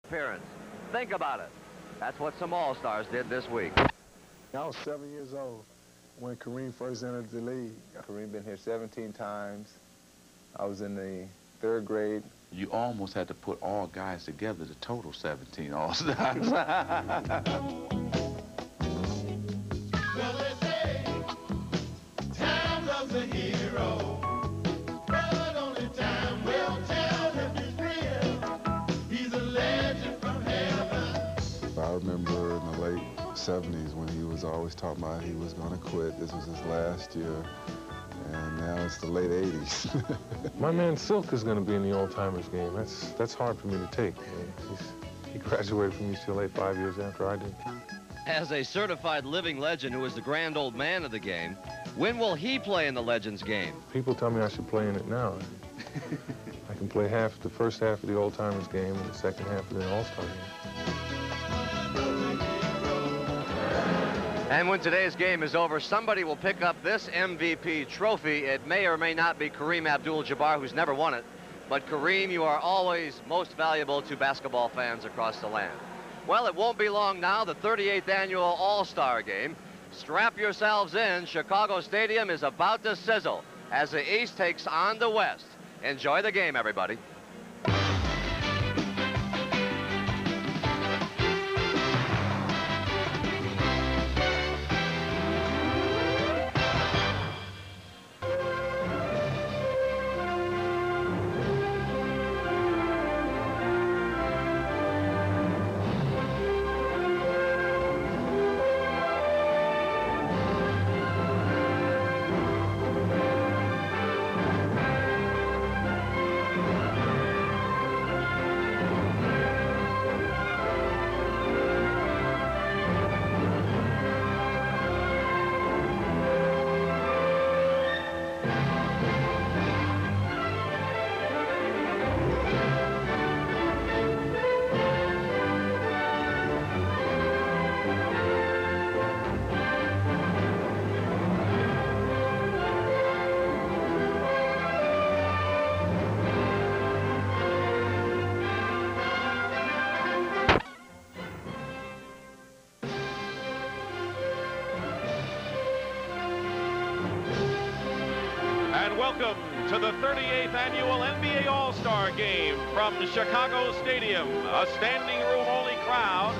appearance. Think about it. That's what some All-Stars did this week. I was 7 years old when Kareem first entered the league. Kareem been here 17 times. I was in the 3rd grade. You almost had to put all guys together to total 17 All-Stars. Well, they say time loves a hero, but only time will tell if he's real. He's a legend from heaven. I remember in the late 70s when he was always talking about he was going to quit. This was his last year, and now it's the late 80s. My man Silk is going to be in the Old-Timers game. That's hard for me to take. He graduated from UCLA 5 years after I did. As a certified living legend who is the grand old man of the game, when will he play in the Legends game? People tell me I should play in it now. I can play the first half of the Old-Timers game and the second half of the All-Star game. And when today's game is over, somebody will pick up this MVP trophy. It may or may not be Kareem Abdul-Jabbar, who's never won it. But Kareem, you are always most valuable to basketball fans across the land. Well, it won't be long now, the 38th annual All-Star Game. Strap yourselves in. Chicago Stadium is about to sizzle as the East takes on the West. Enjoy the game, everybody. Welcome to the 38th annual NBA All-Star Game from Chicago Stadium. A standing room only crowd,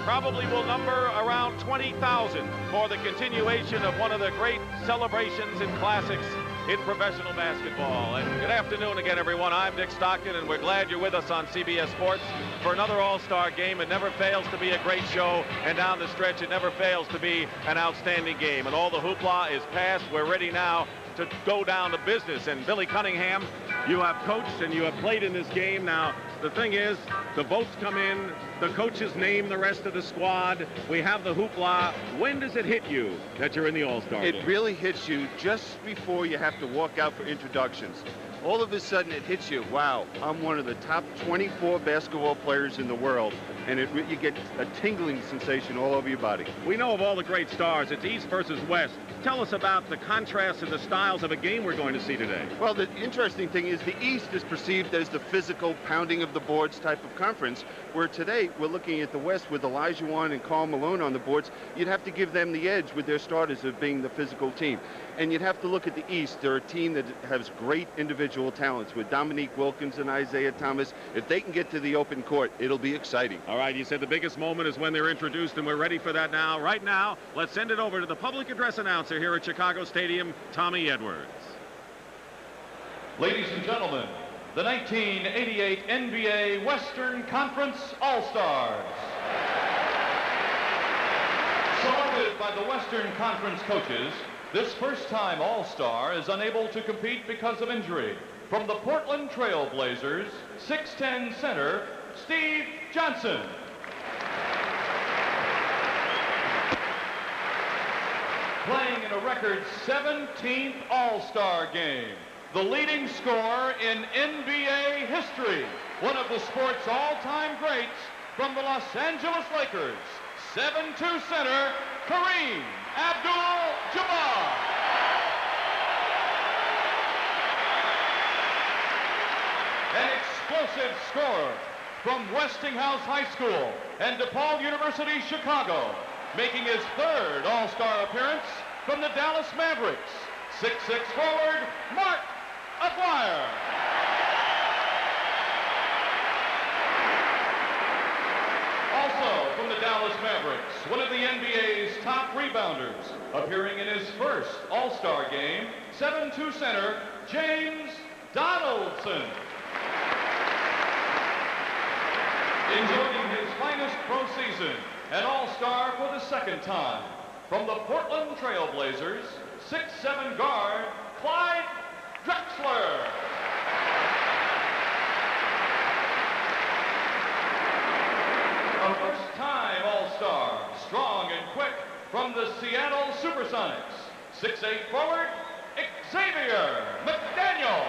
probably will number around 20,000 for the continuation of one of the great celebrations and classics in professional basketball. And good afternoon again, everyone. I'm Dick Stockton, and we're glad you're with us on CBS Sports for another All-Star Game. It never fails to be a great show, and down the stretch, it never fails to be an outstanding game. And all the hoopla is past. We're ready now to go down to business. And Billy Cunningham, you have coached and you have played in this game. Now, the thing is, the votes come in, the coaches name the rest of the squad, we have the hoopla. When does it hit you that you're in the All-Star game? It really hits you just before you have to walk out for introductions. All of a sudden it hits you, wow, I'm one of the top 24 basketball players in the world, and you get a tingling sensation all over your body. We know of all the great stars. It's East versus West. Tell us about the contrast in the styles of a game we're going to see today. Well, the interesting thing is the East is perceived as the physical pounding of the boards type of conference, where today we're looking at the West with Olajuwon and Karl Malone on the boards. You'd have to give them the edge with their starters of being the physical team. And you'd have to look at the East. They're a team that has great individual talents with Dominique Wilkins and Isaiah Thomas. If they can get to the open court, it'll be exciting. All right, you said the biggest moment is when they're introduced, and we're ready for that now. Right now, let's send it over to the public address announcer here at Chicago Stadium, Tommy Edwards. Ladies and gentlemen, the 1988 NBA Western Conference All-Stars. Selected by the Western Conference coaches, this first-time All-Star is unable to compete because of injury. From the Portland Trail Blazers, 6'10" center, Steve Johnson. Playing in a record 17th All-Star game, the leading scorer in NBA history, one of the sport's all-time greats from the Los Angeles Lakers, 7'2" center, Kareem Abdul-Jabbar. An explosive scorer, from Westinghouse High School and DePaul University, Chicago, making his third All-Star appearance from the Dallas Mavericks, 6'6" forward, Mark Aguirre. Also from the Dallas Mavericks, one of the NBA's top rebounders, appearing in his first All-Star game, 7'2" center, James Donaldson. Enjoying his finest pro season, an All-Star for the second time, from the Portland Trail Blazers, 6'7" guard, Clyde Drexler. A first-time All-Star, strong and quick, from the Seattle Supersonics, 6'8" forward, Xavier McDaniel.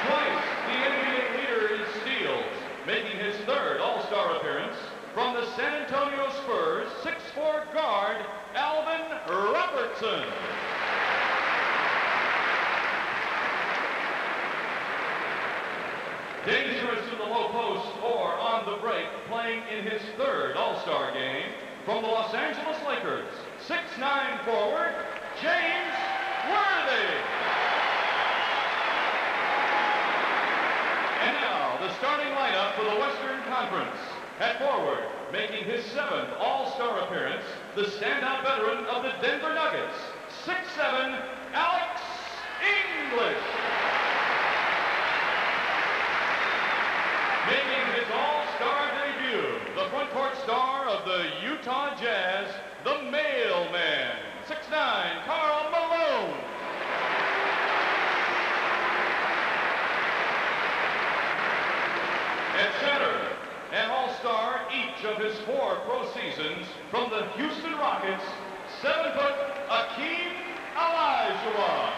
Twice the NBA leader in steals, making his third All-Star appearance, from the San Antonio Spurs, 6'4" guard, Alvin Robertson. Dangerous in the low post or on the break, playing in his third All-Star game, from the Los Angeles Lakers, 6'9" forward, James Worthy. And now, the starting lineup for the Western Conference. At forward, making his seventh All-Star appearance, the standout veteran of the Denver Nuggets, 6'7", Alex English. Making his All-Star debut, the front court star of the Utah Jazz, the mailman, 6'9", Karl Malone. At center, an All-Star each of his 4 pro seasons, from the Houston Rockets, 7-foot Akeem Olajuwon.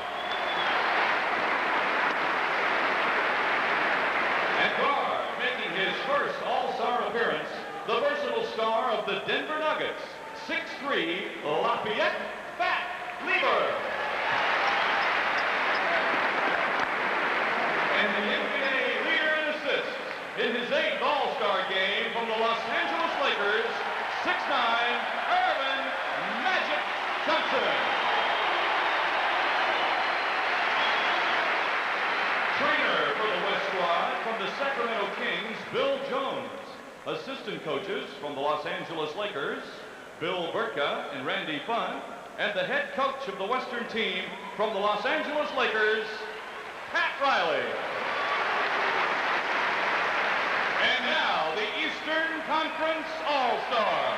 At guard, making his first All-Star appearance, the versatile star of the Denver Nuggets, 6'3", Lafayette Fat Lever. And the NBA leader in assists in his 8th All-Star game from the Los Angeles Lakers, 6'9", Irvin Magic Johnson. Trainer for the West squad from the Sacramento Kings, Bill Jones. Assistant coaches from the Los Angeles Lakers, Bill Burtka and Randy Funn, and the head coach of the Western team from the Los Angeles Lakers, Pat Riley. And now, the Eastern Conference All-Star.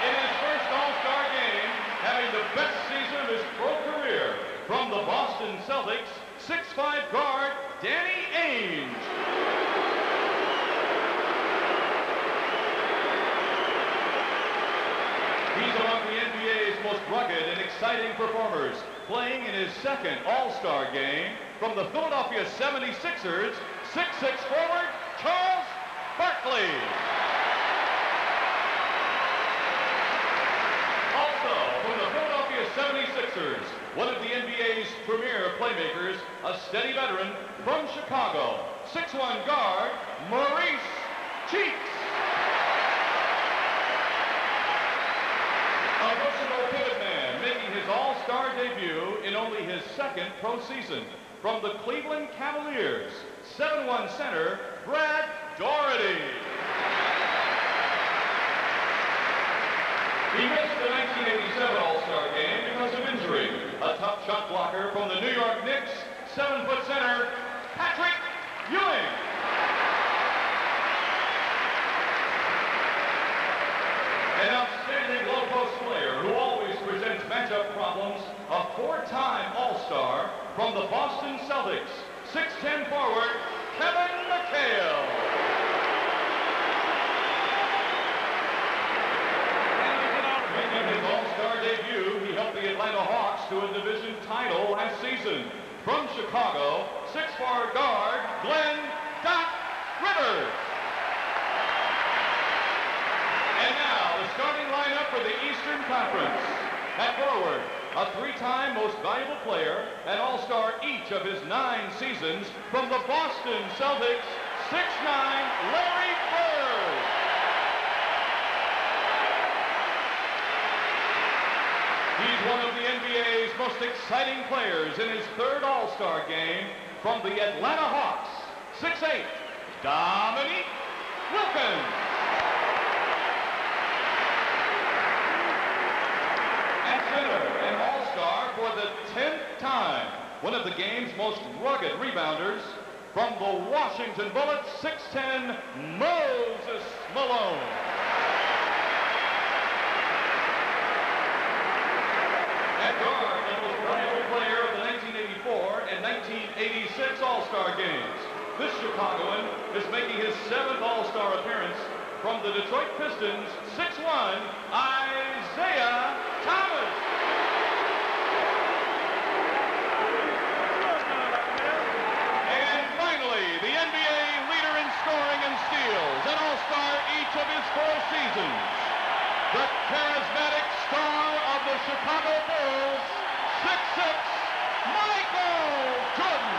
In his first All-Star game, having the best season of his pro career, from the Boston Celtics, 6'5" guard, Danny Ainge. He's among the NBA's most rugged and exciting performers, playing in his second All-Star game, from the Philadelphia 76ers, 6'6" forward, Charles Barkley. Also, from the Philadelphia 76ers, one of the NBA's premier playmakers, a steady veteran from Chicago, 6'1" guard, Maurice Cheeks. A versatile pivot man, making his All-Star debut in only his second pro season, from the Cleveland Cavaliers, 7'1" center, Brad Daugherty. He missed the 1987 All-Star game because of injury. A tough shot blocker from the New York Knicks, 7-foot center, Patrick Ewing. An outstanding low-post player who always presents matchup problems, a 4-time All-Star from the Boston Celtics, 6'10" forward, Kevin McHale. Making his All-Star debut, he helped the Atlanta Hawks to a division title last season. From Chicago, 6'4" guard, Glenn Doc Rivers. And now, the starting lineup for the Eastern Conference. At forward, a three-time Most Valuable Player and All-Star each of his 9 seasons, from the Boston Celtics, 6'9", Larry Bird. He's one of the NBA's most exciting players in his 3rd All-Star game, from the Atlanta Hawks, 6'8", Dominique Wilkins. At center, an All-Star for the 10th time, one of the game's most rugged rebounders, from the Washington Bullets, 6'10", Moses Malone. At guard, the most valuable player of the 1984 and 1986 All-Star games. This Chicagoan is making his 7th All-Star appearance, from the Detroit Pistons, 6'1", Isaiah Thomas. And finally, the NBA leader in scoring and steals, an All-Star each of his 4 seasons, the charismatic star of the Chicago Bulls, 6'6", Michael Jordan.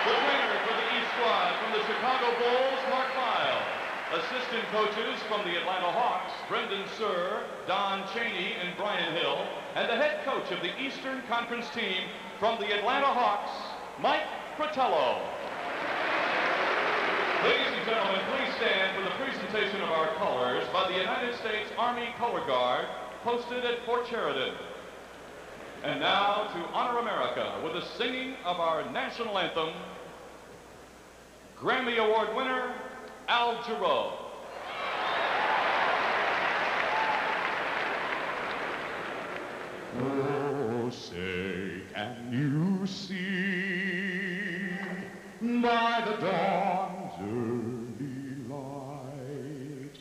The trainer for the East squad from the Chicago Bulls, Mark Miles. Assistant coaches from the Atlanta Hawks, Brendan Suhr, Don Chaney, and Brian Hill. And the head coach of the Eastern Conference team from the Atlanta Hawks, Mike Fratello. Ladies and gentlemen, please stand for the presentation of our colors by the United States Army Color Guard, posted at Fort Sheridan. And now to honor America with the singing of our national anthem, Grammy Award winner, Al Jarreau. Oh, say, can you see by the dawn's early light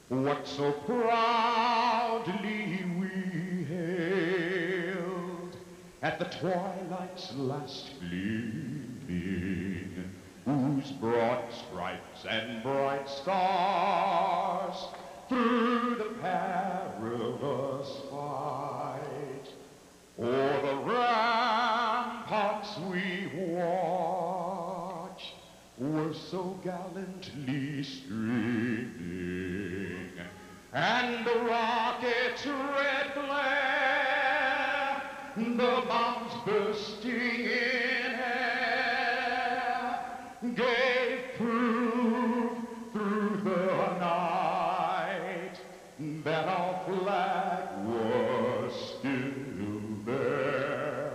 what so proudly we hailed at the twilight's last gleaming, whose broad stripes and bright stars through the perilous fight o'er the ramparts we watched were so gallantly streaming, and the rocket's red glare, the bombs bursting in air, gave proof through the night that our flag was still there.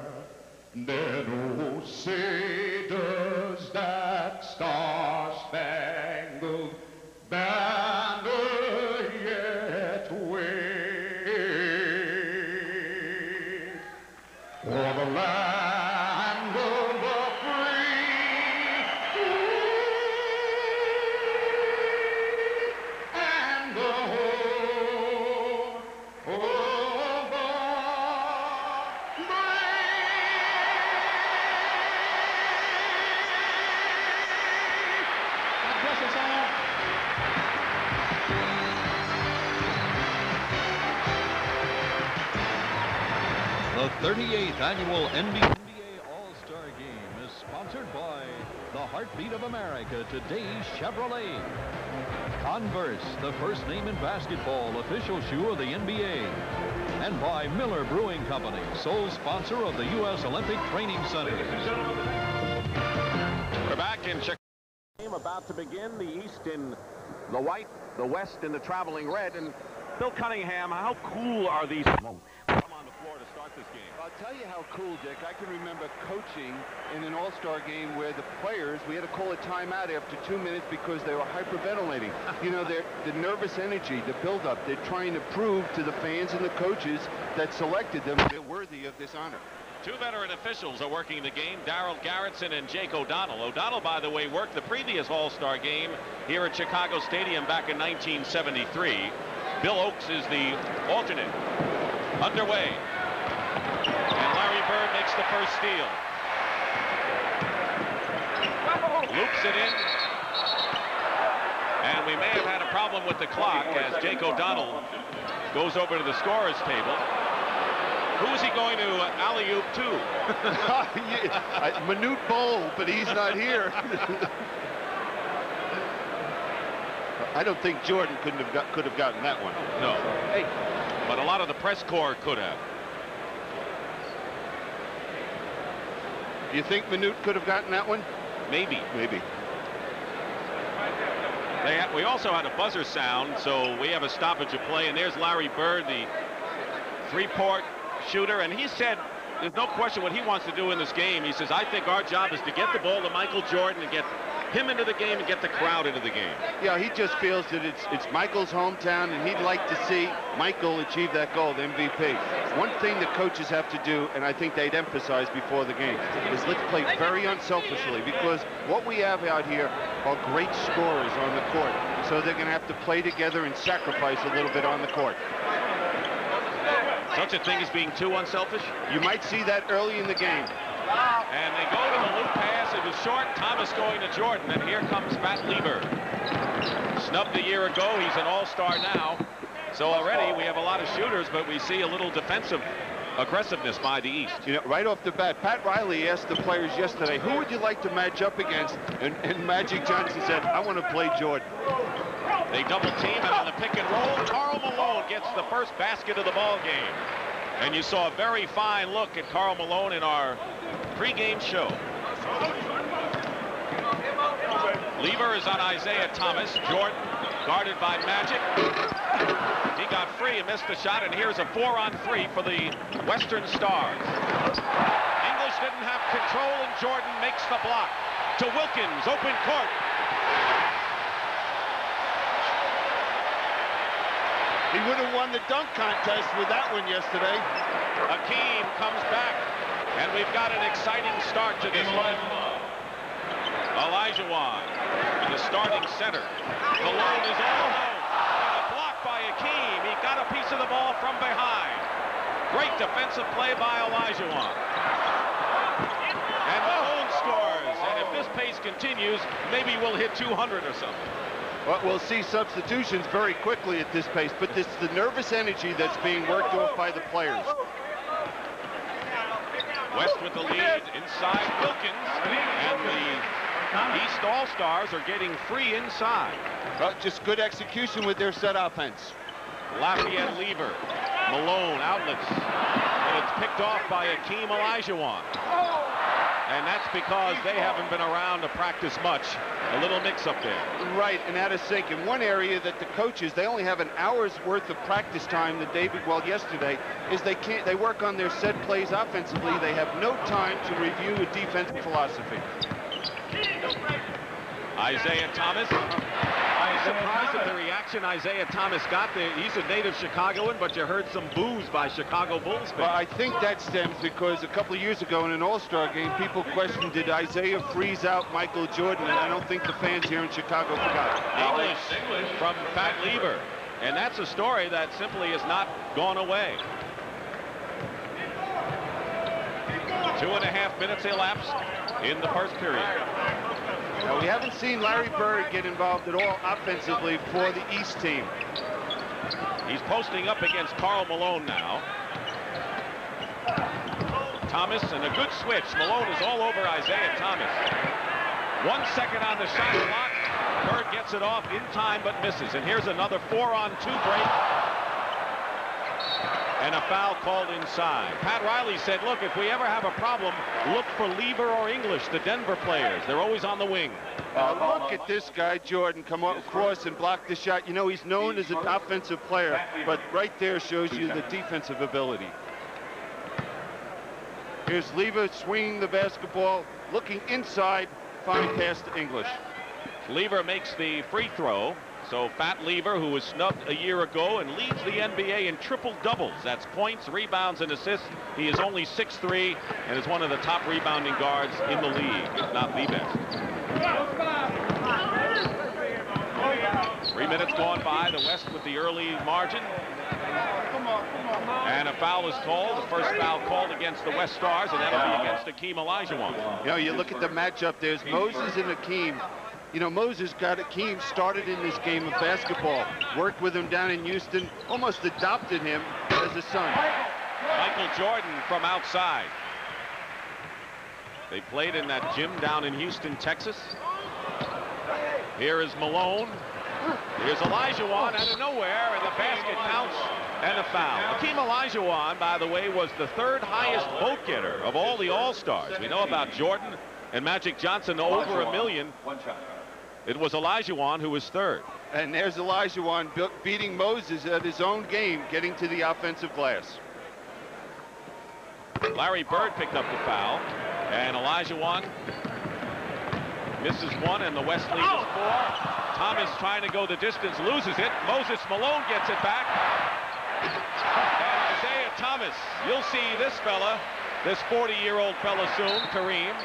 Then, oh, say, does that star-spangled banner yet wave for the land of the free and the home of the brave. God bless us all. The 38th annual NBA All-Star Game is sponsored by the Heartbeat of America, today's Chevrolet. Converse, the first name in basketball, official shoe of the NBA. And by Miller Brewing Company, sole sponsor of the U.S. Olympic Training Center. We're back in Chicago. Game about to begin, the East in the white, the West in the traveling red. And Bill Cunningham, how cool are these? Come on the floor to start this game. I'll tell you how cool, Dick. I can remember coaching in an all-star game where the players, we had to call a timeout after 2 minutes because they were hyperventilating. You know, the nervous energy, the build-up, they're trying to prove to the fans and the coaches that selected them they're worthy of this honor. 2 veteran officials are working the game, Darrell Garretson and Jake O'Donnell. O'Donnell, by the way, worked the previous All-Star game here at Chicago Stadium back in 1973. Bill Oakes is the alternate. Underway. And Larry Bird makes the first steal. loops it in. And we may have had a problem with the clock as Jake O'Donnell goes over to the scorer's table. Who is he going to alley-oop to? Manute Bol, but he's not here. I don't think Jordan could have gotten that one. No. Hey. But a lot of the press corps could have. Do you think Manute could have gotten that one? Maybe. Maybe. We also had a buzzer sound, so we have a stoppage of play, and there's Larry Bird, the Freeport shooter, and he said there's no question what he wants to do in this game. He says, I think our job is to get the ball to Michael Jordan and get him into the game and get the crowd into the game. Yeah, he just feels that it's Michael's hometown, and he'd like to see Michael achieve that goal, the MVP. One thing that coaches have to do, and I think they'd emphasize before the game, is let's play very unselfishly, because what we have out here are great scorers on the court, so they're going to have to play together and sacrifice a little bit on the court. Such a thing as being too unselfish? You might see that early in the game. And they go to the loop pass. It was short. Thomas going to Jordan, and here comes Pat Lieber. Snubbed a year ago. He's an all-star now. So already we have a lot of shooters, but we see a little defensive aggressiveness by the East. You know, right off the bat, Pat Riley asked the players yesterday, who would you like to match up against? And Magic Johnson said, I want to play Jordan. They double team, and on the pick and roll, Karl Malone gets the first basket of the ball game. And you saw a very fine look at Karl Malone in our pregame show. Lieber is on Isaiah Thomas. Jordan guarded by Magic. He got free and missed the shot, and here's a 4-on-3 for the Western Stars. English didn't have control, and Jordan makes the block to Wilkins, open court. He would have won the dunk contest with that one yesterday. Hakeem comes back, and we've got an exciting start to this one. Olajuwon in the starting center. Malone is all alone. And a block by Hakeem. He got a piece of the ball from behind. Great defensive play by Olajuwon. And Malone scores. And if this pace continues, maybe we'll hit 200 or something. Well, we'll see substitutions very quickly at this pace, but this is the nervous energy that's being worked off by the players. West with the lead inside Wilkins, and the East All-Stars are getting free inside. Just good execution with their set offense. Lafayette Lieber, Malone outlets, and it's picked off by Hakeem Olajuwon. And that's because they haven't been around to practice much. A little mix-up there. Right, and out of sync. In one area that the coaches, they only have an hour's worth of practice time the day, yesterday, is they work on their set plays offensively. They have no time to review a defensive philosophy. Isaiah Thomas. I'm surprised at the reaction Isaiah Thomas got there. He's a native Chicagoan, but you heard some boos by Chicago Bulls fans. Well, I think that stems because a couple of years ago in an All-Star game, people questioned, did Isaiah freeze out Michael Jordan? And I don't think the fans here in Chicago forgot. English from Pat Lieber. And that's a story that simply has not gone away. 2.5 minutes elapsed in the first period. Now, we haven't seen Larry Bird get involved at all offensively for the East team. He's posting up against Karl Malone now. Thomas, and a good switch. Malone is all over Isaiah Thomas. 1 second on the shot clock. Bird gets it off in time but misses. And here's another 4-on-2 break. And a foul called inside. Pat Riley said, look, if we ever have a problem, look for Lieber or English, the Denver players. They're always on the wing. Look at this guy, Jordan, come across and block the shot. You know, he's known as an offensive player, but right there shows you the defensive ability. Here's Lieber swinging the basketball, looking inside, fine pass to English. Lieber makes the free throw. So Pat Lieber, who was snubbed a year ago and leads the NBA in triple doubles. That's points, rebounds, and assists. He is only 6'3" and is one of the top rebounding guards in the league, if not the best. 3 minutes gone by, the West with the early margin. And a foul is called. The first foul called against the West Stars, and that'll be against Akeem Olajuwon. You know, you look at the matchup, there's Moses and Akeem. You know, Moses got Akeem started in this game of basketball, worked with him down in Houston, almost adopted him as a son. Michael Jordan from outside. They played in that gym down in Houston, Texas. Here is Malone. Here's Olajuwon out of nowhere, and the basket counts, and a foul. Akeem Olajuwon, by the way, was the third highest vote getter of all the All-Stars. We know about Jordan and Magic Johnson, over a million. It was Olajuwon who was third. And there's Olajuwon beating Moses at his own game, getting to the offensive glass. Larry Bird picked up the foul, and Olajuwon misses one, and the West lead is 4. Thomas trying to go the distance, loses it. Moses Malone gets it back. And Isaiah Thomas, you'll see this fella, this 40-year-old fella soon, Kareem,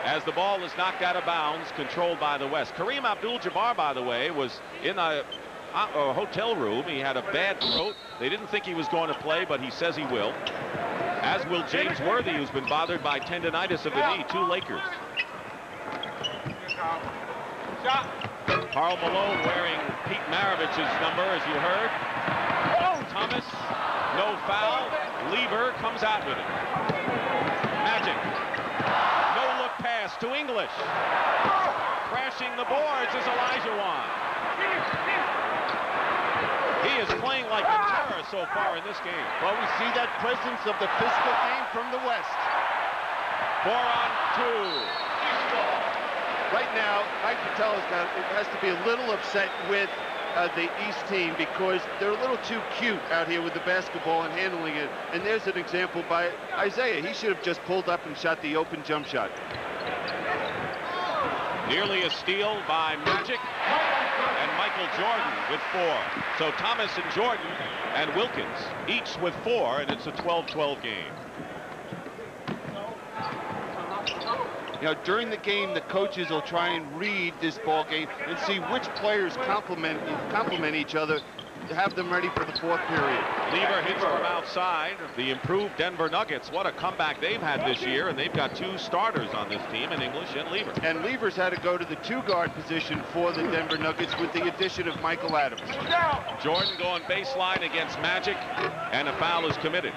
as the ball is knocked out of bounds, controlled by the West. Kareem Abdul-Jabbar, by the way, was in a hotel room. He had a bad throat. They didn't think he was going to play, but he says he will. As will James Worthy, who's been bothered by tendonitis of the knee. 2 Lakers. Karl Malone wearing Pete Maravich's number, as you heard. Thomas, no foul. Lieber comes out with it. Magic. No-look pass to English. Crashing the boards is Olajuwon. He is playing like a terror so far in this game. Well, we see that presence of the physical game from the West. 4 on 2. Right now, Mike Patel has to be a little upset with the East team because they're a little too cute out here with the basketball and handling it. And there's an example by Isaiah. He should have just pulled up and shot the open jump shot. Nearly a steal by Magic, and Michael Jordan with 4. So Thomas and Jordan and Wilkins each with 4, and it's a 12-12 game. You know, during the game, the coaches will try and read this ball game and see which players complement each other to have them ready for the 4th period. Lieber hits from outside. The improved Denver Nuggets, what a comeback they've had this year, and they've got 2 starters on this team in English and Lieber. And Lieber's had to go to the 2-guard position for the Denver Nuggets with the addition of Michael Adams. Jordan going baseline against Magic, and a foul is committed.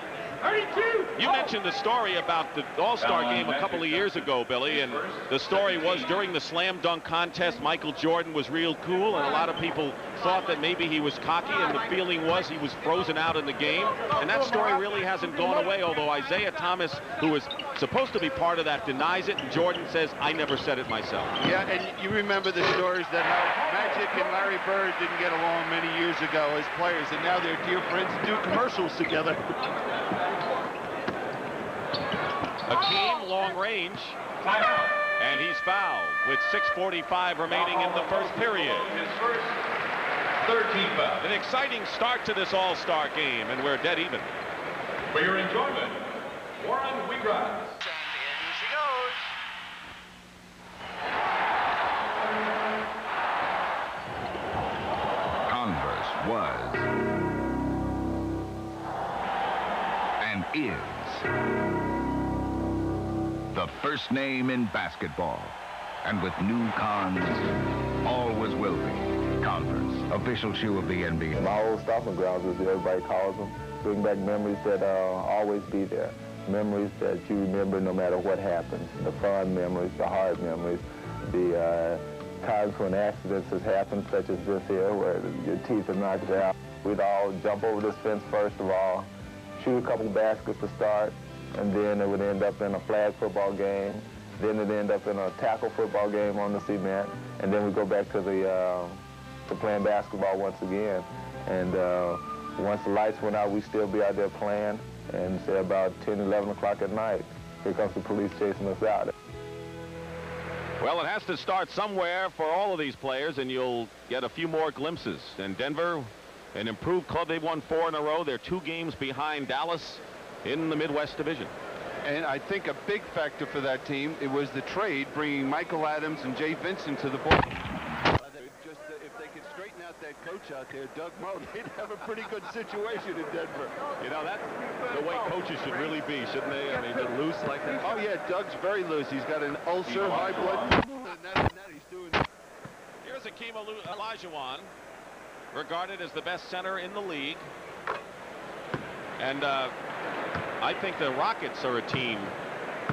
You mentioned the story about the All-Star game a couple of years ago, Billy, and the story was during the slam dunk contest, Michael Jordan was real cool, and a lot of people thought that maybe he was cocky, and the feeling was he was frozen out in the game. And that story really hasn't gone away, although Isaiah Thomas, who is supposed to be part of that, denies it, and Jordan says, I never said it myself. Yeah, and you remember the stories that how Magic and Larry Bird didn't get along many years ago as players, and now they're dear friends and do commercials together. Akeem, long range, and he's fouled with 6:45 remaining in the first period. His first 13 foul. An exciting start to this All-Star game, and we're dead even. For your enjoyment, Warren Wheatgrass. And in she goes. Converse was and is the first name in basketball. And with new cons, always will be. Converse, official shoe of the NBA. My old stomping grounds, as everybody calls them, bring back memories that always be there. Memories that you remember no matter what happens. The fun memories, the hard memories, the times when accidents has happened, such as this here, where your teeth are knocked out. We'd all jump over this fence first of all, shoot a couple baskets to start, and then it would end up in a flag football game. Then it'd end up in a tackle football game on the cement, and then we go back to playing basketball once again. And once the lights went out, we'd still be out there playing, and say about 10, 11 o'clock at night, here comes the police chasing us out. Well, it has to start somewhere for all of these players, and you'll get a few more glimpses. And Denver, an improved club. They've won 4 in a row. They're 2 games behind Dallas in the Midwest Division. And I think a big factor for that team, it was the trade bringing Michael Adams and Jay Vincent to the ball. If they could straighten out that coach out there, Doug Moe, they'd have a pretty good situation in Denver. You know, that's the way coaches should really be, shouldn't they? I mean, they're loose like that. Oh, yeah, Doug's very loose. He's got an ulcer, high blood pressure, and that he's doing. Here's Akeem Olajuwon, regarded as the best center in the league. And I think the Rockets are a team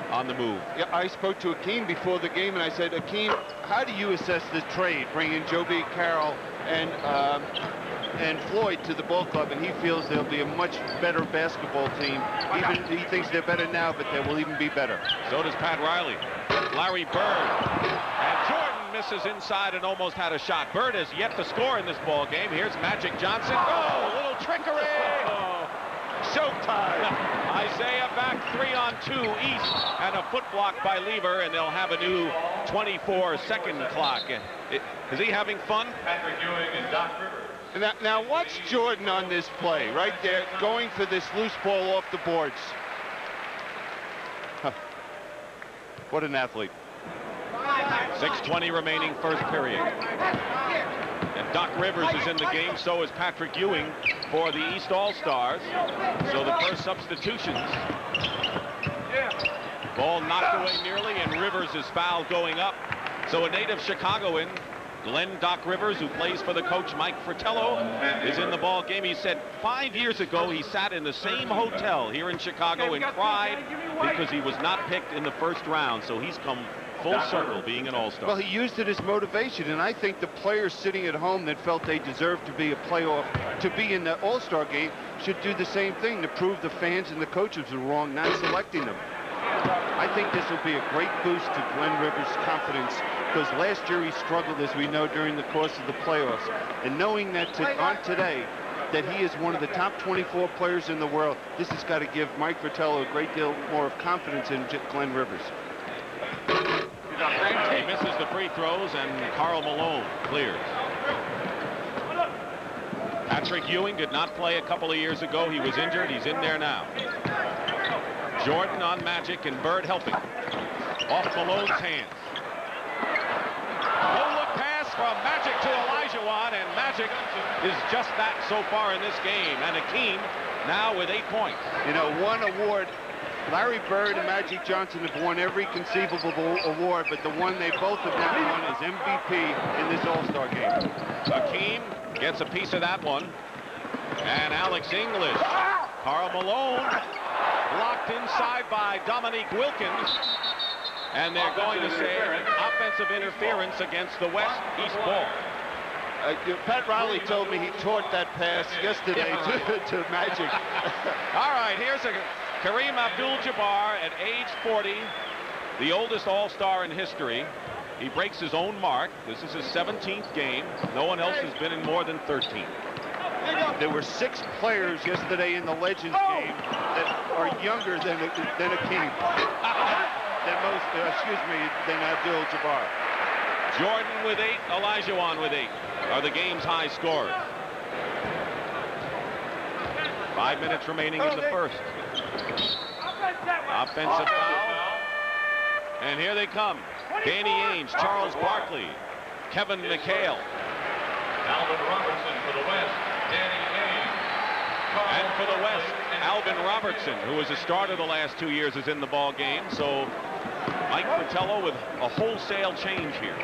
on the move. Yeah, I spoke to Akeem before the game, and I said, Akeem, how do you assess the trade, bringing Joe B. Carroll and Floyd to the ball club? And he feels they'll be a much better basketball team. Even he thinks they're better now, but they will even be better. So does Pat Riley. Larry Bird. And Jordan misses inside and almost had a shot. Bird has yet to score in this ball game. Here's Magic Johnson. Oh, a little trickery. Showtime. Isaiah back 3-on-2 East, and a foot block by Lever, and they'll have a new 24-second clock. Is he having fun? Patrick Ewing and Doc Rivers. Now watch Jordan on this play, right there, going for this loose ball off the boards. Huh. What an athlete. 6:20 remaining first period. And Doc Rivers is in the game, so is Patrick Ewing for the East All-Stars. So the first substitutions. Ball knocked away nearly, and Rivers is fouled going up. So a native Chicagoan, Glenn Doc Rivers, who plays for the coach Mike Fratello, is in the ball game. He said 5 years ago he sat in the same hotel here in Chicago and cried because he was not picked in the first round. So he's come full circle being an All-Star. Well, he used it as motivation, and I think the players sitting at home that felt they deserved to be a playoff, to be in the All-Star game, should do the same thing to prove the fans and the coaches were wrong not selecting them. I think this will be a great boost to Glenn Rivers' confidence, because last year he struggled, as we know, during the course of the playoffs. And knowing that on today, that he is one of the top 24 players in the world, this has got to give Mike Fratello a great deal more of confidence in Glenn Rivers. He misses the free throws, and Karl Malone clears. Patrick Ewing did not play a couple of years ago. He was injured. He's in there now. Jordan on Magic, and Bird helping. Off Malone's hands. No-look pass from Magic to Olajuwon, and Magic is just that so far in this game. And Akeem now with 8 points. You know, one award. Larry Bird and Magic Johnson have won every conceivable award, but the one they both have not won is MVP in this All-Star game. Akeem gets a piece of that one. And Alex English. Karl Malone blocked inside by Dominique Wilkins. And they're going to say offensive interference against the West-East ball. Pat Riley told me he taught that pass yesterday to Magic. All right, here's Kareem Abdul-Jabbar at age 40, the oldest All-Star in history. He breaks his own mark. This is his 17th game. No one else has been in more than 13. There were 6 players yesterday in the Legends game that are younger than Akeem. Than Abdul-Jabbar. Jordan with 8, Olajuwon with 8 are the game's high scorers. 5 minutes remaining in the first. Offensive foul. And here they come. Danny Ainge, Charles Barkley, Kevin McHale. Alvin Robertson for the West. Danny Ainge. And for the West, Alvin Robertson, who was a starter the last 2 years, is in the ball game. So Mike Fratello with a wholesale change here.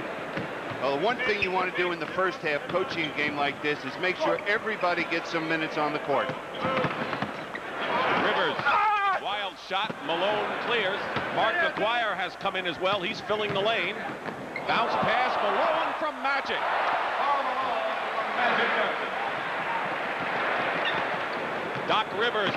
Well, the one thing you want to do in the first half, coaching a game like this, is make sure everybody gets some minutes on the court. Rivers, wild shot. Malone clears. Mark McGuire has come in as well. He's filling the lane. Bounce pass. Malone from Magic. Doc Rivers.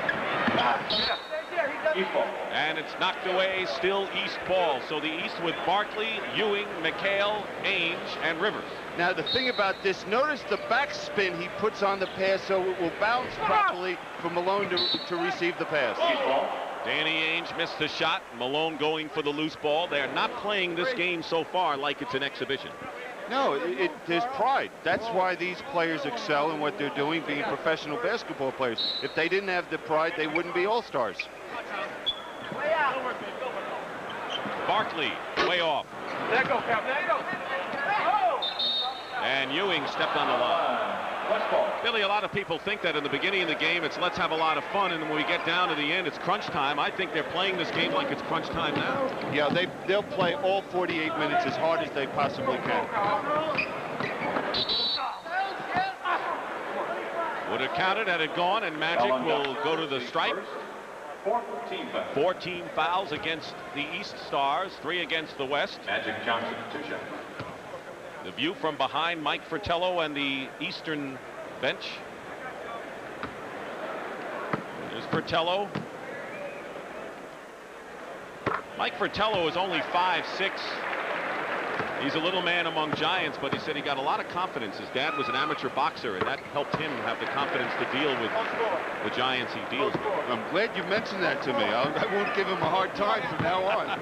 And it's knocked away, still East ball. So the East with Barkley, Ewing, McHale, Ainge, and Rivers. Now the thing about this, notice the backspin he puts on the pass so it will bounce properly for Malone to receive the pass. Danny Ainge missed the shot. Malone going for the loose ball. They're not playing this game so far like it's an exhibition. No, there's pride. That's why these players excel in what they're doing, being professional basketball players. If they didn't have the pride, they wouldn't be all-stars. Barkley, way off. There you go, Captain. There you go. And Ewing stepped on the line. Billy, a lot of people think that in the beginning of the game, it's let's have a lot of fun, and when we get down to the end, it's crunch time. I think they're playing this game like it's crunch time now. Yeah, they'll play all 48 minutes as hard as they possibly can. Would have counted had it gone, and Magic will go to the stripe. 14 fouls against the East Stars, 3 against the West. Magic Johnson, 2 shots. The view from behind Mike Fratello and the Eastern bench. There's Fratello. Mike Fratello is only 5'6". He's a little man among giants, but he said he got a lot of confidence. His dad was an amateur boxer, and that helped him have the confidence to deal with the giants he deals with. I'm glad you mentioned that to me. I won't give him a hard time from now on.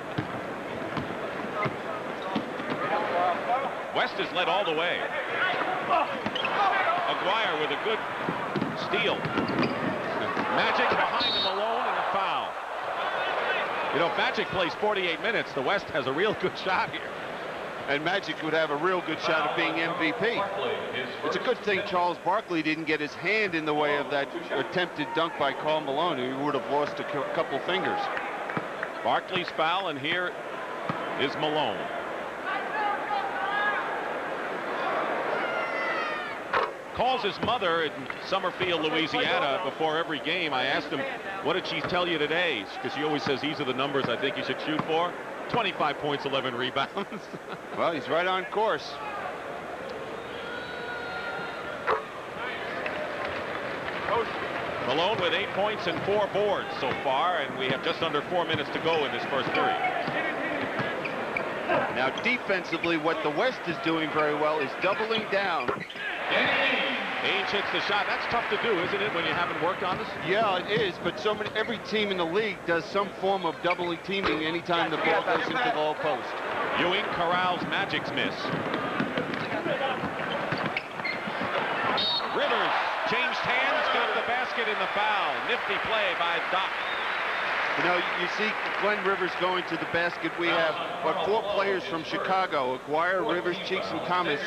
West is led all the way. Aguirre with a good steal. Magic behind him alone, and a foul. You know, if Magic plays 48 minutes, the West has a real good shot here. And Magic would have a real good shot at being MVP. It's a good thing Charles Barkley didn't get his hand in the way of that attempted dunk by Karl Malone. He would have lost a couple fingers. Barkley's foul, and here is Malone. Calls his mother in Summerfield, Louisiana, before every game. I asked him, what did she tell you today? Because she always says, these are the numbers I think you should shoot for. 25 points, 11 rebounds. Well, he's right on course. Malone with 8 points and 4 boards so far, and we have just under 4 minutes to go in this first period. Now, defensively, what the West is doing very well is doubling down. Ainge hits the shot. That's tough to do, isn't it, when you haven't worked on this? Yeah, it is, but every team in the league does some form of doubling teaming anytime the ball goes into the low post. Ewing corrals Magic's miss. Rivers changed hands, got the basket in the foul. Nifty play by Doc. You know, you see Glenn Rivers going to the basket. We have, what, 4 players from Chicago, Aguirre, Rivers, Cheeks, and Thomas,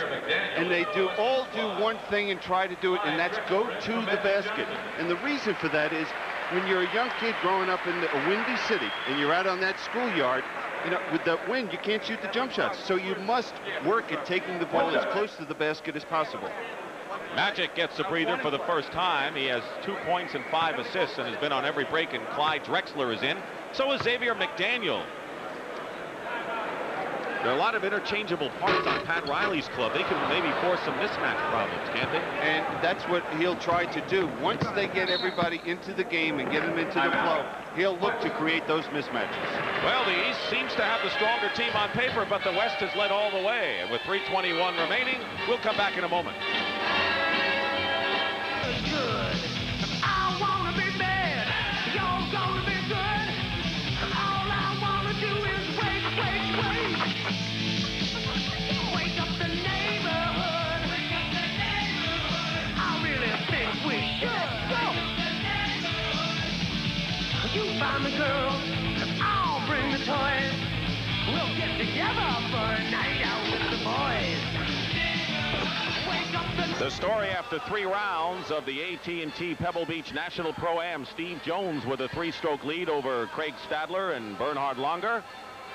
and they all do one thing and try to do it, and that's go to the basket. And the reason for that is when you're a young kid growing up in a windy city and you're out on that schoolyard, you know, with that wind, you can't shoot the jump shots. So you must work at taking the ball as close to the basket as possible. Magic gets a breather for the first time. He has 2 points and 5 assists and has been on every break, and Clyde Drexler is in. So is Xavier McDaniel. There are a lot of interchangeable parts on Pat Riley's club. They can maybe force some mismatch problems, can't they? And that's what he'll try to do. Once they get everybody into the game and get them into the flow, he'll look to create those mismatches. Well, the East seems to have the stronger team on paper, but the West has led all the way. And with 3:21 remaining, we'll come back in a moment. Find the girls, I'll bring the toys. We'll get together for a night out with the boys. Wake up the story after 3 rounds of the AT&T Pebble Beach National Pro-Am. Steve Jones with a 3-stroke lead over Craig Stadler and Bernhard Langer.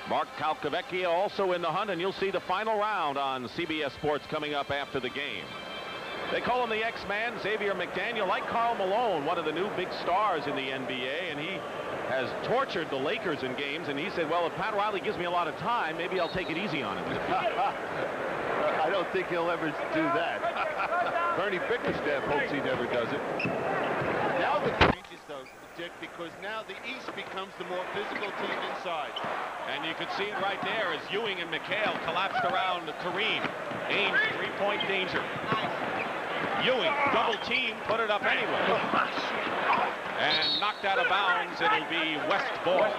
Mark Calcavecchia also in the hunt, and you'll see the final round on CBS Sports coming up after the game. They call him the X-Man, Xavier McDaniel, like Karl Malone, one of the new big stars in the NBA, and he has tortured the Lakers in games, and he said, well, if Pat Riley gives me a lot of time, maybe I'll take it easy on him. I don't think he'll ever do that. Bernie Bickerstaff hopes he never does it. Now the changes, though, Dick, because now the East becomes the more physical team inside. And you could see it right there as Ewing and McHale collapsed around Kareem. Ainge, 3-point danger. Ewing, double team, put it up anyway. And knocked out of bounds, it'll be West ball.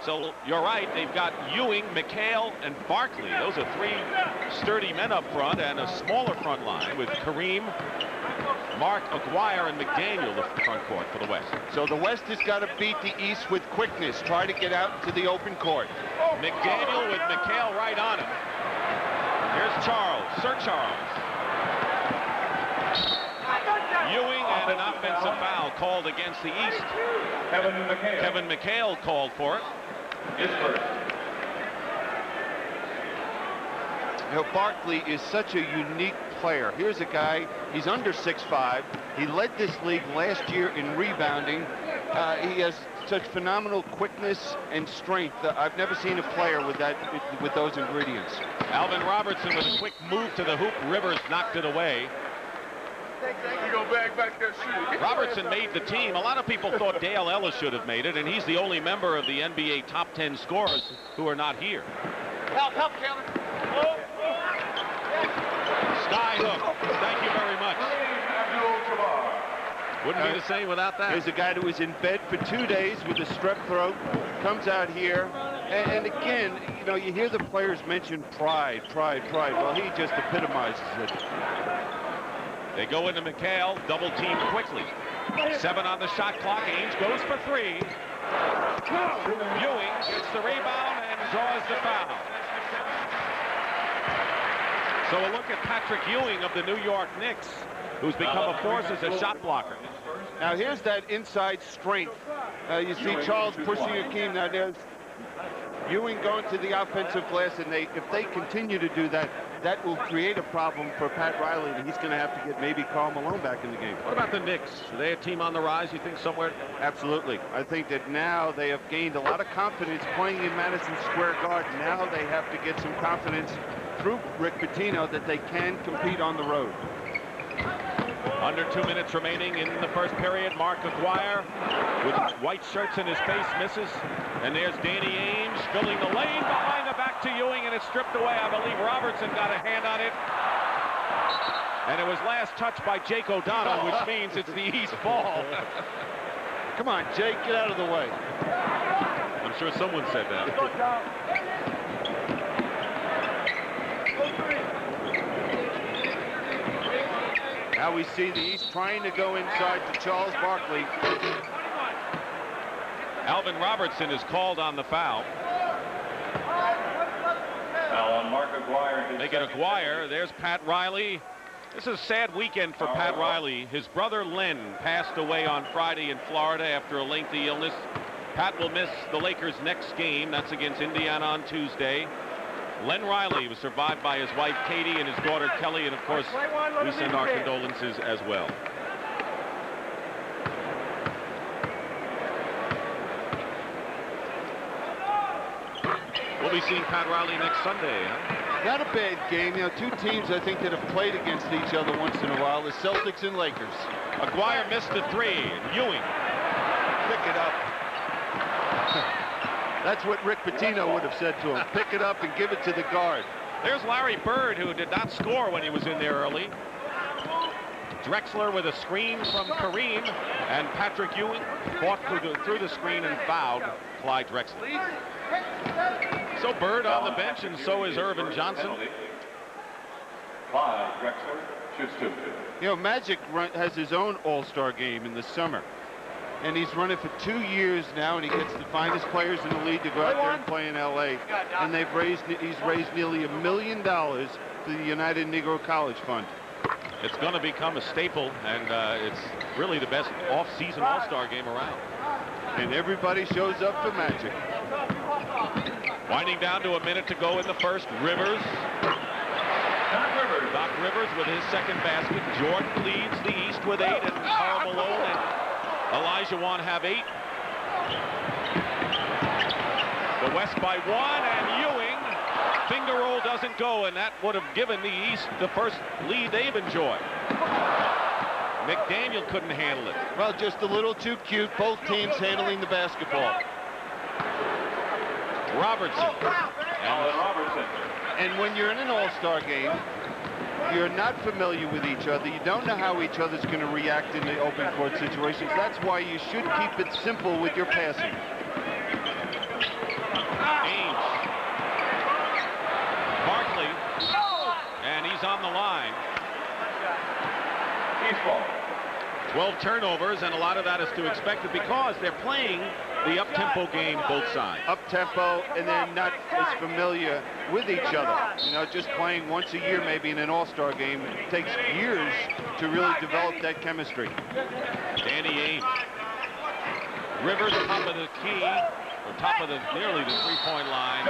So you're right, they've got Ewing, McHale, and Barkley. Those are 3 sturdy men up front and a smaller front line with Kareem, Mark, Aguirre, and McDaniel, the front court for the West. So the West has got to beat the East with quickness, try to get out into the open court. McDaniel with McHale right on him. Here's Charles, Sir Charles. an offensive foul called against the East. Kevin McHale called for it. You know, Barkley is such a unique player. Here's a guy, he's under 6'5". He led this league last year in rebounding. He has such phenomenal quickness and strength. I've never seen a player with those ingredients. Alvin Robertson with a quick move to the hoop. Rivers knocked it away. Robertson made the team. A lot of people thought Dale Ellis should have made it, and he's the only member of the NBA top 10 scorers who are not here. Help, Kevin. Sky hook. Thank you very much. Wouldn't be the same without that. Here's a guy who was in bed for 2 days with a strep throat, comes out here, and again, you know, you hear the players mention pride. Well, he just epitomizes it. They go into McHale, double team quickly. 7 on the shot clock. Ainge goes for 3. Ewing gets the rebound and draws the foul. So a look at Patrick Ewing of the New York Knicks, who's become a force as a shot blocker. Now here's that inside strength. You see Charles pushing Hakeem. Now there's Ewing going to the offensive glass, and if they continue to do that, that will create a problem for Pat Riley, and he's going to have to get maybe Karl Malone back in the game. What about the Knicks? Are they a team on the rise, you think, somewhere? Absolutely. I think that now they have gained a lot of confidence playing in Madison Square Garden. Now they have to get some confidence through Rick Pitino that they can compete on the road. Under 2 minutes remaining in the first period. Mark Aguirre with white shirts in his face misses. And there's Danny Ainge filling the lane behind the back to Ewing, and it's stripped away. I believe Robertson got a hand on it. And it was last touched by Jake O'Donnell, which means it's the East ball. Come on, Jake, get out of the way. I'm sure someone said that. Now we see the East trying to go inside to Charles Barkley. Alvin Robertson is called on the foul. Foul on Mark Aguirre. They get Aguirre. There's Pat Riley. This is a sad weekend for Pat Riley. His brother Len passed away on Friday in Florida after a lengthy illness. Pat will miss the Lakers' next game. That's against Indiana on Tuesday. Len Riley was survived by his wife Katie and his daughter Kelly, and of course we send our condolences as well. We'll be seeing Pat Riley next Sunday, huh? Not a bad game. You know, two teams I think that have played against each other once in a while, the Celtics and Lakers. Aguirre missed the 3. Ewing. Pick it up. That's what Rick Pitino would have said to him. Pick it up and give it to the guard. There's Larry Bird, who did not score when he was in there early. Drexler with a screen from Kareem, and Patrick Ewing fought through the screen and fouled Clyde Drexler. So Bird on the bench, and so is Irvin Johnson. Clyde Drexler shoots 2. You know, Magic has his own all-star game in the summer. And he's running for 2 years now, and he gets the finest players in the league to go out there and play in L.A. And he's raised nearly $1 million for the United Negro College Fund. It's going to become a staple, and it's really the best off-season all-star game around. And everybody shows up for Magic. Winding down to a minute to go in the first. Rivers. Doc Rivers with his second basket. Jordan leads the East with 8, and Karl Malone and Elijah Wan have 8. The West by 1, and Ewing. Finger roll doesn't go, and that would have given the East the first lead they've enjoyed. McDaniel couldn't handle it. Well, just a little too cute. Both teams handling the basketball. Robertson. And when you're in an all-star game, you're not familiar with each other. You don't know how each other's going to react in the open court situations. That's why you should keep it simple with your passing. Ainge. Barkley. And he's on the line. 12 turnovers, and a lot of that is to expect it because they're playing the up-tempo game, both sides. Up-tempo, and they're not as familiar with each other. You know, just playing once a year maybe in an all-star game, it takes years to really develop that chemistry. Danny Ainge. Rivers top of the key, or top of nearly the three-point line.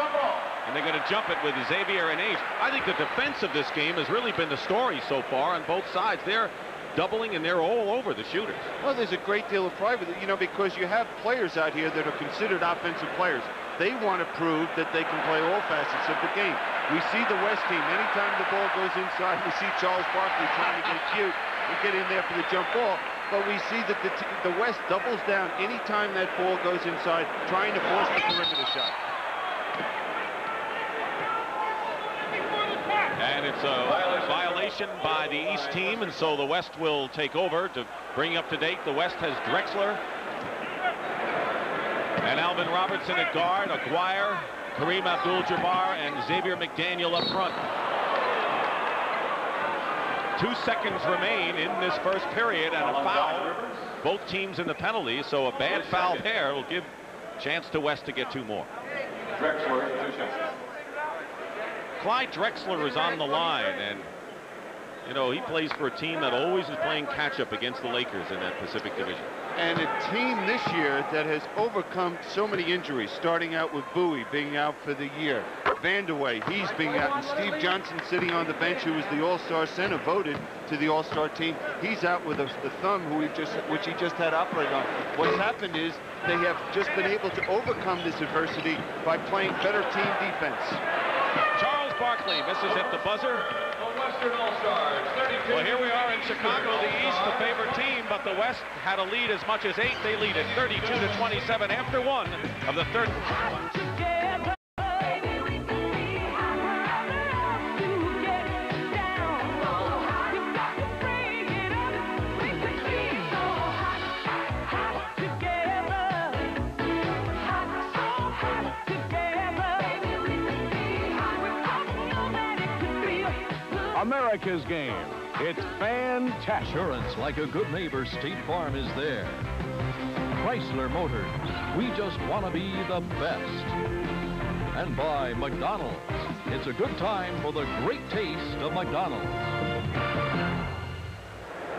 And they're going to jump it with Xavier and Ainge. I think the defense of this game has really been the story so far on both sides. They're doubling and they're all over the shooters. Well, there's a great deal of pride with it, you know, because you have players out here that are considered offensive players. They want to prove that they can play all facets of the game. We see the West team, anytime the ball goes inside, we see Charles Barkley trying to get cute and get in there for the jump ball. But we see that the West doubles down anytime that ball goes inside, trying to force the perimeter shot. And it's a violation by the East team, and so the West will take over to bring up to date. The West has Drexler and Alvin Robertson at guard, Aguirre, Kareem Abdul-Jabbar, and Xavier McDaniel up front. 2 seconds remain in this first period, and a foul. Both teams in the penalty, so a bad foul there will give a chance to West to get 2 more. Drexler, 2 shots. Clyde Drexler is on the line, and you know, he plays for a team that always is playing catch-up against the Lakers in that Pacific Division. And a team this year that has overcome so many injuries, starting out with Bowie being out for the year. Vandeweghe, he's being out, and Steve Johnson sitting on the bench, who was the All-Star center, voted to the All-Star team. He's out with the thumb, which he just had operated on. What's happened is they have just been able to overcome this adversity by playing better team defense. Charles Barkley misses at the buzzer. Well, here we are in Chicago, the East, the favorite team, but the West had a lead as much as 8. They lead it 32-27 after 1 of the third. America's game. It's fantastic. Assurance like a good neighbor, State Farm is there. Chrysler Motors, we just want to be the best. And by McDonald's, it's a good time for the great taste of McDonald's.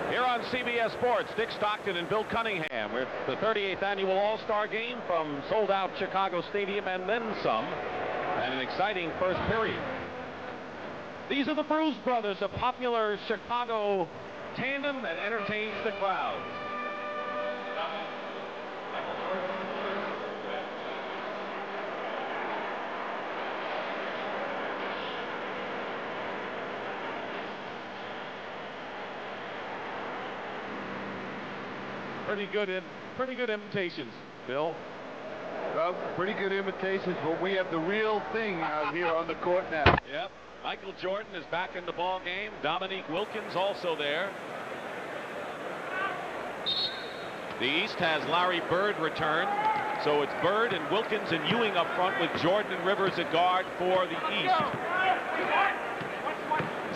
Here on CBS Sports, Dick Stockton and Bill Cunningham. We're at the 38th annual All-Star Game from sold-out Chicago Stadium and then some, and an exciting first period. These are the Bruce Brothers, a popular Chicago tandem that entertains the crowd. Pretty good imitations, Bill. Well, pretty good imitations, but we have the real thing out here on the court now. Yep. Michael Jordan is back in the ball game. Dominique Wilkins also there. The East has Larry Bird return. So it's Bird and Wilkins and Ewing up front with Jordan and Rivers at guard for the East.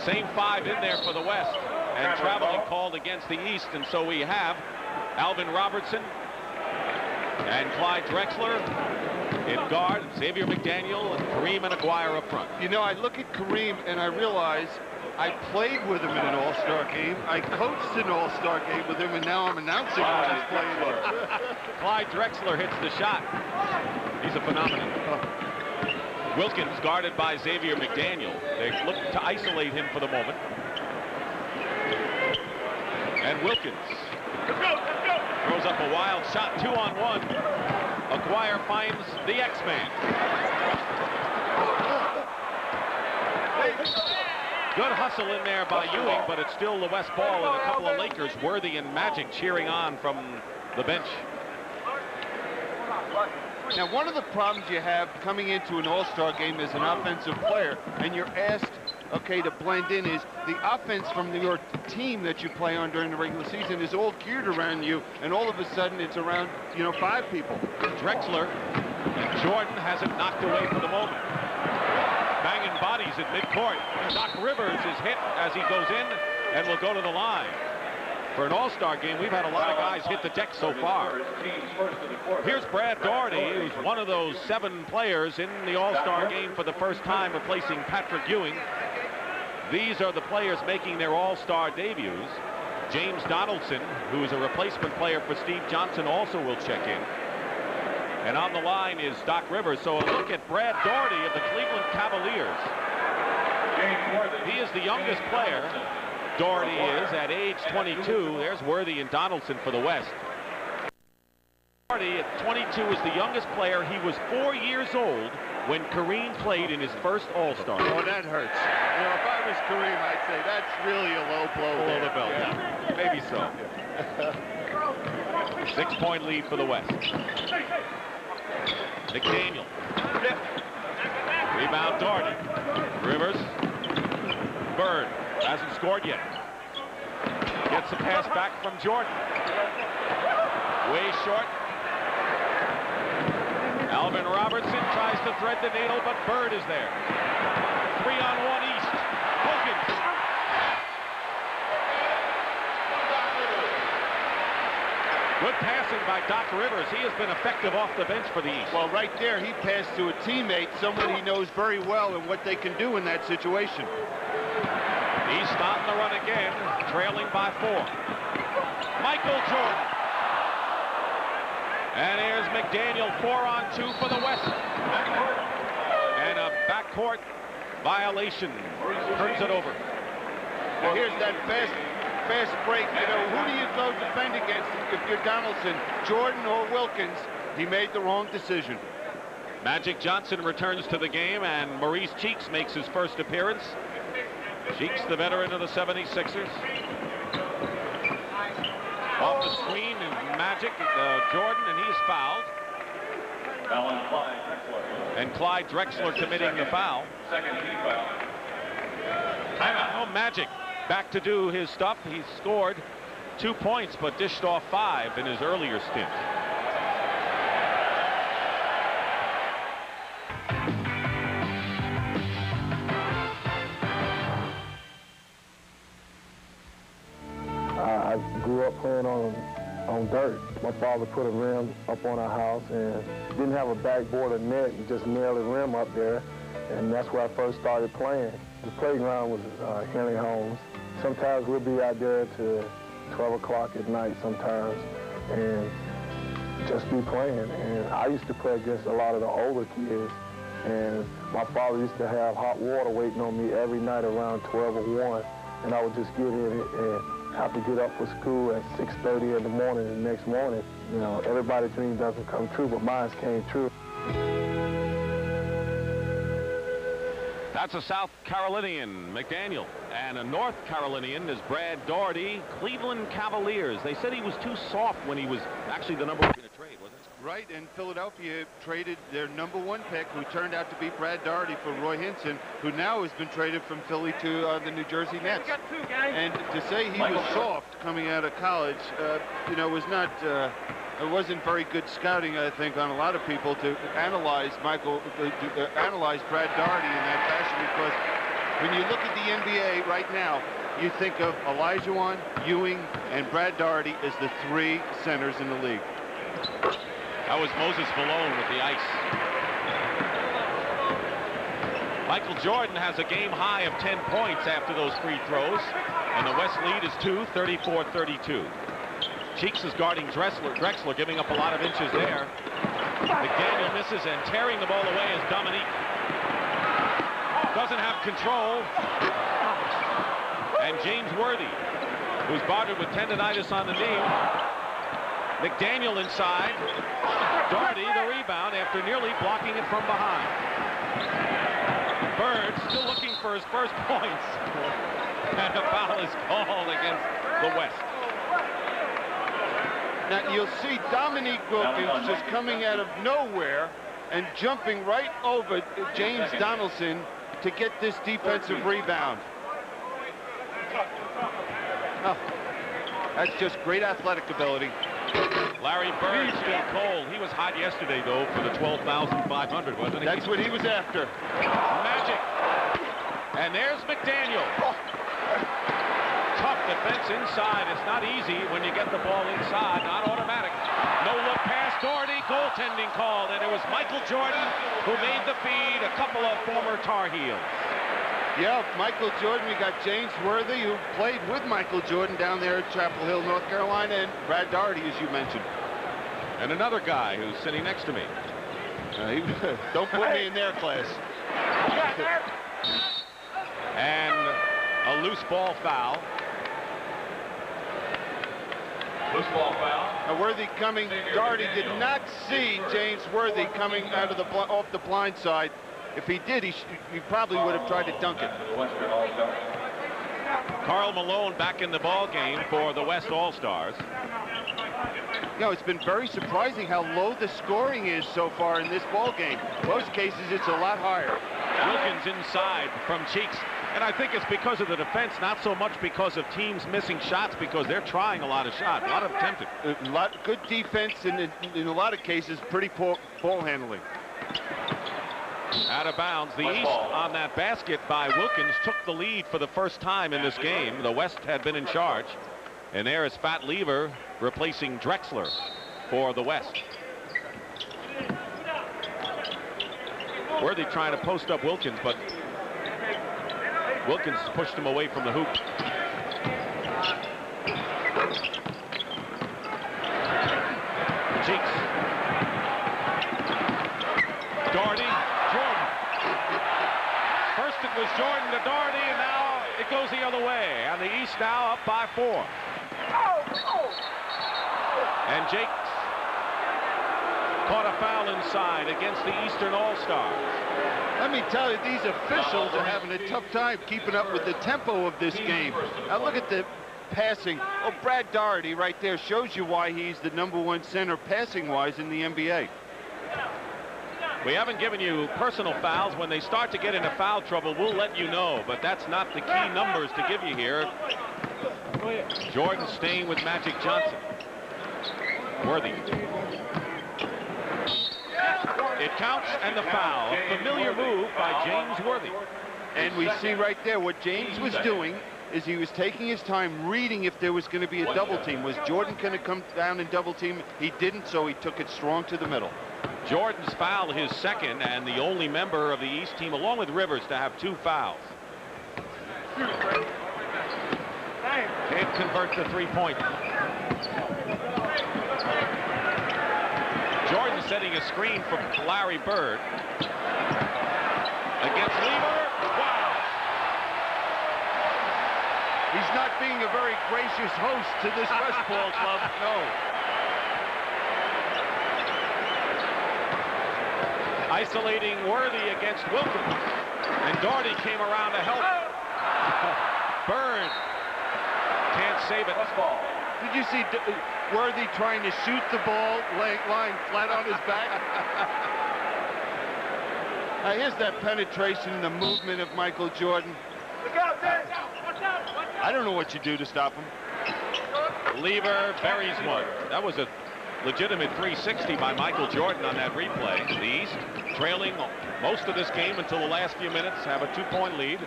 Same 5 in there for the West. And traveling called against the East. And so we have Alvin Robertson and Clyde Drexler in guard, Xavier McDaniel, and Kareem and Aguirre up front. You know, I look at Kareem and I realize I played with him in an All-Star game. I coached an All-Star game with him, and now I'm announcing when he's playing it. Clyde Drexler hits the shot. He's a phenomenon. Wilkins guarded by Xavier McDaniel. They look to isolate him for the moment. And Wilkins throws up a wild shot, 2-on-1. Aguirre finds the X-Man. Good hustle in there by Ewing, but it's still the West ball and a couple of Lakers, Worthy and Magic, cheering on from the bench. Now, one of the problems you have coming into an All-Star game as an offensive player, and you're asked, okay, to blend in, is the offense from your team that you play on during the regular season is all geared around you, and all of a sudden it's around, 5 people. Drexler and Jordan has it knocked away for the moment. Banging bodies at midcourt. Doc Rivers is hit as he goes in and will go to the line. For an all-star game, we've had a lot of guys hit the deck so far. Here's Brad Daugherty, who's one of those 7 players in the all-star game for the first time, replacing Patrick Ewing. These are the players making their all-star debuts. James Donaldson, who is a replacement player for Steve Johnson, also will check in. And on the line is Doc Rivers. So a look at Brad Daugherty of the Cleveland Cavaliers. He is the youngest player. Daugherty is at age 22. There's Worthy and Donaldson for the West. Daugherty at 22 is the youngest player. He was 4 years old when Kareem played in his first All-Star. Oh, that hurts. You know, if I was Kareem, I'd say that's really a low blow. Below the belt. Yeah. Maybe so. 6-point lead for the West. McDaniel. Rebound Daugherty. Rivers. Bird hasn't scored yet. Gets the pass back from Jordan. Way short. Alvin Robertson tries to thread the needle, but Bird is there. 3-on-1 East. Wilkins. Good passing by Doc Rivers. He has been effective off the bench for the East. Well, right there, he passed to a teammate, someone he knows very well, and what they can do in that situation. East on the run again, trailing by 4. Michael Jordan. And here's McDaniel, 4-on-2 for the West. And a backcourt violation. Turns it over. Now here's that fast break. You know, who do you go defend against if you're Donaldson? Jordan or Wilkins? He made the wrong decision. Magic Johnson returns to the game, and Maurice Cheeks makes his first appearance. Cheeks, the veteran of the 76ers. Off the screen, and Magic, Jordan, and he is fouled. And Clyde Drexler committing the foul. Second team foul. Oh, Magic back to do his stuff. He scored 2 points, but dished off 5 in his earlier stint. I grew up playing on dirt. My father put a rim up on our house and didn't have a backboard or net. He just nailed a rim up there, and that's where I first started playing. The playground was Henry Holmes. Sometimes we'd be out there to 12 o'clock at night sometimes and just be playing. And I used to play against a lot of the older kids, and my father used to have hot water waiting on me every night around 12 or 1, and I would just get in and have to get up for school at 6:30 in the morning the next morning. You know, everybody's dream doesn't come true, but mine came true. That's a South Carolinian, McDaniel. And a North Carolinian is Brad Daugherty, Cleveland Cavaliers. They said he was too soft when he was actually the number 1 in a trade, wasn't it? Right, and Philadelphia traded their #1 pick, who turned out to be Brad Daugherty, for Roy Hinson, who now has been traded from Philly to the New Jersey Nets. We got 2 guys. And to say he was soft coming out of college, you know, was not. It wasn't very good scouting, I think, on a lot of people to analyze analyze Brad Daugherty in that fashion, because when you look at the NBA right now, you think of Olajuwon, Ewing, and Brad Daugherty as the 3 centers in the league. That was Moses Malone with the ice. Michael Jordan has a game high of 10 points after those free throws, and the West lead is 2, 34-32. Cheeks is guarding Drexler, giving up a lot of inches there. McDaniel misses, and tearing the ball away is Dominique. Doesn't have control. And James Worthy, who's bothered with tendonitis on the knee. McDaniel inside. Daugherty the rebound after nearly blocking it from behind. Bird still looking for his first points. And a foul is called against the West. Now you'll see Dominique Wilkins just coming out of nowhere and jumping right over James Donaldson to get this defensive rebound. Oh, that's just great athletic ability. Larry Bird still cold. He was hot yesterday, though, for the 12,500, wasn't he? That's what he was after. Magic. And there's McDaniel. Tough defense inside. It's not easy when you get the ball inside, not automatic. No look pass, Doherty, goaltending called, and it was Michael Jordan who made the feed, a couple of former Tar Heels. Yeah, Michael Jordan. We got James Worthy, who played with Michael Jordan down there at Chapel Hill, North Carolina, and Brad Doherty, as you mentioned. And another guy who's sitting next to me. Don't put me in their class. And a loose ball foul. Loose ball foul. Now Worthy coming. Doherty did not see James Worthy coming out of the off the blind side. If he did, he probably would have tried to dunk it. Karl Malone back in the ball game for the West All-Stars. You know, it's been very surprising how low the scoring is so far in this ball game. Most cases, it's a lot higher. Wilkins inside from Cheeks. And I think it's because of the defense, not so much because of teams missing shots, because they're trying a lot of shots, a lot of attempted. A lot good defense, and in a lot of cases, pretty poor ball handling. Out of bounds. The East on that basket by Wilkins took the lead for the first time in this game. The West had been in charge. And there is Pat Lever replacing Drexler for the West. Worthy trying to post up Wilkins, but Wilkins pushed him away from the hoop. Cheeks. Doherty. Jordan. First it was Jordan to Doherty, and now it goes the other way. And the East now up by 4. And Jakes caught a foul inside against the Eastern All-Stars. Let me tell you, these officials are having a tough time keeping up with the tempo of this game. Now look at the passing. Oh, Brad Doherty right there shows you why he's the #1 center passing-wise in the NBA. We haven't given you personal fouls. When they start to get into foul trouble, we'll let you know, but that's not the key numbers to give you here. Jordan staying with Magic Johnson. Worthy. It counts, and the foul. A familiar move by James Worthy. And we see right there what James was doing is he was taking his time reading if there was going to be a double team. Was Jordan going to come down and double team? He didn't, so he took it strong to the middle. Jordan's foul, his second, and the only member of the East team, along with Rivers, to have 2 fouls. It converts a 3-point. Jordan setting a screen from Larry Bird. Against Lever. Wow. He's not being a very gracious host to this West Ball Club. No. Isolating Worthy against Wilkins. And Doherty came around to help. Bird can't save it. Did you see Worthy trying to shoot the ball, lying flat on his back? Now here's that penetration and the movement of Michael Jordan. I don't know what you do to stop him. Lever buries one. That was a legitimate 360 by Michael Jordan on that replay. The East trailing most of this game until the last few minutes, have a 2-point lead.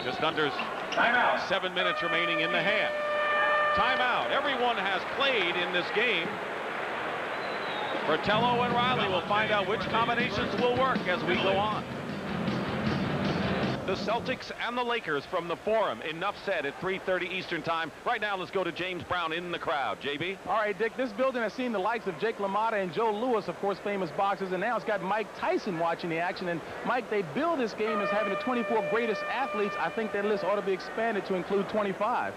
Just under 7 minutes remaining in the half. Timeout. Everyone has played in this game. Fratello and Riley will find out which combinations will work as we go on. The Celtics and the Lakers from the Forum. Enough said at 3:30 Eastern time. Right now, let's go to James Brown in the crowd. JB? All right, Dick, this building has seen the likes of Jake LaMotta and Joe Louis, of course, famous boxers, and now it's got Mike Tyson watching the action. And, Mike, they bill this game as having the 24 greatest athletes. I think that list ought to be expanded to include 25.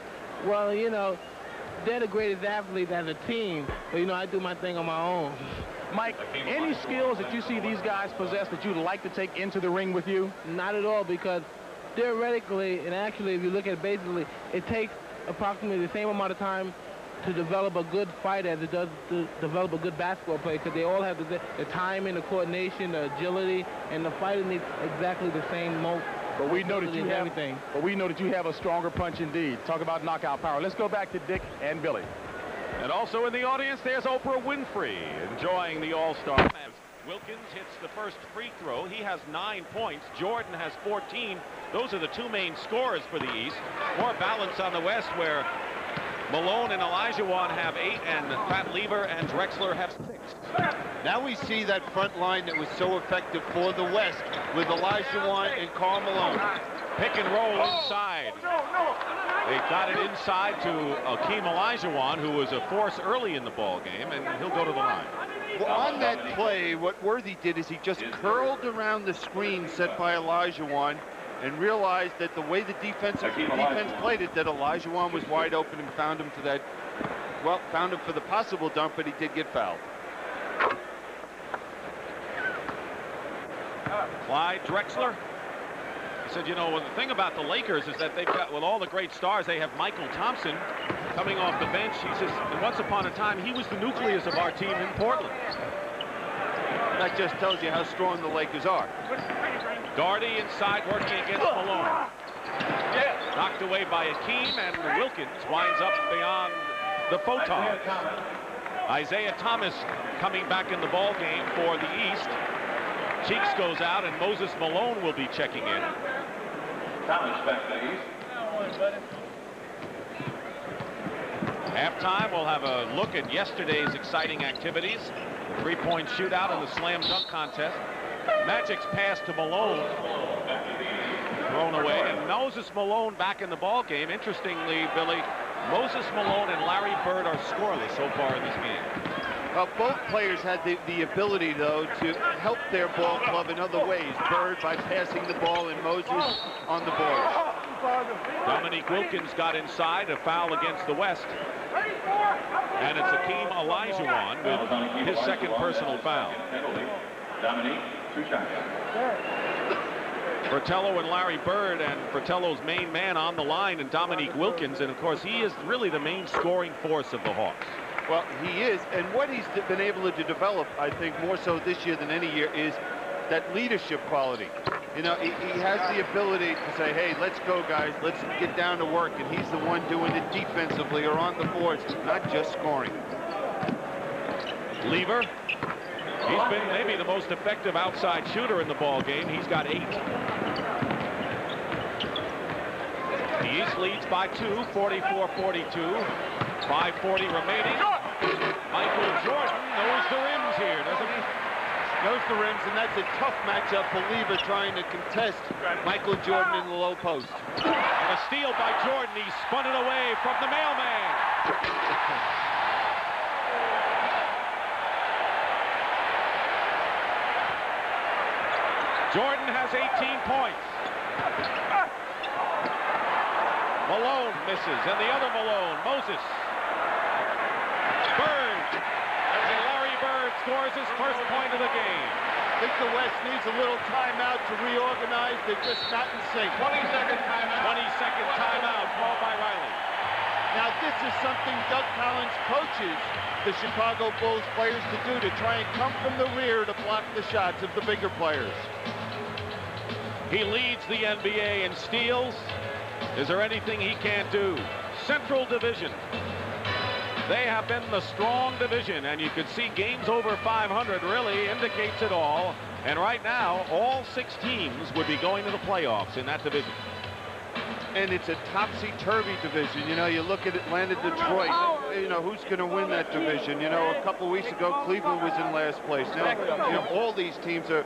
Well, you know, they're the greatest athletes as a team, but, you know, I do my thing on my own. Mike, any skills that you see these guys possess that you'd like to take into the ring with you? Not at all, because theoretically, and actually, if you look at it basically, it takes approximately the same amount of time to develop a good fighter as it does to develop a good basketball player, because they all have the timing, the coordination, the agility, and the fighter needs exactly the same most. But we know that you have everything. But we know that you have a stronger punch indeed. Talk about knockout power. Let's go back to Dick and Billy. And also in the audience, there's Oprah Winfrey enjoying the All-Star. As Wilkins hits the first free throw, he has 9 points. Jordan has 14. Those are the 2 main scorers for the East. More balance on the West, where Malone and Olajuwon have 8, and Pat Lever and Drexler have 6. Now we see that front line that was so effective for the West with Olajuwon and Karl Malone. Pick and roll inside. They got it inside to Akeem Olajuwon, who was a force early in the ball game, and he'll go to the line. Well, on that play, what Worthy did is he just curled around the screen set by Olajuwon and realized that the way the defense played it, that Olajuwon was wide open and found him for that, well, found him for the possible dunk, but he did get fouled. Clyde Drexler. He said, you know, the thing about the Lakers is that they've got, with all the great stars, they have Michael Thompson coming off the bench. He says, and once upon a time, he was the nucleus of our team in Portland. That just tells you how strong the Lakers are. Daugherty inside working against Malone. Knocked away by Akeem, and Wilkins winds up beyond the photons. Isaiah Thomas coming back in the ball game for the East. Cheeks goes out, and Moses Malone will be checking in. Thomas back to the East. Halftime, we'll have a look at yesterday's exciting activities. Three-point shootout in the slam dunk contest. Magic's pass to Malone, thrown away, and Moses Malone back in the ball game. Interestingly, Billy, Moses Malone and Larry Bird are scoreless so far in this game. Well, both players had the ability, though, to help their ball club in other ways. Bird by passing the ball and Moses on the board. Dominique Wilkins got inside, a foul against the West. And it's Akeem Olajuwon with his second personal foul. Dominique, 2 shots. Fratello and Larry Bird, and Fratello's main man on the line, and Dominique Wilkins, and of course he is really the main scoring force of the Hawks. Well, he is, and what he's been able to develop, I think, more so this year than any year, is that leadership quality. You know, he has the ability to say, hey, let's go, guys, let's get down to work, and he's the one doing it defensively or on the boards, not just scoring. Lever, he's been maybe the most effective outside shooter in the ball game. He's got 8. The East leads by 2, 44-42. 5:40 remaining. Michael Jordan knows the rims here, doesn't he? Knows the rims, and that's a tough matchup. Believer trying to contest Michael Jordan in the low post. And a steal by Jordan. He spun it away from the mailman. Jordan has 18 points. Malone misses, and the other Malone, Moses. Bird, and Larry Bird scores his first point of the game. I think the West needs a little timeout to reorganize. They're just not in sync. 20-second timeout. 20-second timeout called by Riley. Now, this is something Doug Collins coaches the Chicago Bulls players to do, to try and come from the rear to block the shots of the bigger players. He leads the NBA in steals. Is there anything he can't do? Central Division. They have been the strong division, and you can see games over 500 really indicates it all. And right now, all 6 teams would be going to the playoffs in that division. And it's a topsy-turvy division. You know, you look at Atlanta, Detroit, you know, who's going to win that division? You know, a couple weeks ago, Cleveland was in last place. Now, you know, all these teams are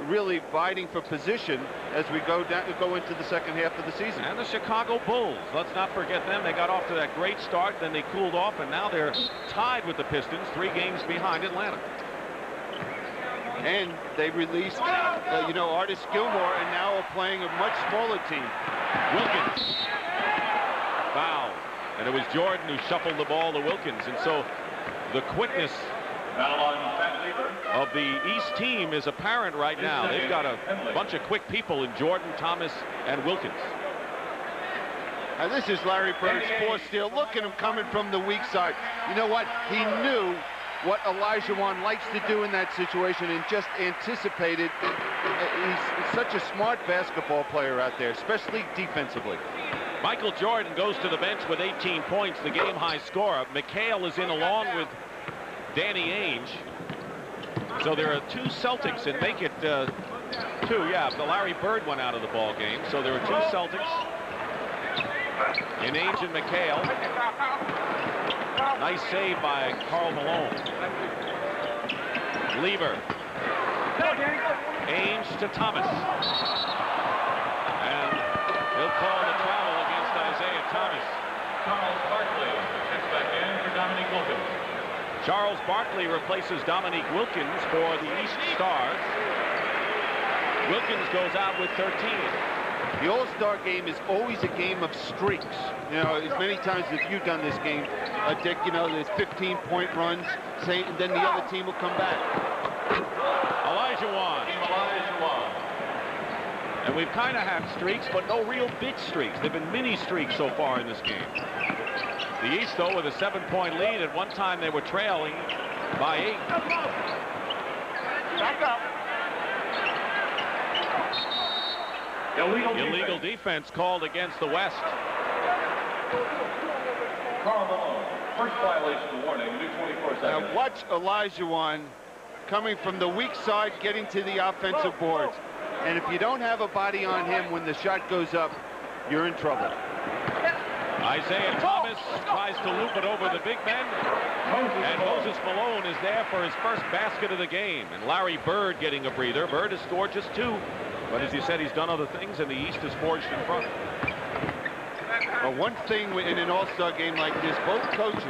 really fighting for position as we go into the second half of the season. And the Chicago Bulls, let's not forget them. They got off to that great start, then they cooled off, and now they're tied with the Pistons, 3 games behind Atlanta. And they released, you know, Artis Gilmore, and now are playing a much smaller team. Wilkins foul, and it was Jordan who shuffled the ball to Wilkins, and so the quickness of the East team is apparent right now. They've got a bunch of quick people in Jordan, Thomas, and Wilkins. Now this is Larry Bird's 4th steal. Look at him coming from the weak side. You know what? He knew what Olajuwon likes to do in that situation and just anticipated. He's such a smart basketball player out there, especially defensively. Michael Jordan goes to the bench with 18 points, the game-high scorer. McHale is in along with Danny Ainge. So there are 2 Celtics, and make it 2. Yeah, the Larry Bird went out of the ball game, so there are 2 Celtics. In Ainge and McHale. Nice save by Karl Malone. Lever. Ainge to Thomas. And he'll call the travel against Isaiah Thomas. Charles Barkley checks back in for Dominique Wilkins. Charles Barkley replaces Dominique Wilkins for the East Stars. Wilkins goes out with 13. The All-Star game is always a game of streaks. You know, as many times as you've done this game, Dick, you know, there's 15-point runs, say, and then the other team will come back. Olajuwon. And we've kind of had streaks, but no real big streaks. They've been mini streaks so far in this game. The East, though, with a 7-point lead. At one time, they were trailing by 8. Back up. Illegal defense called against the West. Karl Malone, first violation warning, new 24 seconds. Now watch Olajuwon coming from the weak side, getting to the offensive boards. And if you don't have a body on him when the shot goes up, you're in trouble. Isaiah Thomas tries to loop it over the big men. And Moses Malone is there for his first basket of the game. And Larry Bird getting a breather. Bird has scored just 2. But as you said, he's done other things, and the East is forged in front. Well, one thing in an all-star game like this, both coaches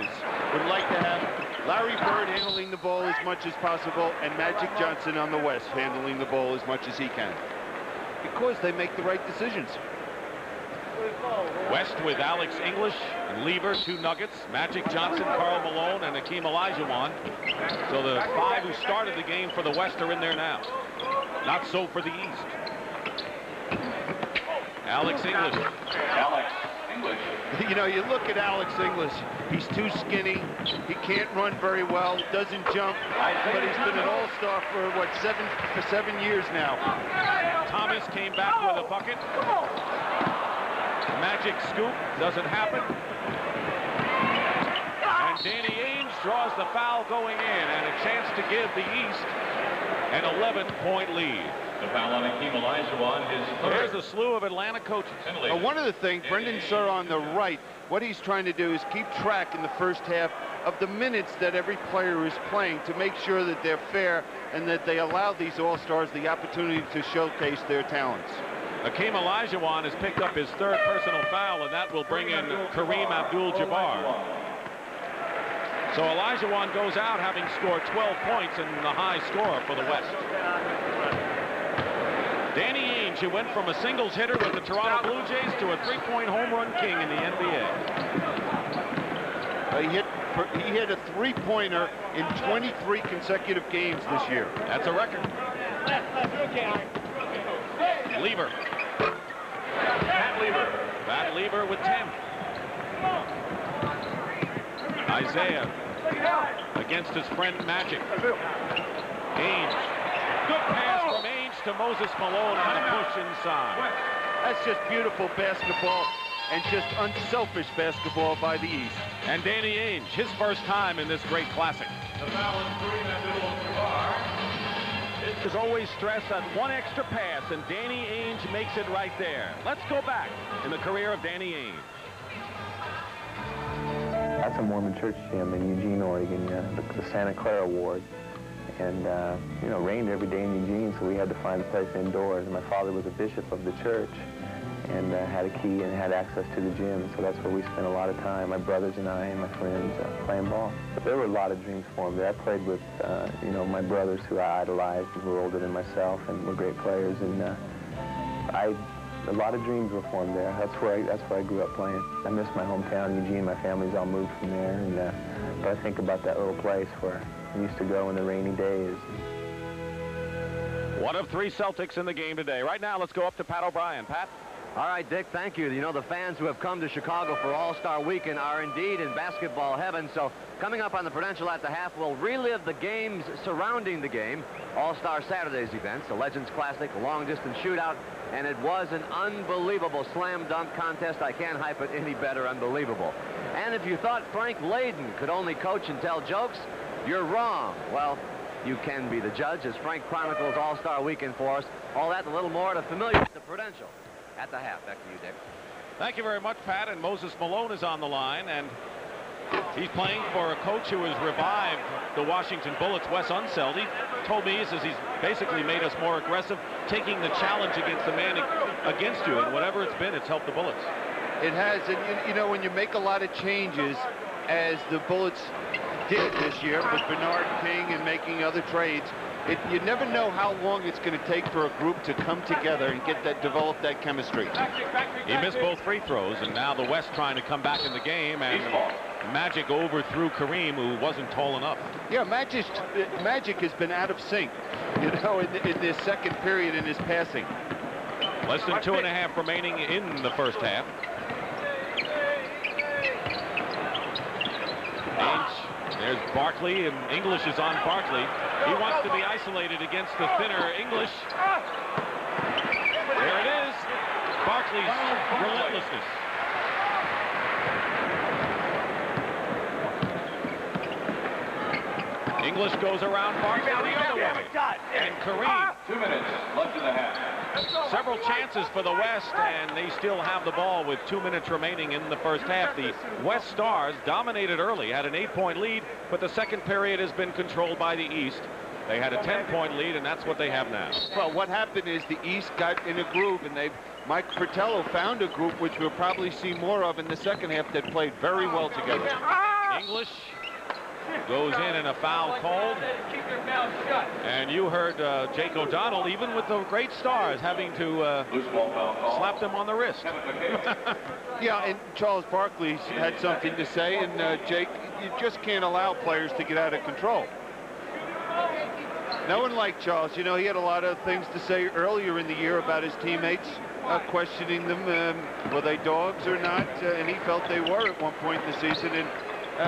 would like to have Larry Bird handling the ball as much as possible and Magic Johnson on the West handling the ball as much as he can. Because they make the right decisions. West with Alex English and Lever, 2 Nuggets, Magic Johnson, Karl Malone, and Hakeem Olajuwon. So the 5 who started the game for the West are in there now. Not so for the East. Alex English. You know, you look at Alex English, he's too skinny, he can't run very well, doesn't jump, but he's been an all-star for, what, 7 years now. Thomas came back with a bucket. Magic scoop, doesn't happen. And Danny Ainge draws the foul going in, and a chance to give the East an 11-point lead. The foul on Hakeem Olajuwon, his third. There's a slew of Atlanta coaches. One of the things, Brendan Suhr on the right, what he's trying to do is keep track in the first half of the minutes that every player is playing to make sure that they're fair and that they allow these all-stars the opportunity to showcase their talents. Hakeem Olajuwon has picked up his 3rd personal foul, and that will bring in Kareem Abdul-Jabbar. So Olajuwon goes out having scored 12 points and the high scorer for the West. Danny Ainge, who went from a singles hitter with the Toronto Blue Jays to a 3-point home run king in the NBA. He hit a 3-pointer in 23 consecutive games this year. That's a record. Lever. Pat Lever with 10. Isaiah against his friend Magic. Ainge. Good pass from Ainge to Moses Malone on the push inside. That's just beautiful basketball and just unselfish basketball by the East. And Danny Ainge, his first time in this great classic. The foul is Kareem Abdul-Jabbar. There's always stress on one extra pass, and Danny Ainge makes it right there. Let's go back in the career of Danny Ainge. That's a Mormon church gym in Eugene, Oregon, the Santa Clara Ward. And, you know, it rained every day in Eugene, so we had to find a place indoors. My father was a bishop of the church and had a key and had access to the gym, so that's where we spent a lot of time, my brothers and I and my friends, playing ball. But there were a lot of dreams formed there. I played with, you know, my brothers who I idolized and who were older than myself and were great players, and a lot of dreams were formed there. That's where I grew up playing. I miss my hometown, Eugene. My family's all moved from there, and but I think about that little place where I used to go in the rainy days. One of 3 Celtics in the game today. Right now, let's go up to Pat O'Brien. Pat? All right, Dick, thank you. You know, the fans who have come to Chicago for All-Star Weekend are indeed in basketball heaven. So coming up on the Prudential at the half, we'll relive the games surrounding the game. All-Star Saturday's events, the Legends Classic, the long-distance shootout, and it was an unbelievable slam dunk contest. I can't hype it any better. Unbelievable. And if you thought Frank Layden could only coach and tell jokes, you're wrong. Well, you can be the judge as Frank chronicles All-Star Weekend for us. All that and a little more to familiar with the Prudential at the half. Back to you, Dick. Thank you very much, Pat. And Moses Malone is on the line, and he's playing for a coach who has revived the Washington Bullets, Wes Unseld. He told me, he says, he's basically made us more aggressive, taking the challenge against the man against you, and whatever it's been, it's helped the Bullets. It has, and you know, when you make a lot of changes, as the Bullets did this year with Bernard King and making other trades, you never know how long it's going to take for a group to come together and develop that chemistry. He missed both free throws, and now the West trying to come back in the game, and Magic overthrew Kareem, who wasn't tall enough. Yeah, Magic has been out of sync, you know, in this second period in his passing. Less than 2.5 remaining in the first half. There's Barkley, and English is on Barkley. He wants to be isolated against the thinner English. There it is. Barkley's relentlessness. English goes around Barkley the other way. And Kareem. 2 minutes left in the half. Several chances for the West, and they still have the ball with 2 minutes remaining in the first half. The West Stars dominated early, had an 8-point lead, but the second period has been controlled by the East. They had a 10-point lead, and that's what they have now. Well, what happened is the East got in a groove, and Mike Fratello found a group which we'll probably see more of in the second half that played very well together. English goes in a foul called. And you heard Jake O'Donnell, even with the great stars, having to slap them on the wrist. Yeah, and Charles Barkley had something to say, and Jake, you just can't allow players to get out of control. No one liked Charles. You know, he had a lot of things to say earlier in the year about his teammates, questioning them, were they dogs or not, and he felt they were at one point in the season. And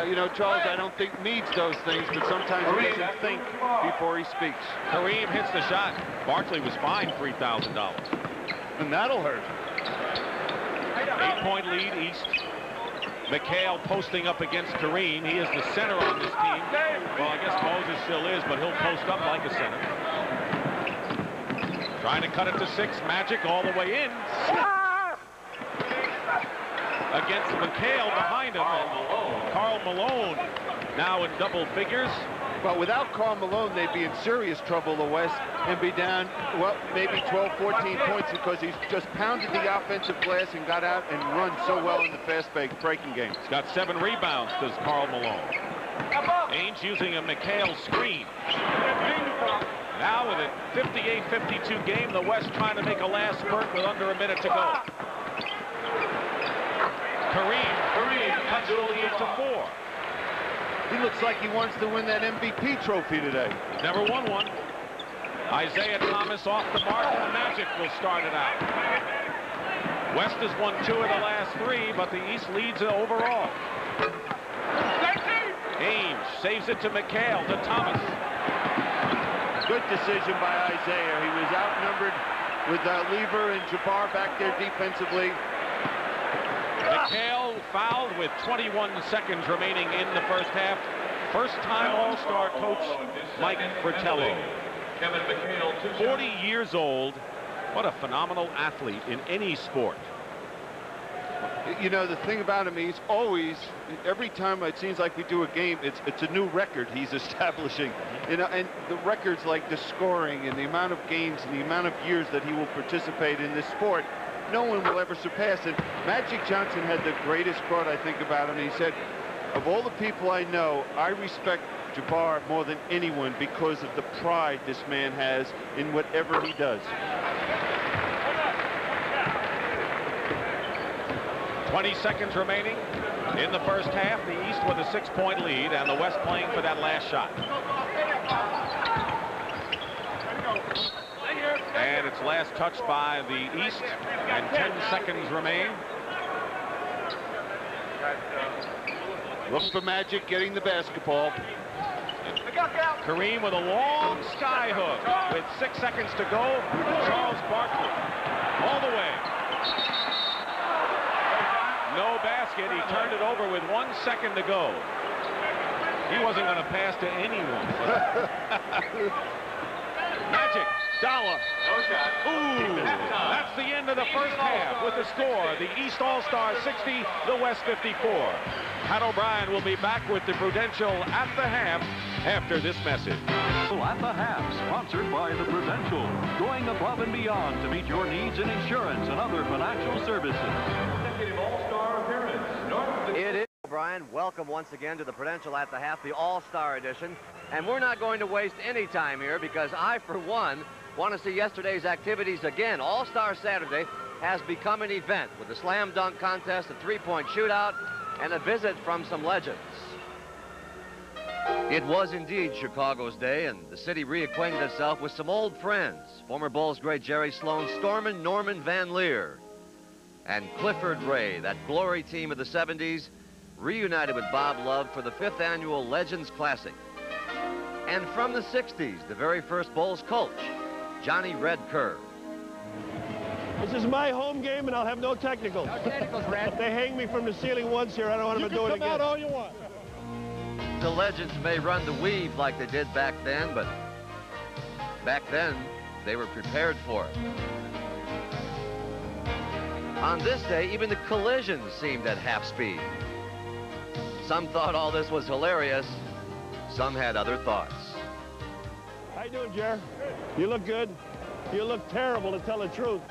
you know, Charles, I don't think needs those things, but sometimes he doesn't think before he speaks. Kareem hits the shot. Barkley was fined $3,000. And that'll hurt. 8-point lead, East. McHale posting up against Kareem. He is the center on this team. Well, I guess Moses still is, but he'll post up like a center. Trying to cut it to 6. Magic all the way in. Against McHale behind him. Karl Malone now in double figures. But without Karl Malone, they'd be in serious trouble, the West, and be down, well, maybe 12, 14 points, because he's just pounded the offensive glass and got out and run so well in the fast breaking game. He's got 7 rebounds, does Karl Malone. Ainge using a McHale screen. Now with a 58-52 game, the West trying to make a last spurt with under a minute to go. Kareem cuts the lead to 4. He looks like he wants to win that MVP trophy today. Never won one. Isaiah Thomas off the mark, and the Magic will start it out. West has won 2 of the last 3, but the East leads overall. Ainge saves it to McHale, to Thomas. Good decision by Isaiah. He was outnumbered with Lever and Jabbar back there defensively. McHale fouled with 21 seconds remaining in the first half. First-time All-Star coach Mike Fratello. 40 years old. What a phenomenal athlete in any sport. You know, the thing about him, he's always, every time it seems like we do a game, it's a new record he's establishing. You know, and the records like the scoring and the amount of games and the amount of years that he will participate in this sport, no one will ever surpass it. Magic Johnson had the greatest quote, I think, about him. He said, of all the people I know, I respect Jabbar more than anyone because of the pride this man has in whatever he does. 20 seconds remaining in the first half. The East with a 6-point lead, and the West playing for that last shot. And it's last touched by the East, and 10 seconds remain. Look for Magic getting the basketball. Kareem with a long sky hook with 6 seconds to go. Charles Barkley all the way. No basket. He turned it over with 1 second to go. He wasn't going to pass to anyone. Magic Dollar. Ooh, that's the end of the first half with the score. The East All-Star 60, the West 54. Pat O'Brien will be back with the Prudential at the half after this message. At the half, sponsored by the Prudential, going above and beyond to meet your needs in insurance and other financial services. All-Star appearance. It is O'Brien. Welcome once again to the Prudential at the half, the All-Star edition. And we're not going to waste any time here because I, for one, want to see yesterday's activities again. All-Star Saturday has become an event with a slam dunk contest, a three-point shootout, and a visit from some legends. It was indeed Chicago's day, and the city reacquainted itself with some old friends. Former Bulls great Jerry Sloan, Stormin' Norman Van Leer, and Clifford Ray, that glory team of the 70s, reunited with Bob Love for the 5th annual Legends Classic. And from the 60s, the very first Bulls coach, Johnny Red Kerr. This is my home game, and I'll have no technicals. No technicals, Red. They hang me from the ceiling once here. I don't want to do it again. You can come out all you want. The legends may run the weave like they did back then, but back then, they were prepared for it. On this day, even the collisions seemed at half speed. Some thought all this was hilarious. Some had other thoughts. How you doing, Jer? You look good. You look terrible, to tell the truth.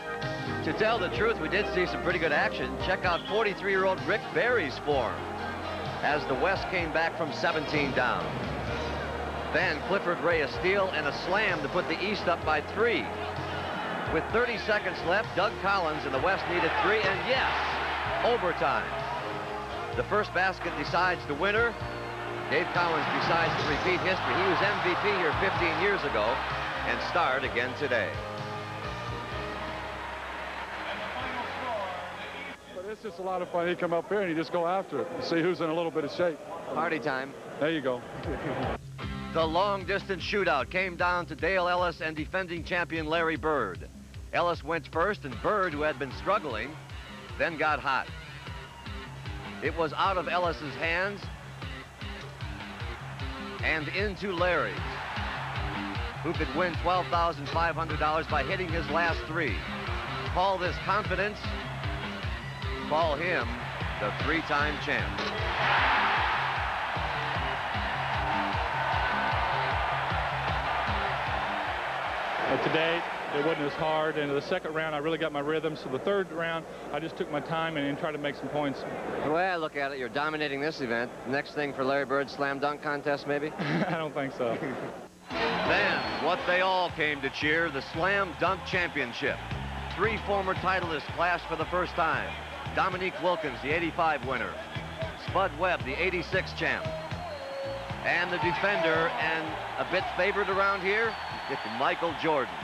To tell the truth, we did see some pretty good action. Check out 43-year-old Rick Barry's form as the West came back from 17 down. Then Clifford Ray a steal and a slam to put the East up by 3. With 30 seconds left, Doug Collins and the West needed 3, and yes, overtime. The first basket decides the winner. Dave Collins decides to repeat history. He was MVP here 15 years ago and starred again today. But it's just a lot of fun. You come up here and you just go after it and see who's in a little bit of shape. Party time. There you go. The long-distance shootout came down to Dale Ellis and defending champion Larry Bird. Ellis went first, and Bird, who had been struggling, then got hot. It was out of Ellis's hands and into Larry's, who could win $12,500 by hitting his last 3. Call this confidence. Call him the 3-time champ. Today, it wasn't as hard, and the second round, I really got my rhythm. So the third round, I just took my time and tried to make some points. The way I look at it, you're dominating this event. Next thing for Larry Bird's slam dunk contest, maybe? I don't think so. Then, what they all came to cheer, the Slam Dunk Championship. 3 former titleists clashed for the first time. Dominique Wilkins, the 85 winner. Spud Webb, the 86 champ. And the defender, and a bit favored around here, it's Michael Jordan.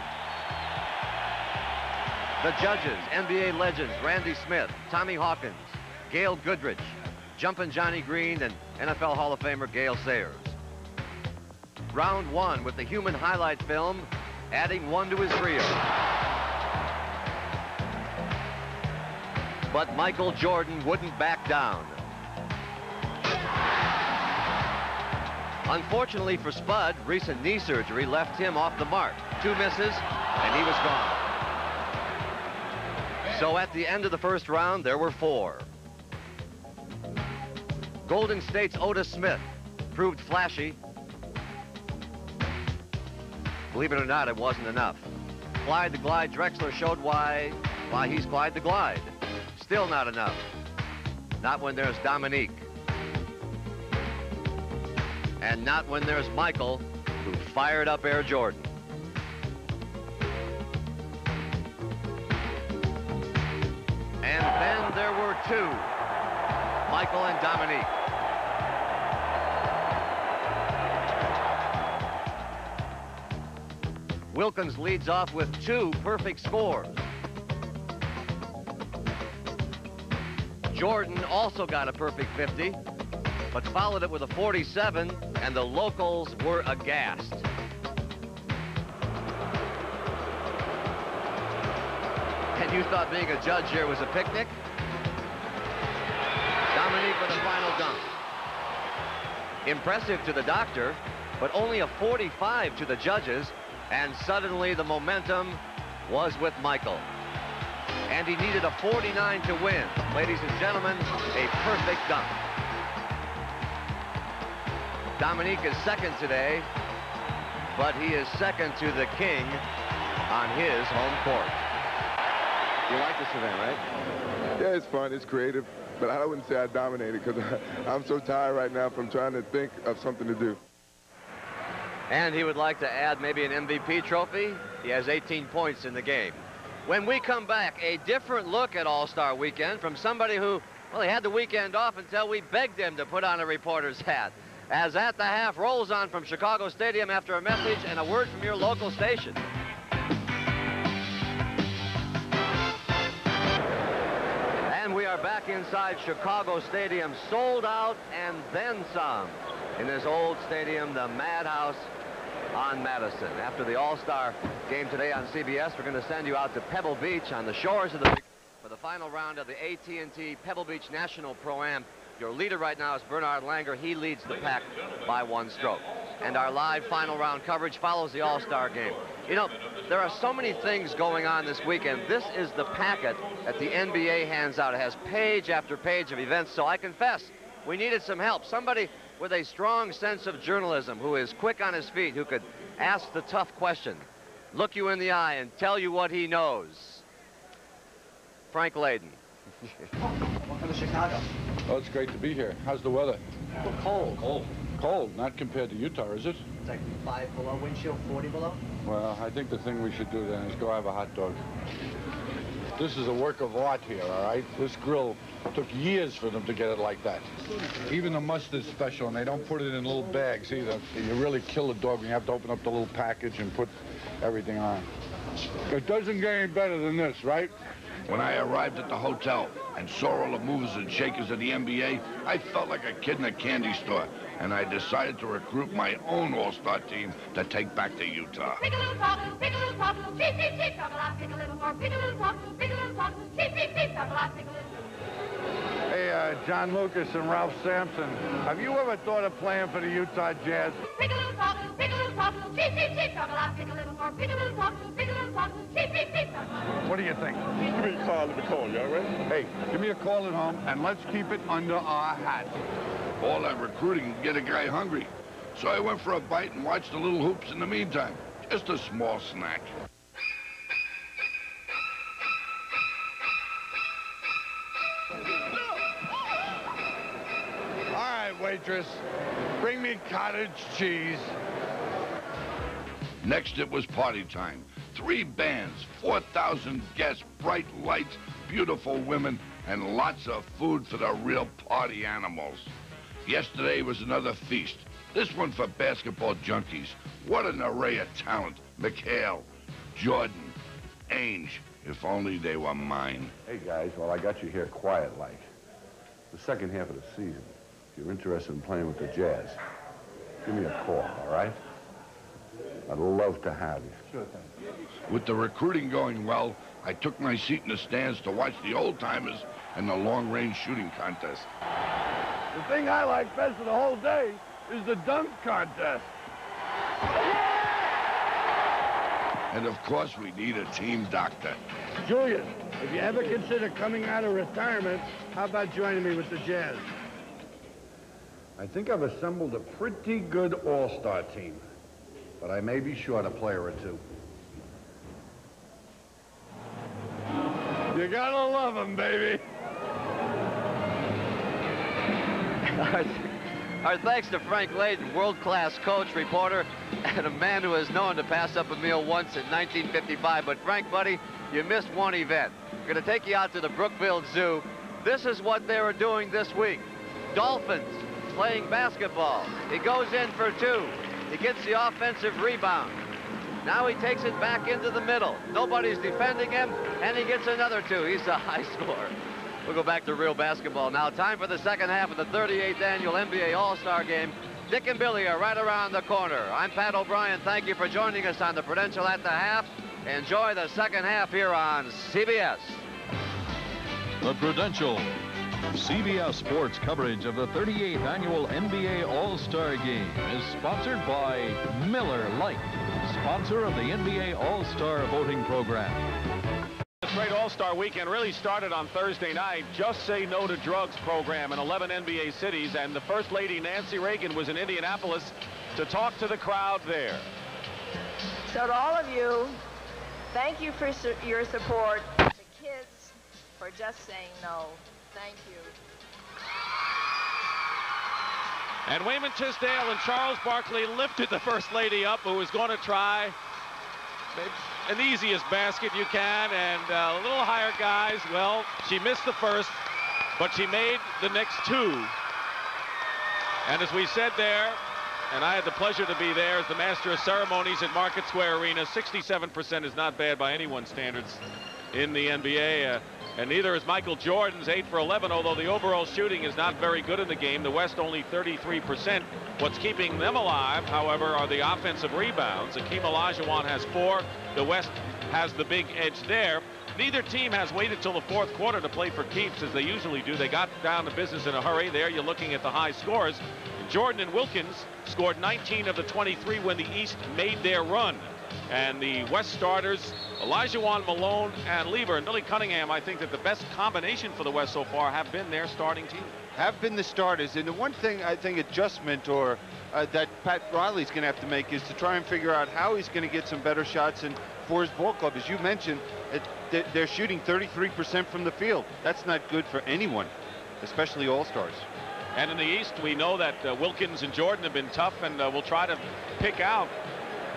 The judges, NBA legends Randy Smith, Tommy Hawkins, Gail Goodrich, Jumpin' Johnny Green, and NFL Hall of Famer Gale Sayers. Round 1 with the human highlight film, adding 1 to his reel. But Michael Jordan wouldn't back down. Unfortunately for Spud, recent knee surgery left him off the mark. 2 misses, and he was gone. So at the end of the first round, there were 4. Golden State's Otis Smith proved flashy. Believe it or not, it wasn't enough. Clyde the Glide Drexler showed why he's Clyde the Glide. Still not enough. Not when there's Dominique. And not when there's Michael, who fired up Air Jordan. And then there were 2, Michael and Dominique. Wilkins leads off with 2 perfect scores. Jordan also got a perfect 50, but followed it with a 47, and the locals were aghast. And you thought being a judge here was a picnic? Dominique with a final dunk. Impressive to the doctor, but only a 45 to the judges, And suddenly the momentum was with Michael. And he needed a 49 to win. Ladies and gentlemen, a perfect dunk. Dominique is second today, but he is second to the king on his home court. You like this event, right? Yeah, it's fun. It's creative. But I wouldn't say I dominated because I'm so tired right now from trying to think of something to do. And he would like to add maybe an MVP trophy. He has 18 points in the game. When we come back, a different look at All-Star Weekend from somebody who, well, he had the weekend off until we begged him to put on a reporter's hat. As At the Half rolls on from Chicago Stadium after a message and a word from your local station. And we are back inside Chicago Stadium, sold out and then some. In this old stadium, the Madhouse on Madison. After the All-Star game today on CBS, we're going to send you out to Pebble Beach on the shores of the for the final round of the AT&T Pebble Beach National Pro-Am. Your leader right now is Bernard Langer. He leads the pack by 1 stroke. And our live final round coverage follows the All-Star game. You know, there are so many things going on this weekend. This is the packet that the NBA hands out. It has page after page of events. So I confess, we needed some help. Somebody with a strong sense of journalism, who is quick on his feet, who could ask the tough question, look you in the eye and tell you what he knows. Frank Layden. Welcome to Chicago. Oh, it's great to be here. How's the weather? Cold. Cold. Cold, not compared to Utah, is it? It's like 5 below, wind chill 40 below. Well, I think the thing we should do then is go have a hot dog. This is a work of art here, all right? This grill took years for them to get it like that. Even the mustard's special, and they don't put it in little bags either. You really kill a dog when you have to open up the little package and put everything on. It doesn't get any better than this, right? When I arrived at the hotel and saw all the movers and shakers of the NBA, I felt like a kid in a candy store, and I decided to recruit my own all-star team to take back to Utah. Pick a little talk, pick a little talk, cheep, cheep, cheep, talk a lot, pick a little more, pick a little talk, pick a little talk, cheep, cheep, cheep, talk a lot, pick a little. Hey, John Lucas and Ralph Sampson, have you ever thought of playing for the Utah Jazz? Pick a little talk, cheep, cheep, cheep, talk a lot, pick a little more, pick a little talk, cheep, cheep, cheep, talk a lot. What do you think? Give me a call in the corner, you all right? Hey, give me a call at home, and let's keep it under our hat. All that recruiting can get a guy hungry. So I went for a bite and watched the little hoops in the meantime. Just a small snack. All right, waitress, bring me cottage cheese. Next, it was party time. 3 bands, 4,000 guests, bright lights, beautiful women, and lots of food for the real party animals. Yesterday was another feast. This one for basketball junkies. What an array of talent. McHale, Jordan, Ainge. If only they were mine. Hey, guys, well, I got you here quiet-like. The second half of the season, if you're interested in playing with the Jazz, give me a call, all right? I'd love to have you. Sure thing. With the recruiting going well, I took my seat in the stands to watch the old-timers and the long-range shooting contest. The thing I like best of the whole day is the dunk contest. And of course, we need a team doctor. Julius, if you ever consider coming out of retirement, how about joining me with the Jazz? I think I've assembled a pretty good all-star team, but I may be short a player or two. You gotta love them, baby. Our thanks to Frank Layden, world-class coach, reporter, and a man who is known to pass up a meal once in 1955. But Frank, buddy, you missed one event. We're going to take you out to the Brookfield Zoo. This is what they were doing this week. Dolphins playing basketball. He goes in for 2. He gets the offensive rebound. Now he takes it back into the middle. Nobody's defending him, and he gets another 2. He's a high scorer. We'll go back to real basketball now. Time for the second half of the 38th annual NBA All-Star Game. Dick and Billy are right around the corner. I'm Pat O'Brien. Thank you for joining us on the Prudential at the Half. Enjoy the second half here on CBS. The Prudential CBS Sports coverage of the 38th annual NBA All-Star Game is sponsored by Miller Lite, sponsor of the NBA All-Star voting program. This great All-Star weekend really started on Thursday night. Just Say No to Drugs program in 11 NBA cities, and the First Lady Nancy Reagan was in Indianapolis to talk to the crowd there. So to all of you, thank you for your support. The kids for just saying no. Thank you. And Wayman Tisdale and Charles Barkley lifted the First Lady up, who was going to try an easiest basket you can, and a little higher guys. Well, she missed the first, but she made the next two. And as we said there, and I had the pleasure to be there as the master of ceremonies at Market Square Arena, 67% is not bad by anyone's standards in the NBA. And neither is Michael Jordan's 8 for 11, although the overall shooting is not very good in the game. The West only 33%. What's keeping them alive, however, are the offensive rebounds. Akeem Olajuwon has 4. The West has the big edge there. Neither team has waited till the fourth quarter to play for keeps, as they usually do. They got down to business in a hurry. There you're looking at the high scores. Jordan and Wilkins scored 19 of the 23 when the East made their run. And the West starters, Olajuwon, Malone, and Lever, and Billy Cunningham, I think that the best combination for the West so far have been their starting team. Have been the starters. And the one thing I think adjustment or that Pat Riley's going to have to make is to try and figure out how he's going to get some better shots in for his ball club. As you mentioned, they're shooting 33% from the field. That's not good for anyone, especially all-stars. And in the East, we know that Wilkins and Jordan have been tough, and we'll try to pick out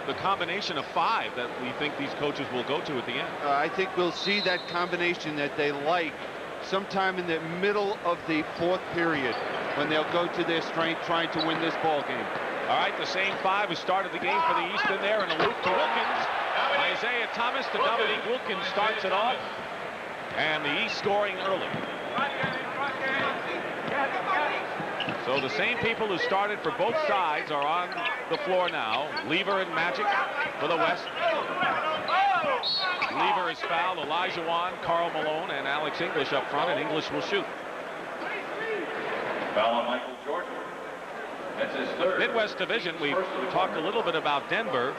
the combination of 5 that we think these coaches will go to at the end. I think we'll see that combination that they like sometime in the middle of the fourth period, when they'll go to their strength trying to win this ball game. All right, the same 5 who started the game for the East in there, and a loop to Wilkins. Isaiah Thomas to Dominique Wilkins starts it off, and the East scoring early. So the same people who started for both sides are on the floor now. Lever and Magic for the West. Lever is fouled. Olajuwon, Karl Malone, and Alex English up front, and English will shoot. Foul on Michael Jordan. That's his third. Midwest Division, we talked a little bit about Denver.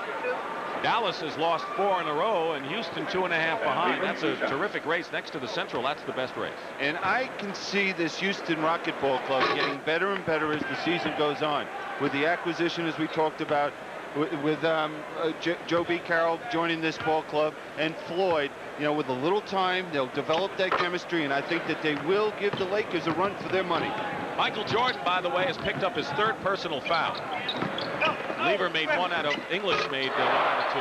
Dallas has lost 4 in a row, and Houston 2.5 behind. That's a terrific race. Next to the Central, that's the best race. And I can see this Houston Rocket Ball Club getting better and better as the season goes on. With the acquisition, as we talked about, with Joe B. Carroll joining this ball club, and Floyd, you know, with a little time, they'll develop that chemistry, and I think that they will give the Lakers a run for their money. Michael Jordan, by the way, has picked up his 3rd personal foul. Lever made 1 out of, English made 1 out of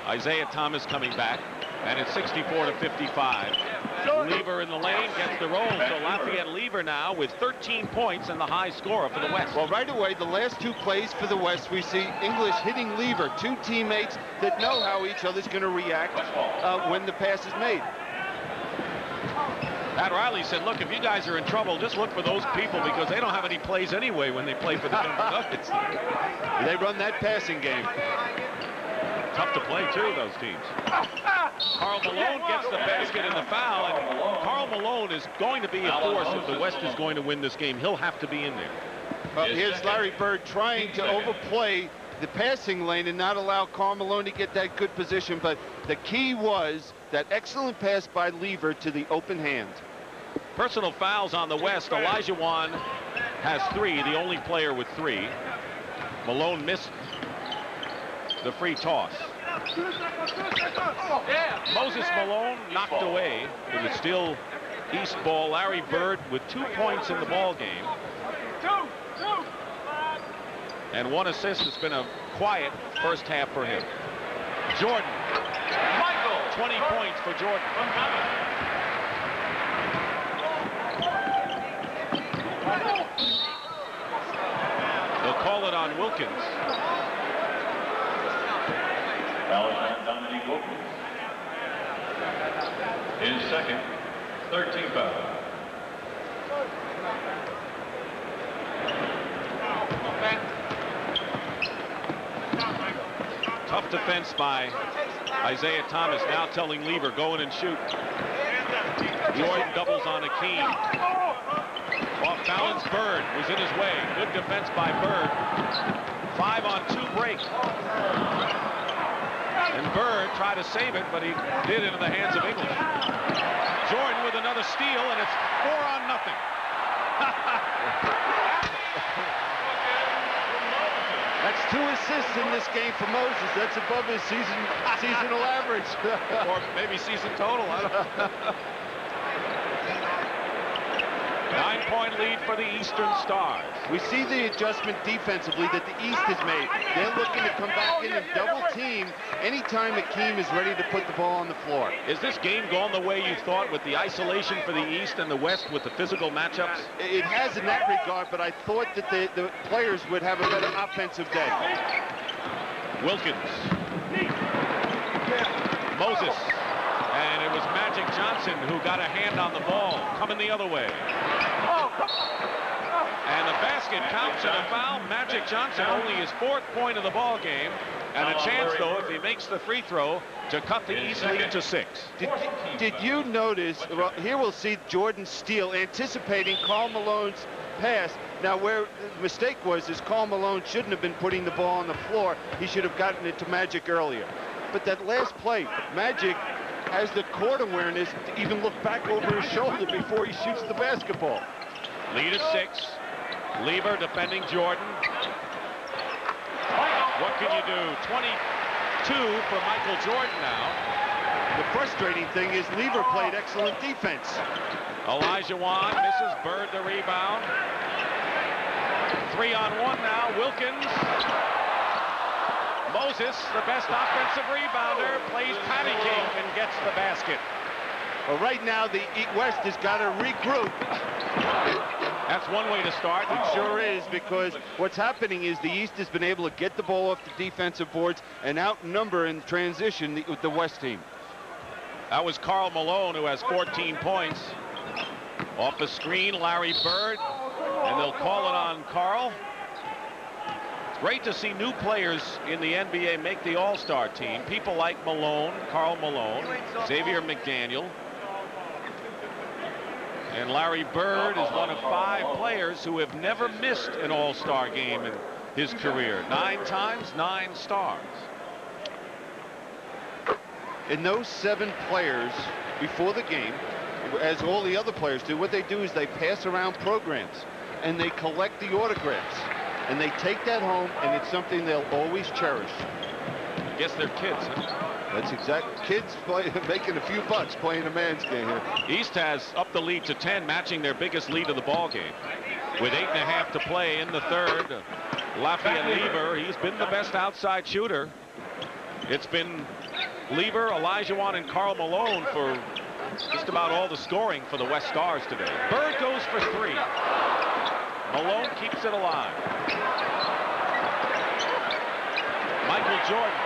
2. Isaiah Thomas coming back, and it's 64-55. Lever in the lane gets the roll, so Lafayette Lever now with 13 points and the high scorer for the West. Well, right away, the last 2 plays for the West, we see English hitting Lever, 2 teammates that know how each other's going to react when the pass is made. Pat Riley said, look, if you guys are in trouble, just look for those people, because they don't have any plays anyway when they play for the Denver Nuggets. They run that passing game. Tough to play, too, those teams. Karl Malone gets the basket and the foul, and Karl Malone is going to be a force if the West is going to win this game. He'll have to be in there. Here's Larry Bird trying to overplay the passing lane and not allow Karl Malone to get that good position, but the key was that excellent pass by Lever to the open hand. Personal fouls on the West. Olajuwon has 3, the only player with 3. Malone missed the free toss. Moses Malone knocked away. It was still East ball. Larry Bird with 2 points in the ball game. And 1 assist. It's been a quiet first half for him. Jordan. Michael. 20 points for Jordan. They'll call it on Wilkins. Foul on Dominique Wilkins. His second, 13th foul. Tough defense by Isaiah Thomas, now telling Lever, go in and shoot. Jordan doubles on Akeem. Off balance, Bird was in his way. Good defense by Bird. 5-on-2 break. And Bird tried to save it, but he did into the hands of English. Jordan with another steal, and it's 4-on-0. That's 2 assists in this game for Moses. That's above his seasonal average. Or maybe season total. I don't know. 9-point lead for the Eastern Stars. We see the adjustment defensively that the East has made. They're looking to come back in and double team anytime Akeem is ready to put the ball on the floor. Is this game going the way you thought with the isolation for the East and the West with the physical matchups? It has in that regard, but I thought that the players would have a better offensive day. Wilkins. Moses. And it was Magic Johnson who got a hand on the ball, coming the other way. And the basket counts and a foul. Magic Johnson only his 4th point of the ball game. And a chance, though, if he makes the free throw, to cut the East lead to 6. Did you notice, well, here we'll see Jordan steal, anticipating Karl Malone's pass. Now, where the mistake was is Karl Malone shouldn't have been putting the ball on the floor. He should have gotten it to Magic earlier. But that last play, Magic has the court awareness to even look back over his shoulder before he shoots the basketball. Lead is 6. Lever defending Jordan. What can you do? 22 for Michael Jordan now. The frustrating thing is Lever played excellent defense. Elijah Wan misses. Bird the rebound. 3-on-1 now. Wilkins. Moses, the best offensive rebounder, plays patty cake and gets the basket. Well, right now, the West has got to regroup. That's one way to start. It sure is, because what's happening is the East has been able to get the ball off the defensive boards and outnumber in transition the West team. That was Karl Malone, who has 14 points. Off the screen, Larry Bird, and they'll call it on Karl. Great to see new players in the NBA make the All-Star team. People like Malone, Karl Malone, Xavier McDaniel. And Larry Bird is one of 5 players who have never missed an All-Star game in his career. 9 times, 9 stars. And those 7 players before the game, as all the other players do, what they do is they pass around programs and they collect the autographs. And they take that home, and it's something they'll always cherish. I guess they're kids, huh? That's exact. Kids making a few bucks playing a man's game here. East has upped the lead to 10, matching their biggest lead of the ball game. With 8.5 to play in the third, Lafayette Lever, he's been the best outside shooter. It's been Lever, Elijah Wan, and Karl Malone for just about all the scoring for the West Stars today. Bird goes for 3. Malone keeps it alive. Michael Jordan.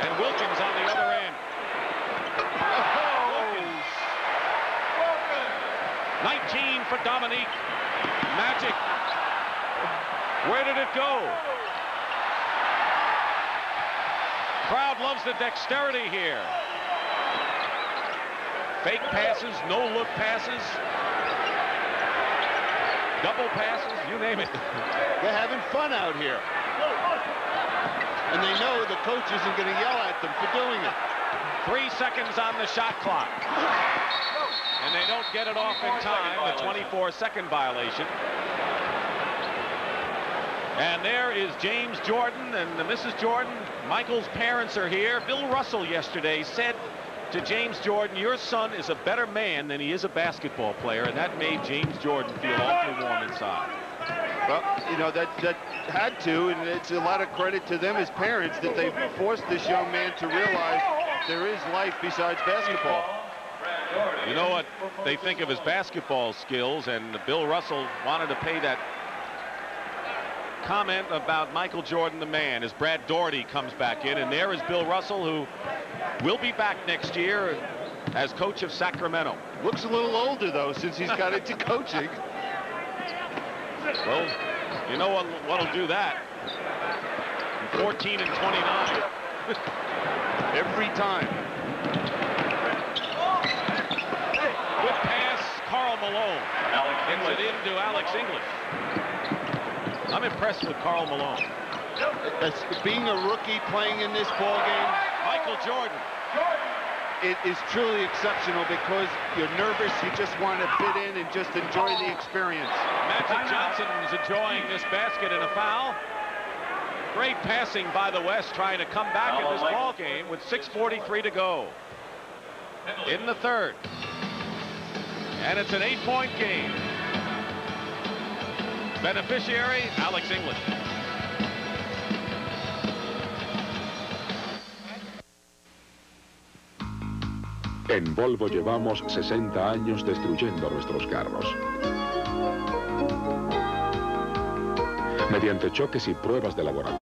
And Wilkins on the other end. Wilkins. 19 for Dominique. Magic. Where did it go? Crowd loves the dexterity here. Fake passes, no-look passes. Double passes, you name it. They're having fun out here. And they know the coach isn't going to yell at them for doing it. 3 seconds on the shot clock. And they don't get it off in time, the 24-second violation. And there is James Jordan and Mrs. Jordan. Michael's parents are here. Bill Russell yesterday said to James Jordan, your son is a better man than he is a basketball player, and that made James Jordan feel awfully warm inside. Well, you know, that had to, and it's a lot of credit to them as parents that they forced this young man to realize there is life besides basketball. You know what they think of his basketball skills, and Bill Russell wanted to pay that comment about Michael Jordan, the man, as Brad Daugherty comes back in. And there is Bill Russell, who will be back next year as coach of Sacramento. Looks a little older, though, since he's got into coaching. Well, you know what'll do that? 14 and 29. Every time. Malone. Gets it into Alex English. I'm impressed with Karl Malone. As being a rookie playing in this ball game, Michael Jordan. It is truly exceptional because you're nervous. You just want to fit in and just enjoy the experience. Magic Johnson is enjoying this basket and a foul. Great passing by the West, trying to come back in this ball game with 6:43 to go in the third. And it's an 8-point game. Beneficiary, Alex English. En Volvo llevamos 60 años destruyendo nuestros carros. Mediante choques y pruebas de laboratorio.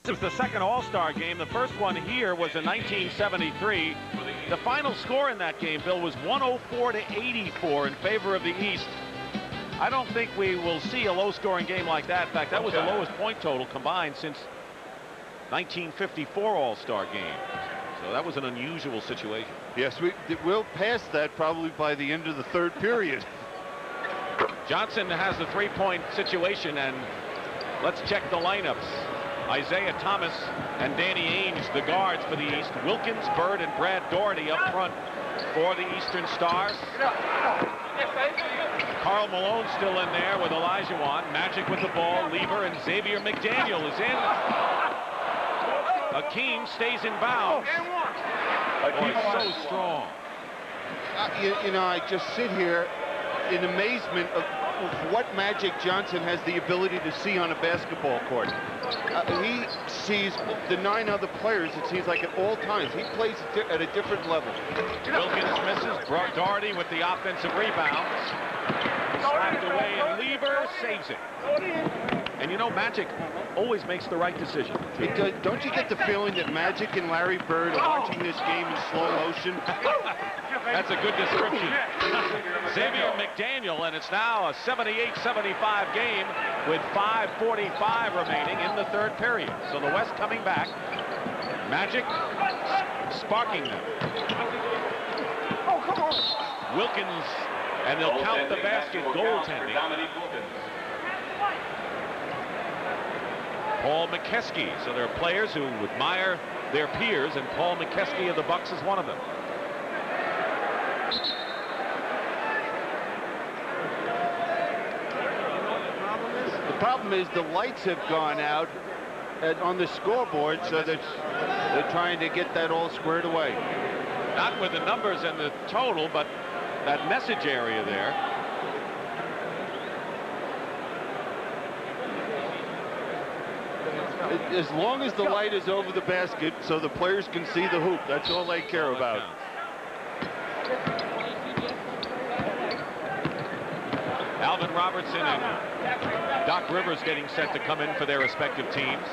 This was the second All-Star game. The first one here was in 1973. The final score in that game, Bill, was 104-84 in favor of the East. I don't think we will see a low-scoring game like that. In fact, that was the lowest point total combined since 1954 All-Star game. So that was an unusual situation. Yes, we'll pass that probably by the end of the third period. Johnson has the three-point situation, and let's check the lineups. Isaiah Thomas and Danny Ainge, the guards for the East. Wilkins, Bird, and Brad Daugherty up front for the Eastern Stars. Karl Malone still in there with Olajuwon. Magic with the ball. Lever and Xavier McDaniel is in. Akeem stays in bounds. Boy, so strong. You know, I just sit here in amazement of what Magic Johnson has the ability to see on a basketball court. He sees the 9 other players, it seems like, at all times. He plays at a different level. Wilkins misses. Daugherty with the offensive rebounds. Slapped away, and Lever saves it. And you know, Magic always makes the right decision. Because don't you get the feeling that Magic and Larry Bird are watching this game in slow motion? That's a good description. Xavier McDaniel, and it's now a 78-75 game with 5:45 remaining in the third period. So the West coming back. Magic sparking them. Wilkins, and they'll count the basket goaltending. Paul McKeskey. So there are players who admire their peers, and Paul McKeskey of the Bucks is one of them. The problem is the lights have gone out on the scoreboard, so they're trying to get that all squared away. Not with the numbers and the total, but that message area there. As long as the light is over the basket so the players can see the hoop, that's all they care about. Alvin Robertson and Doc Rivers getting set to come in for their respective teams.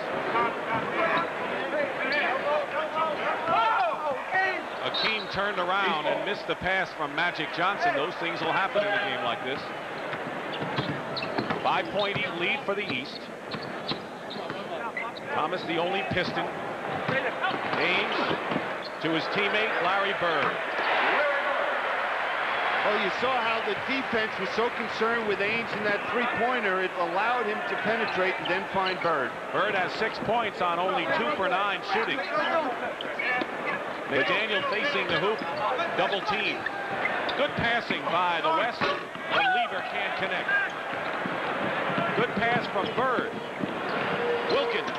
Akeem turned around and missed the pass from Magic Johnson. Those things will happen in a game like this. 5-point lead for the East. Thomas, the only Piston. Ainge to his teammate, Larry Bird. Well, you saw how the defense was so concerned with Ainge in that three-pointer, it allowed him to penetrate and then find Bird. Bird has 6 points on only 2 for 9 shooting. McDaniel facing the hoop, double team. Good passing by the West, but Lever can't connect. Good pass from Bird. Wilkins.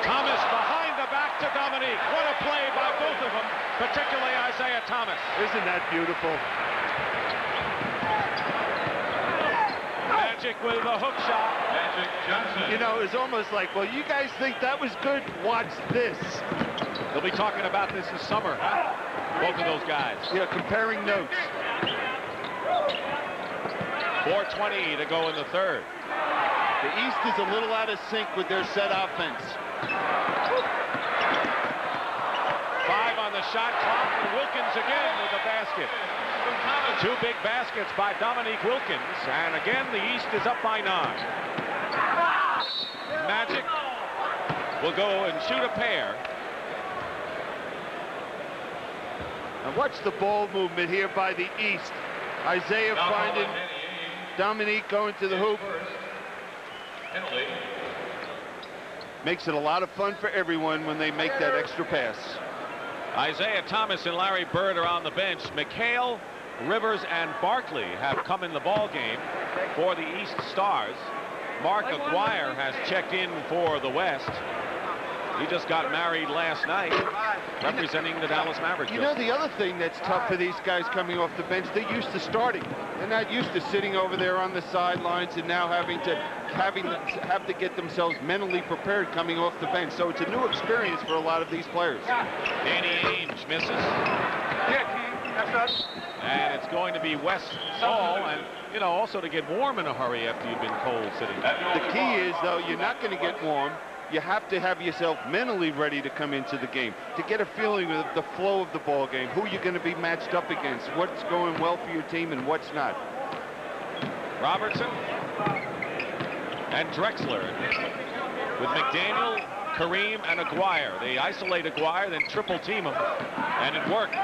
Thomas behind the back to Dominique. What a play by both of them, particularly Isaiah Thomas. Isn't that beautiful? And Magic with a hook shot. Magic Johnson. You know, it's almost like, well, you guys think that was good? Watch this. They'll be talking about this summer, huh? Both of those guys. Yeah, comparing notes. 4:20 to go in the third. The East is a little out of sync with their set offense. 5 on the shot clock, and Wilkins again with a basket. 2 big baskets by Dominique Wilkins, and again the East is up by 9. Magic will go and shoot a pair. And watch the ball movement here by the East. Isaiah finding Dominique going to the hoop. Makes it a lot of fun for everyone when they make that extra pass. Isaiah Thomas and Larry Bird are on the bench. McHale, Rivers, and Barkley have come in the ball game for the East Stars. Mark Aguirre has checked in for the West. He just got married last night, representing the Dallas Mavericks. You know, the other thing that's tough for these guys coming off the bench, they're used to starting. They're not used to sitting over there on the sidelines and now having to get themselves mentally prepared coming off the bench. So it's a new experience for a lot of these players. Danny Ainge misses. And it's going to be Wes Hall, and you know, also to get warm in a hurry after you've been cold sitting. The key is, though, you're not going to get warm. You have to have yourself mentally ready to come into the game, to get a feeling of the flow of the ball game, who you're going to be matched up against, what's going well for your team and what's not. Robertson and Drexler with McDaniel, Kareem, and Aguirre. They isolate Aguirre, then triple team him, and it worked.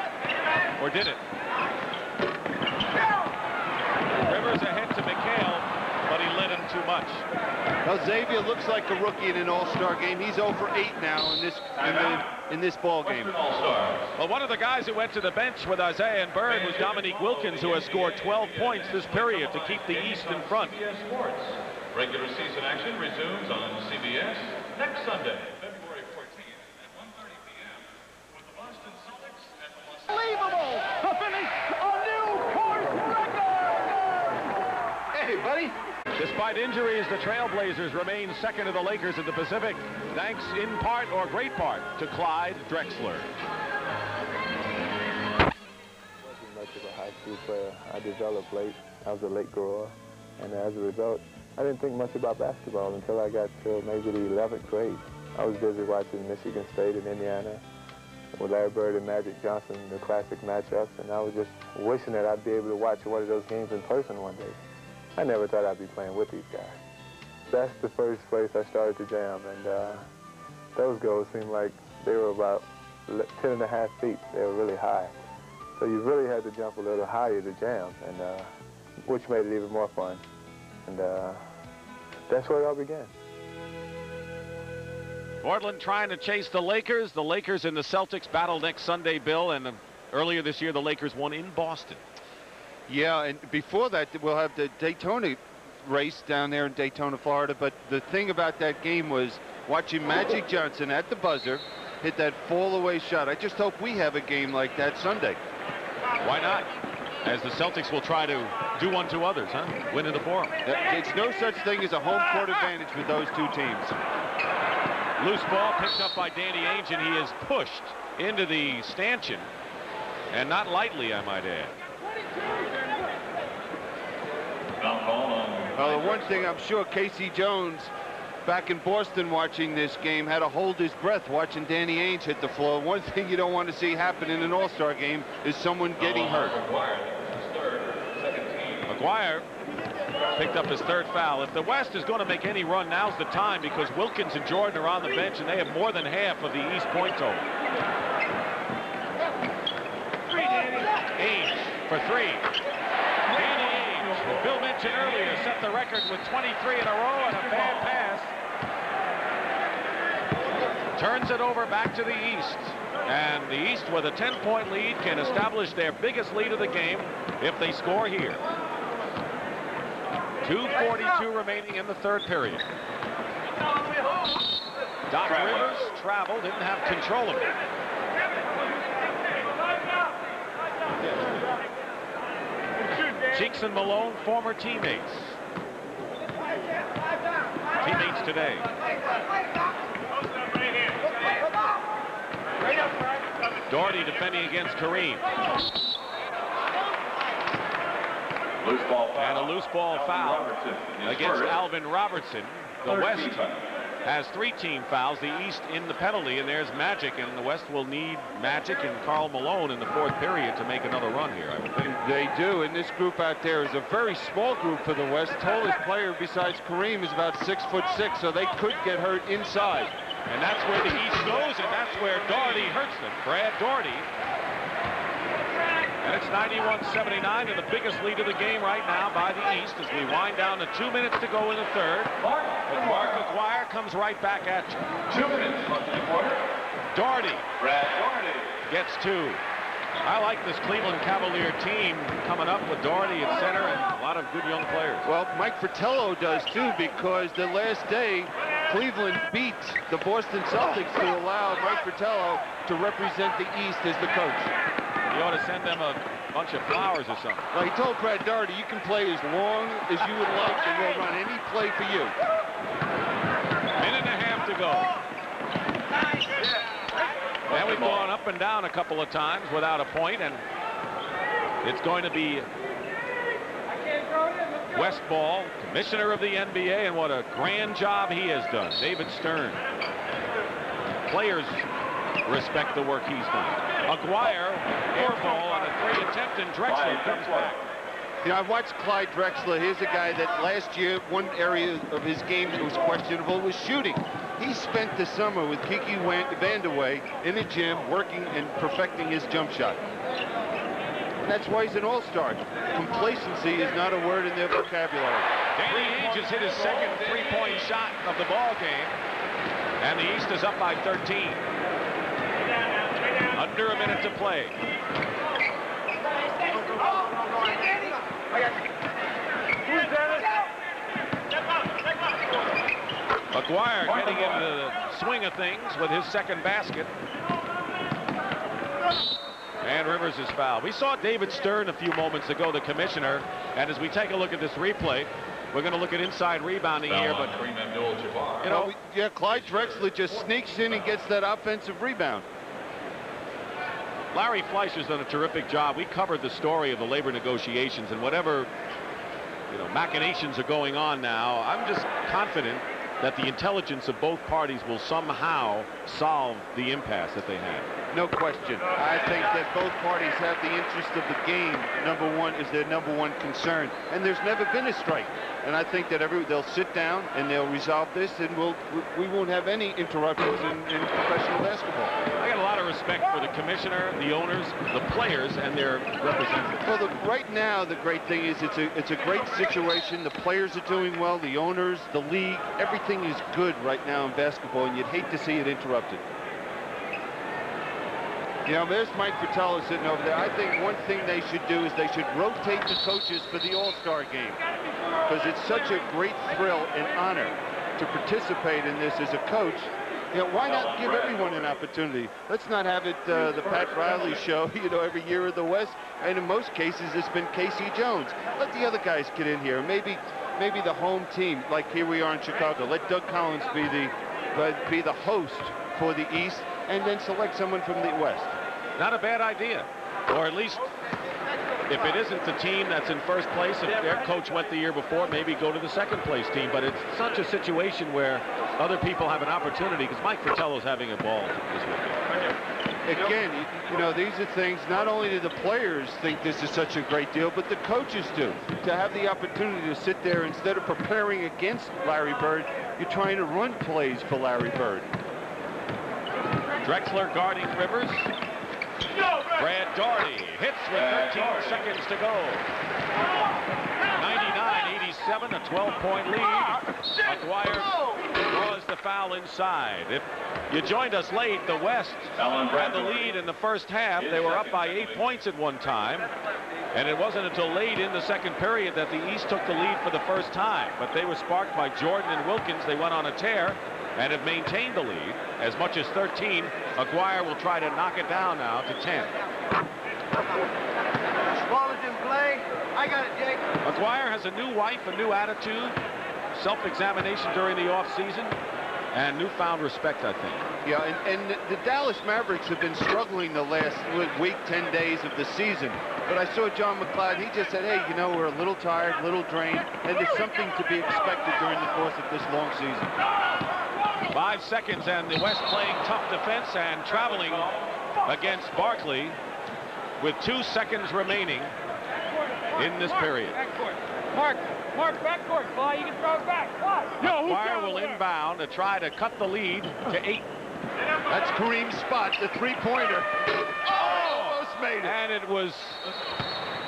Or did it? Rivers ahead to McHale, but he led him too much. Well, Xavier looks like a rookie in an all-star game. He's 0 for 8 now in this ball game. Well, one of the guys who went to the bench with Isaiah and Bird was Dominique Wilkins, who has scored 12 points this period to keep the East in front. CBS Sports. Regular season action resumes on CBS next Sunday, February 14th at 1:30 p.m. with the Boston Celtics and the Los Unbelievable! To finish a new course record! Hey, buddy. Despite injuries, the Trailblazers remain second to the Lakers in the Pacific, thanks in part or great part to Clyde Drexler. I wasn't much of a high school player. I developed late. I was a late grower, and as a result, I didn't think much about basketball until I got to maybe the 11th grade. I was busy watching Michigan State and Indiana with Larry Bird and Magic Johnson, the classic matchups, and I was just wishing that I'd be able to watch one of those games in person one day. I never thought I'd be playing with these guys. That's the first place I started to jam, and those goals seemed like they were about 10.5 feet. They were really high. So you really had to jump a little higher to jam, and which made it even more fun. And that's where it all began. Portland trying to chase the Lakers. The Lakers and the Celtics battle next Sunday, Bill, and earlier this year the Lakers won in Boston. Yeah, and before that, we'll have the Daytona race down there in Daytona, Florida. But the thing about that game was watching Magic Johnson at the buzzer hit that fall-away shot. I just hope we have a game like that Sunday. Why not? As the Celtics will try to do one to others, huh? Win in the Forum. It's no such thing as a home court advantage with those two teams. Loose ball picked up by Danny Ainge, and he is pushed into the stanchion, and not lightly, I might add. Well, the one thing I'm sure Casey Jones, back in Boston watching this game, had to hold his breath watching Danny Ainge hit the floor. One thing you don't want to see happen in an all-star game is someone getting hurt. Aguirre picked up his third foul. If the West is going to make any run, now's the time, because Wilkins and Jordan are on the bench, and they have more than half of the East point total. Ainge for 3. Danny Ainge, who Bill mentioned earlier, set the record with 23 in a row and a bad pass. Turns it over back to the East. And the East, with a 10-point lead, can establish their biggest lead of the game if they score here. 2:42 remaining in the third period. Doc Rivers traveled, didn't have control of it. Cheeks and Malone, former teammates. teammates today. Doherty defending against Kareem. Loose ball foul. And a loose ball foul against Alvin Robertson. The West has 3 team fouls, the East in the penalty, and there's Magic, and the West will need Magic and Karl Malone in the 4th period to make another run here, I would think. They do, and this group out there is a very small group for the West. Tallest player besides Kareem is about 6'6", so they could get hurt inside. And that's where the East goes, and that's where Doherty hurts them. Brad Doherty. And it's 91-79, and the biggest lead of the game right now by the East as we wind down to 2 minutes to go in the 3rd. But Mark Aguirre comes right back at you. 2 minutes left in the quarter. Doherty. Brad Doherty Gets 2. I like this Cleveland Cavalier team coming up with Doherty at center and a lot of good young players. Well, Mike Fratello does too, because the last day Cleveland beat the Boston Celtics to allow Mike Fratello to represent the East as the coach. You ought to send them a bunch of flowers or something. Well, he told Brad Doherty, you can play as long as you would like, and we'll run any play for you. Minute and a half to go. And we've gone up and down a couple of times without a point, and it's going to be West ball, commissioner of the NBA, and what a grand job he has done. David Stern. Players respect the work he's done. Aguirre, air ball on a 3 attempt, and Drexler comes back. You know, I've watched Clyde Drexler. Here's a guy that last year, one area of his game that was questionable was shooting. He spent the summer with Kiki Vandeweghe in the gym working and perfecting his jump shot. And that's why he's an all-star. Complacency is not a word in their vocabulary. Danny Ainge has hit his second 3-point shot of the ball game, and the East is up by 13. Under a minute to play. Aguirre getting into the swing of things with his second basket. And Rivers is fouled. We saw David Stern a few moments ago, the commissioner, and as we take a look at this replay, we're going to look at inside rebounding here, but you know, yeah, Clyde Drexler just sneaks in and gets that offensive rebound. Larry Fleischer's done a terrific job. We covered the story of the labor negotiations, and whatever, you know, machinations are going on now, I'm just confident that the intelligence of both parties will somehow solve the impasse that they have. No question. I think that both parties have the interest of the game. Number one is their number one concern, and there's never been a strike. And I think that they'll sit down and they'll resolve this, and we won't have any interruptions in professional basketball. I got a lot of respect for the commissioner, the owners, the players, and their representatives. Well, right now, the great thing is it's a great situation. The players are doing well, the owners, the league, everything is good right now in basketball, and you'd hate to see it interrupted. You know, there's Mike Fratello sitting over there. I think one thing they should do is they should rotate the coaches for the All-Star game, because it's such a great thrill and honor to participate in this as a coach. You know, why not give everyone an opportunity? Let's not have it the Pat Riley show, you know, every year of the West. And in most cases, it's been Casey Jones. Let the other guys get in here. Maybe the home team, like here we are in Chicago. Let Doug Collins be the host for the East, and then select someone from the West. Not a bad idea. Or at least, if it isn't the team that's in first place, if their coach went the year before, maybe go to the second place team. But it's such a situation where other people have an opportunity, because Mike Fratello's having a ball this weekend. Again, you know, these are things, not only do the players think this is such a great deal, but the coaches do. To have the opportunity to sit there, instead of preparing against Larry Bird, you're trying to run plays for Larry Bird. Drexler guarding Rivers. Brad Doherty hits with 13 seconds to go. 99-87, a 12-point lead. Aguirre draws the foul inside. If you joined us late, the West had the lead in the first half. They were up by 8 points at one time. And it wasn't until late in the second period that the East took the lead for the first time. But they were sparked by Jordan and Wilkins. They went on a tear and have maintained the lead as much as 13. Aguirre will try to knock it down now to 10. Ball is in play. I got it, Jake. Aguirre has a new wife, a new attitude. self-examination during the offseason and newfound respect, I think. Yeah, and the Dallas Mavericks have been struggling the last week, 10 days of the season. But I saw John McLeod. He just said, hey, you know, we're a little tired, a little drained, and there's something to be expected during the course of this long season. 5 seconds, and the West playing tough defense and traveling against Barkley with 2 seconds remaining in this period. Mark, backcourt. Fly, you can throw it back. McGuire will inbound to try to cut the lead to 8. That's Kareem's spot, the three-pointer. Oh, almost made it. And it was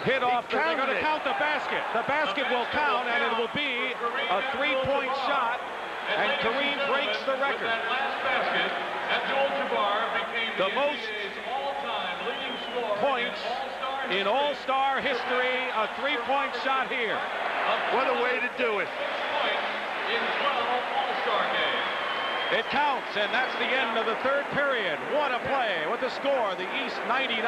hit off. They're going to count the basket. The basket will count, and it will be a 3-point shot. And Kareem breaks the record. That last basket, Abdul-Jabbar became the most all-time leading scorer points in All-Star history. A 3-point shot here. What a way to do it. In 12 All-Star games. It counts, and that's the end of the third period. What a play with the score. The East 99,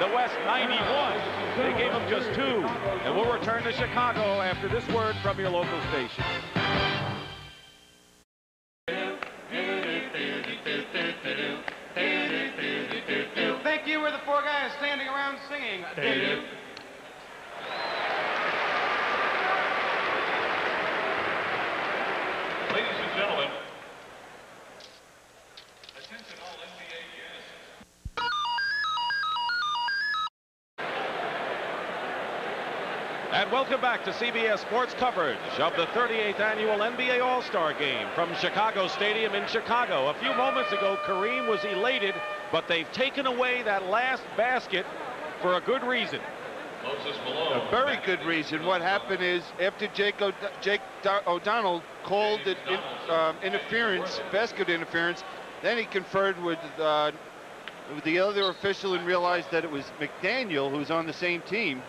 the West 91. They gave them just 2. And we'll return to Chicago after this word from your local station. Thank you. We're the 4 guys standing around singing. Ladies and gentlemen, attention all NBA guests. And welcome back to CBS Sports coverage of the 38th annual NBA All-Star Game from Chicago Stadium in Chicago. A few moments ago, Kareem was elated, but they've taken away that last basket for a good reason. Moses Malone. A very good reason. What happened is after Jake O'Donnell called it interference, basket interference, then he conferred with the other official and realized that it was McDaniel, who's on the same team,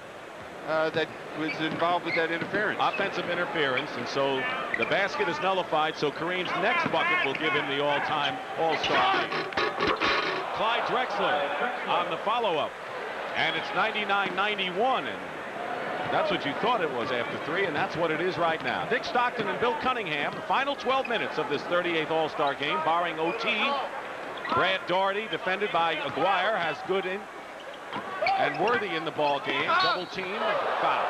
that was involved with that interference. Offensive interference, and so the basket is nullified, so Kareem's next bucket will give him the all-time All-Star. Clyde Drexler on the follow-up, and it's 99-91, and that's what you thought it was after 3, and that's what it is right now. Dick Stockton and Bill Cunningham, the final 12 minutes of this 38th All-Star Game, barring OT. Brad Daugherty, defended by Aguirre, has good in. And Worthy in the ball game, double team, foul.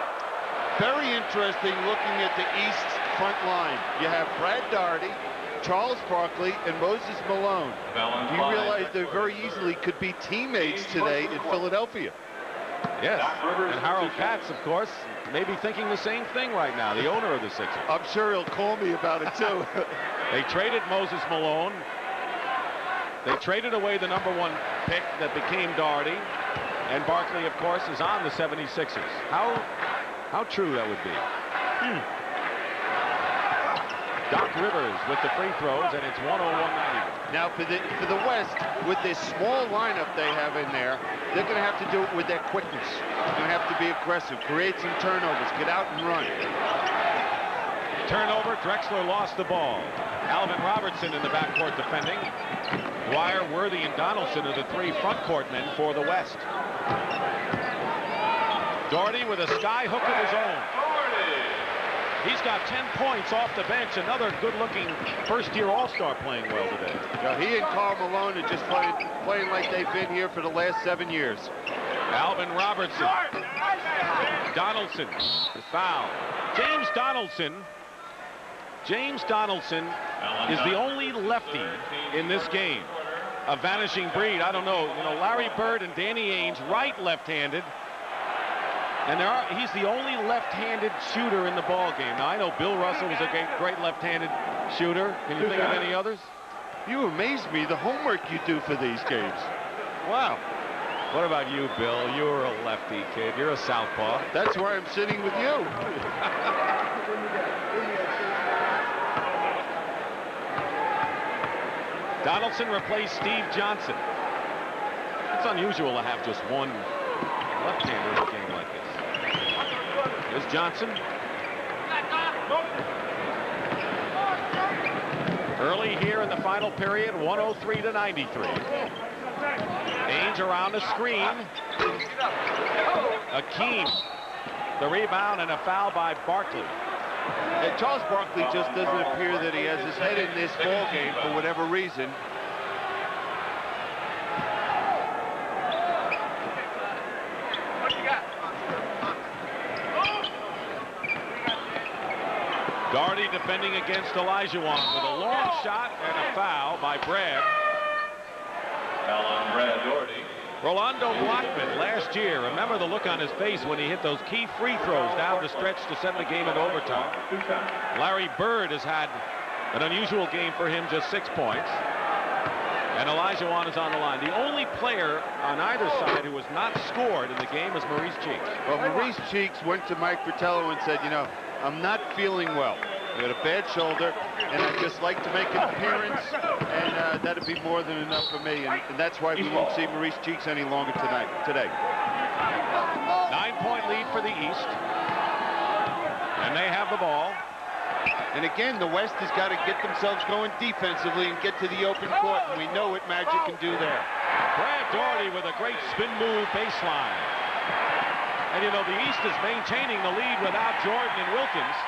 Very interesting looking at the East front line. You have Brad Daugherty, Charles Barkley, and Moses Malone. Do you realize they very easily could be teammates today in Philadelphia? Yes, and Harold Katz, of course, may be thinking the same thing right now, the owner of the Sixers. I'm sure he'll call me about it, too. They traded Moses Malone. They traded away the #1 pick that became Daugherty. And Barkley, of course, is on the 76ers. How true that would be. Doc Rivers with the free throws, and it's 101-91. Now, for the West, with this small lineup they have in there, they're going to have to do it with their quickness. They're going to have to be aggressive, create some turnovers, get out and run. Turnover, Drexler lost the ball. Alvin Robertson in the backcourt defending. Dwyer, Worthy, and Donaldson are the 3 front court men for the West. Daugherty with a sky hook of his own. He's got 10 points off the bench. Another good-looking first-year All-Star playing well today. Now, he and Karl Malone are just playing like they've been here for the last 7 years. Alvin Robertson. Donaldson. The foul. James Donaldson is the only lefty in this game. A vanishing breed. I don't know. You know, Larry Bird and Danny Ainge, right left-handed. And he's the only left-handed shooter in the ball game. Now, I know Bill Russell was a great left-handed shooter. Can you think of any others? You amaze me, the homework you do for these games. Wow. What about you, Bill? You're a lefty kid. You're a southpaw. That's why I'm sitting with you. Donaldson replaced Steve Johnson. It's unusual to have just one left-hander in a game like this. Here's Johnson. Early here in the final period, 103-93. Ainge around the screen. Akeem, the rebound, and a foul by Barkley. And Charles Barkley just doesn't appear that he has his head in this ball game for whatever reason. Doherty defending against Olajuwon with a long shot and a foul by Brad. Foul on Brad Doherty. Rolando Blackman last year, remember the look on his face when he hit those key free throws down the stretch to send the game into overtime. Larry Bird has had an unusual game for him, just 6 points. And Olajuwon is on the line. The only player on either side who has not scored in the game is Maurice Cheeks. Well, Maurice Cheeks went to Mike Fratello and said, you know, I'm not feeling well. I got a bad shoulder, and I'd just like to make an appearance, and that'd be more than enough for me. And that's why we won't see Maurice Cheeks any longer today. 9-point lead for the East. And they have the ball. And again, the West has got to get themselves going defensively and get to the open court, and we know what Magic can do there. Brad Doherty with a great spin move baseline. And you know, the East is maintaining the lead without Jordan and Wilkins.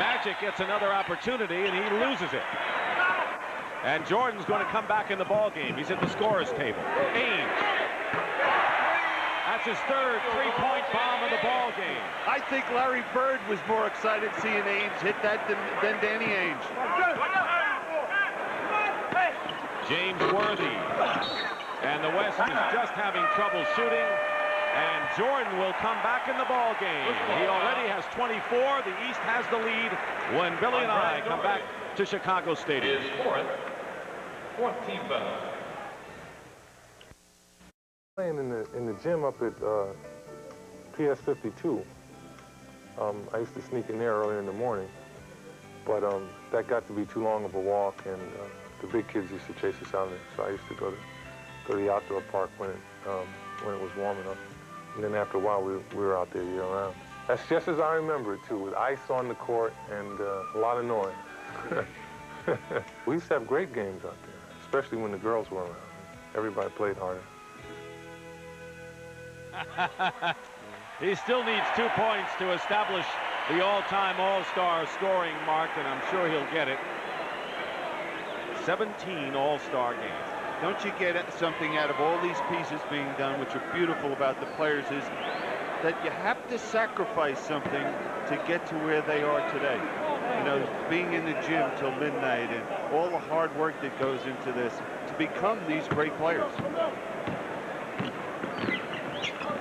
Magic gets another opportunity, and he loses it. And Jordan's going to come back in the ball game. He's at the scorer's table. Ainge. That's his third three-point bomb of the ball game. I think Larry Bird was more excited seeing Ainge hit that than Danny Ainge. James Worthy. And the West is just having trouble shooting. And Jordan will come back in the ball game. He already has 24. The East has the lead when Billy and I come back to Chicago Stadium. Fourth team foul. Playing in the gym up at PS 52. I used to sneak in there early in the morning, but that got to be too long of a walk, and the big kids used to chase us out there. So I used to go to the outdoor park when it was warming up. And then after a while, we were out there year-round. That's just as I remember it, too, with ice on the court and a lot of noise. We used to have great games out there, especially when the girls were around. Everybody played harder. He still needs 2 points to establish the all-time All-Star scoring mark, and I'm sure he'll get it. 17 All-Star games. Don't you get something out of all these pieces being done, which are beautiful about the players, is that you have to sacrifice something to get to where they are today. You know, being in the gym till midnight and all the hard work that goes into this to become these great players.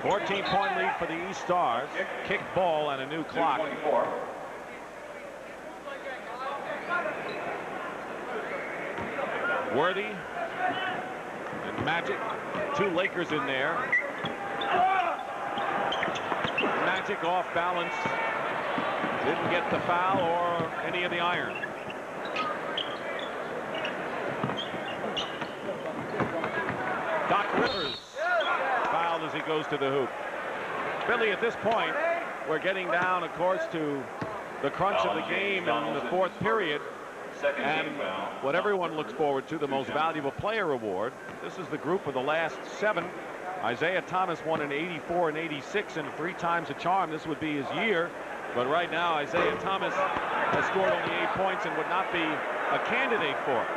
14-point lead for the East Stars. Kick ball and a new clock. Worthy and Magic. 2 Lakers in there. Magic off balance. Didn't get the foul or any of the iron. Doc Rivers fouled as he goes to the hoop. Billy, at this point, we're getting down, of course, to the crunch of the game in the 4th period. And what everyone looks forward to, the most valuable player award. This is the group of the last 7. Isaiah Thomas won in '84 and '86 and 3 times a charm. This would be his year. But right now, Isaiah Thomas has scored only 8 points and would not be a candidate for it.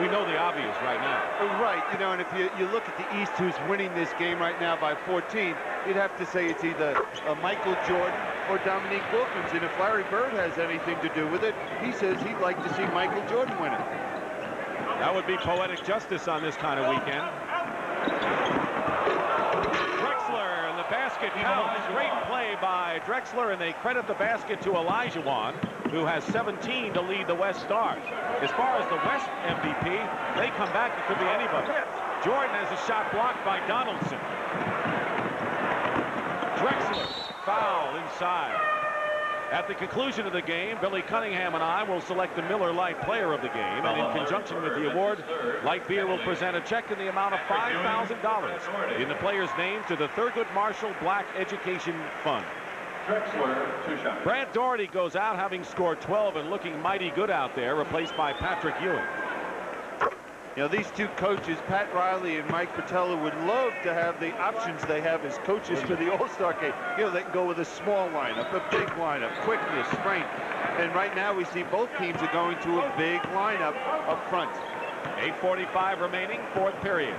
We know the obvious right now. Right, you know, and if you look at the East, who's winning this game right now by 14, you'd have to say it's either Michael Jordan or Dominique Wilkins. And if Larry Bird has anything to do with it, he says he'd like to see Michael Jordan win it. That would be poetic justice on this kind of weekend. Drexler and the basket counts. Great play by Drexler, and they credit the basket to Olajuwon, who has 17 to lead the West Stars. As far as the West MVP, they come back, it could be anybody. Jordan has a shot blocked by Donaldson. Drexler, foul inside. At the conclusion of the game, Billy Cunningham and I will select the Miller Lite Player of the Game, and in conjunction with the award, Light Beer will present a check in the amount of $5,000 in the player's name to the Thurgood Marshall Black Education Fund. Brad Doherty goes out having scored 12 and looking mighty good out there, replaced by Patrick Ewing. You know, these two coaches, Pat Riley and Mike Fratello, would love to have the options they have as coaches for the All-Star game. You know, they can go with a small lineup, a big lineup, quickness, strength. And right now we see both teams are going to a big lineup up front. 8:45 remaining, fourth period.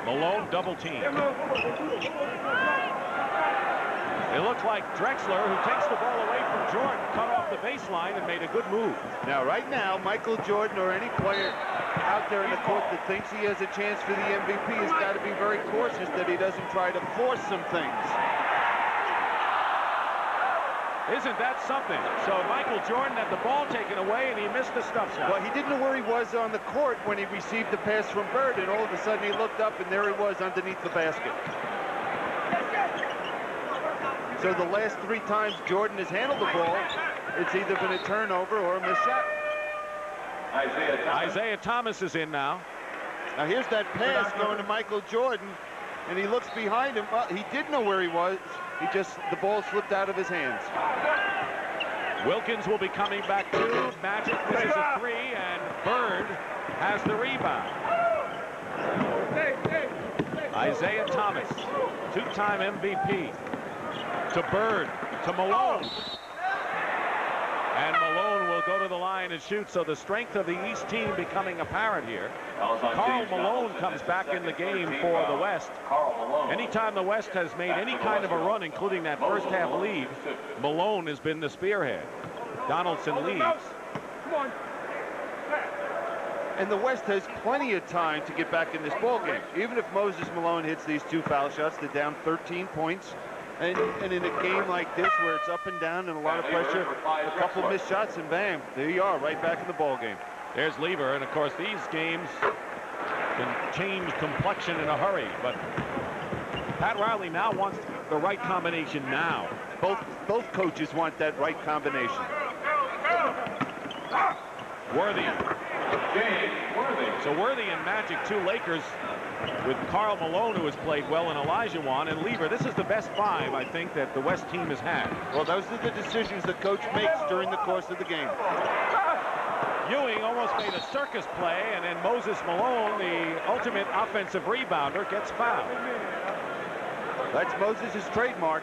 Malone double team. It looked like Drexler, who takes the ball away from Jordan, cut off the baseline and made a good move. Now, right now, Michael Jordan or any player out there in the court that thinks he has a chance for the MVP has got to be very cautious that he doesn't try to force some things. Isn't that something? So Michael Jordan had the ball taken away and he missed the stuff shot. Well, he didn't know where he was on the court when he received the pass from Bird, and all of a sudden he looked up and there he was underneath the basket. So the last 3 times Jordan has handled the ball, it's either been a turnover or a missed shot. Isaiah Thomas is in now. Now here's that pass going to Michael Jordan, and he looks behind him. Well, he did know where he was. The ball slipped out of his hands. Wilkins will be coming back too. Magic misses a 3, and Bird has the rebound. Isaiah Thomas, 2-time MVP. To Bird, to Malone. And Malone will go to the line and shoot, so the strength of the East team becoming apparent here. Karl Malone comes back in the game for the West. Anytime the West has made any kind of a run, including that first half lead, Malone has been the spearhead. Donaldson leaves. And the West has plenty of time to get back in this ball game. Even if Moses Malone hits these 2 foul shots, they're down 13 points. And in a game like this where it's up and down and a lot of pressure, a couple missed shots and bam, there you are, right back in the ball game. There's Lever, and of course these games can change complexion in a hurry, but Pat Riley now wants the right combination now. Both coaches want that right combination. Worthy. So Worthy and Magic, 2 Lakers, with Karl Malone, who has played well, and Olajuwon and Lever. This is the best 5, I think, that the West team has had. Well, those are the decisions the coach makes during the course of the game. Ewing almost made a circus play, and then Moses Malone, the ultimate offensive rebounder, gets fouled. That's Moses' trademark.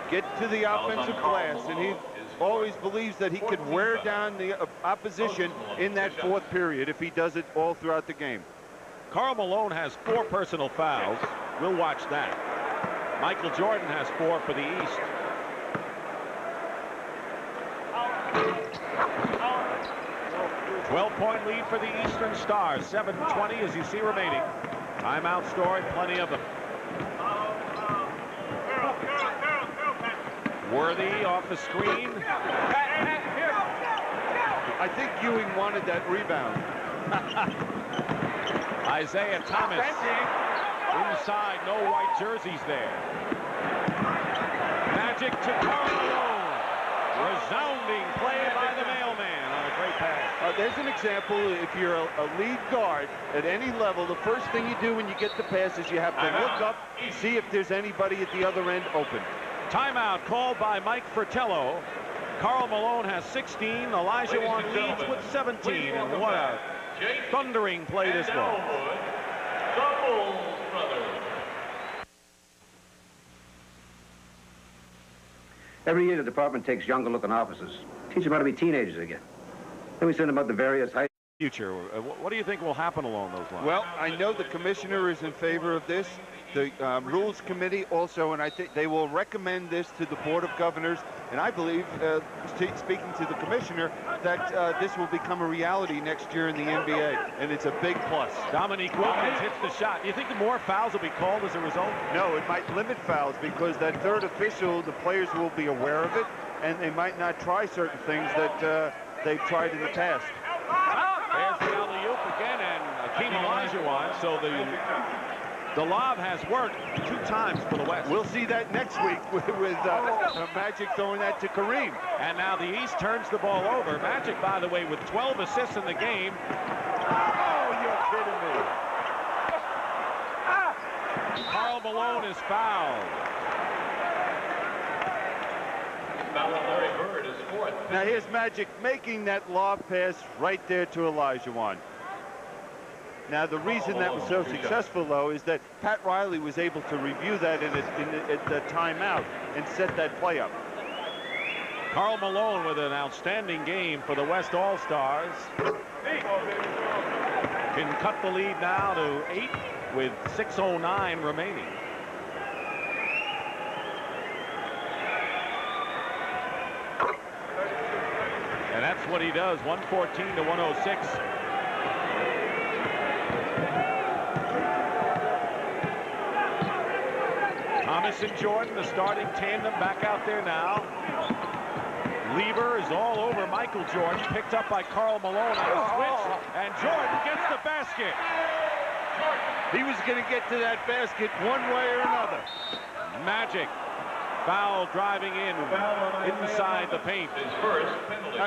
Get to the offensive glass, and he always believes that he could wear down the opposition in that 4th period if he does it all throughout the game. Karl Malone has 4 personal fouls. We'll watch that. Michael Jordan has 4 for the East. .12-point lead for the Eastern Stars. 7:20 as you see remaining. Timeout story, plenty of them. Worthy off the screen. I think Ewing wanted that rebound. Isaiah Thomas inside, no white jerseys there. Magic to Karl Malone. Resounding play by the mailman on a great pass. There's an example. If you're a lead guard at any level, the first thing you do when you get the pass is you have to look up, see if there's anybody at the other end open. Timeout called by Mike Fratello. Karl Malone has 16. Olajuwon leads with 17. And what a thundering play this was. Every year the department takes younger-looking officers, teach them how to be teenagers again. Then we send them out to various high future. What do you think will happen along those lines? Well, I know the commissioner is in favor of this. The Rules Committee also, and I think they will recommend this to the Board of Governors. And I believe, speaking to the commissioner, that this will become a reality next year in the NBA, and it's a big plus. Dominique Wilkins hits the shot. Do you think the more fouls will be called as a result? No, it might limit fouls because that third official, the players will be aware of it, and they might not try certain things that they've tried in the past. There's the alley-oop again, and Hakeem Olajuwon. So the lob has worked 2 times for the West. We'll see that next week with Magic throwing that to Kareem. And now the East turns the ball over. Magic, by the way, with 12 assists in the game. Oh, you're kidding me. Karl Malone is fouled. Larry Bird is fourth. Now here's Magic making that lob pass right there to Olajuwon. Now the reason that was so successful, though, is that Pat Riley was able to review that at the timeout and set that play up. Karl Malone with an outstanding game for the West All-Stars. Can cut the lead now to 8 with 6:09 remaining. And that's what he does, 114 to 106. Thomas and Jordan, the starting tandem, back out there now. Lever is all over Michael Jordan, picked up by Karl Malone on a switch, and Jordan gets the basket. He was going to get to that basket one way or another. Magic. Foul driving in inside the paint.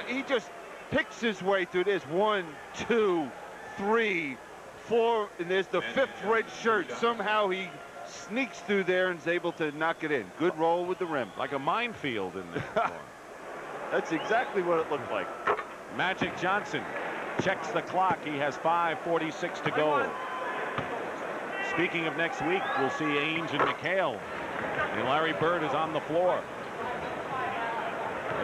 He just picks his way through this. 1, 2, 3, 4, and there's the 5th red shirt. Somehow he sneaks through there and is able to knock it in. Good roll with the rim. Like a minefield in there. That's exactly what it looked like. Magic Johnson checks the clock. He has 5:46 to go. Speaking of next week, we'll see Ainge and McHale. And Larry Bird is on the floor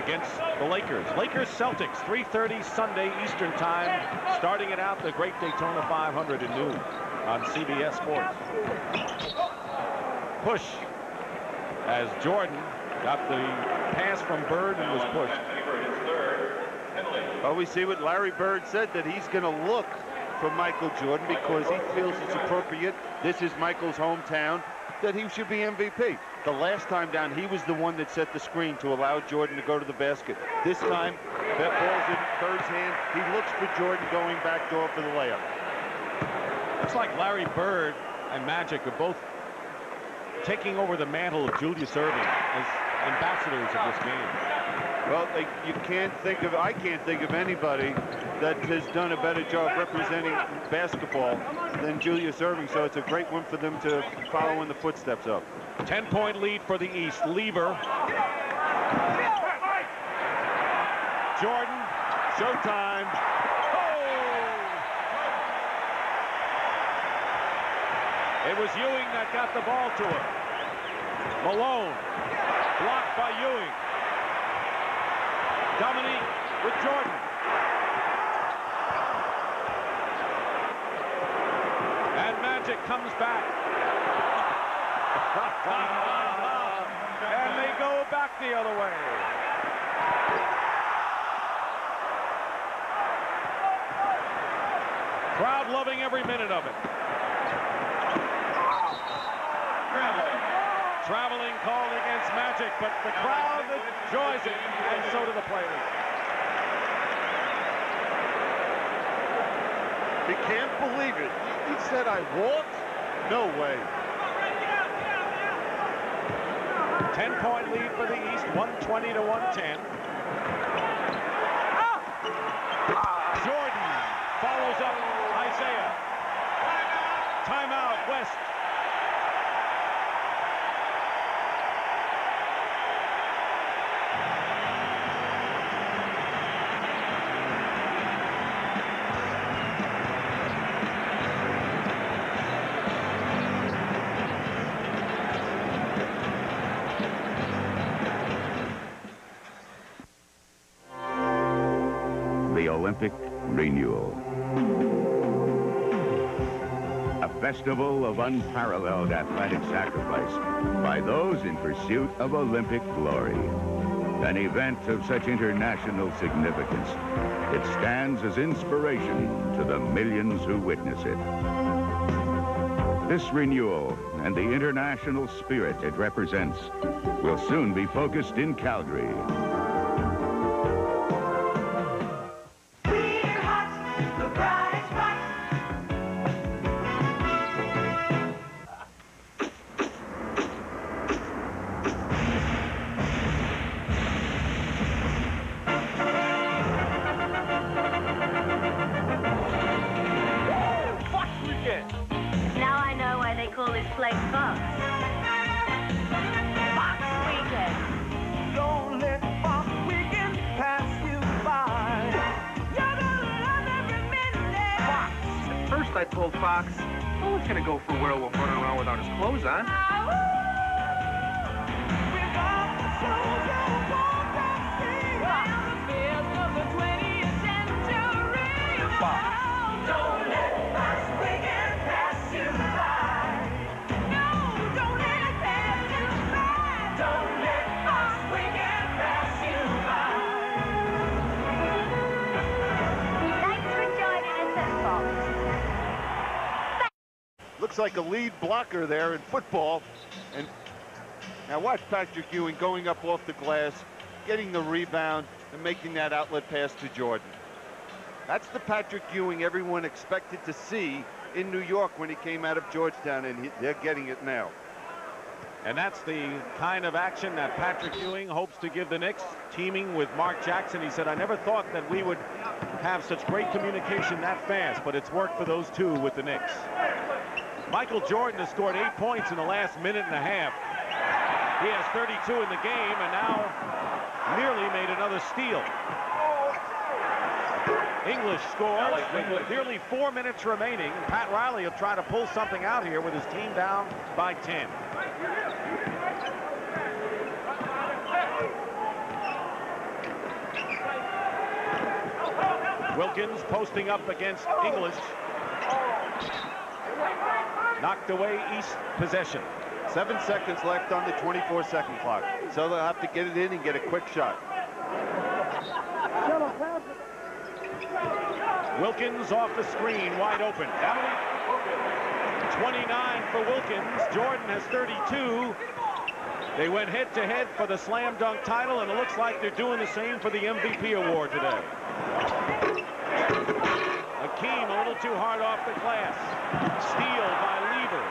against the Lakers. Lakers-Celtics, 3:30 Sunday Eastern Time. Starting it out, the Great Daytona 500 at noon on CBS Sports. Push as Jordan got the pass from Bird and was pushed. Well, we see what Larry Bird said, that he's going to look for Michael Jordan because he feels it's appropriate. This is Michael's hometown, that he should be MVP. The last time down, he was the one that set the screen to allow Jordan to go to the basket. This time, that ball's in Bird's hand. He looks for Jordan going back door for the layup. Looks like Larry Bird and Magic are both taking over the mantle of Julius Erving as ambassadors of this game. Well, I can't think of anybody that has done a better job representing basketball than Julius Erving, so it's a great one for them to follow in the footsteps of. 10-point lead for the East. Lever. Jordan, showtime. It was Ewing that got the ball to him. Malone, blocked by Ewing. Dominique with Jordan. And Magic comes back. And they go back the other way. Crowd loving every minute of it. Traveling called against Magic, but the crowd enjoys it, and so do the players. He can't believe it. He said, I walked? No way. 10-point lead for the East, 120 to 110. Jordan follows up Isaiah. Timeout, West. The Olympic Renewal. A festival of unparalleled athletic sacrifice by those in pursuit of Olympic glory. An event of such international significance, it stands as inspiration to the millions who witness it. This renewal and the international spirit it represents will soon be focused in Calgary. Now I know why they call this place Fox. Fox Weekend. Don't let I told Fox, no one's gonna go for werewolf running around without his clothes on. Don't let Fox Weekend pass you by. No, don't let it pass you by. Don't let Fox Weekend pass you by. Thanks for joining us at Fox. Looks like a lead blocker there in football. And now watch Patrick Ewing going up off the glass, getting the rebound, and making that outlet pass to Jordan. That's the Patrick Ewing everyone expected to see in New York when he came out of Georgetown, and they're getting it now. And that's the kind of action that Patrick Ewing hopes to give the Knicks, teaming with Mark Jackson. He said, I never thought that we would have such great communication that fast, but it's worked for those two with the Knicks. Michael Jordan has scored 8 points in the last minute and a half. He has 32 in the game and now nearly made another steal. English scores with nearly 4 minutes remaining. Pat Riley will try to pull something out here with his team down by 10. Wilkins posting up against English. Knocked away East possession. 7 seconds left on the 24-second clock. So they'll have to get it in and get a quick shot. Wilkins off the screen, wide open. 29 for Wilkins. Jordan has 32. They went head-to-head for the slam dunk title, and it looks like they're doing the same for the MVP award today. Hakeem a little too hard off the glass. Steal by Lever.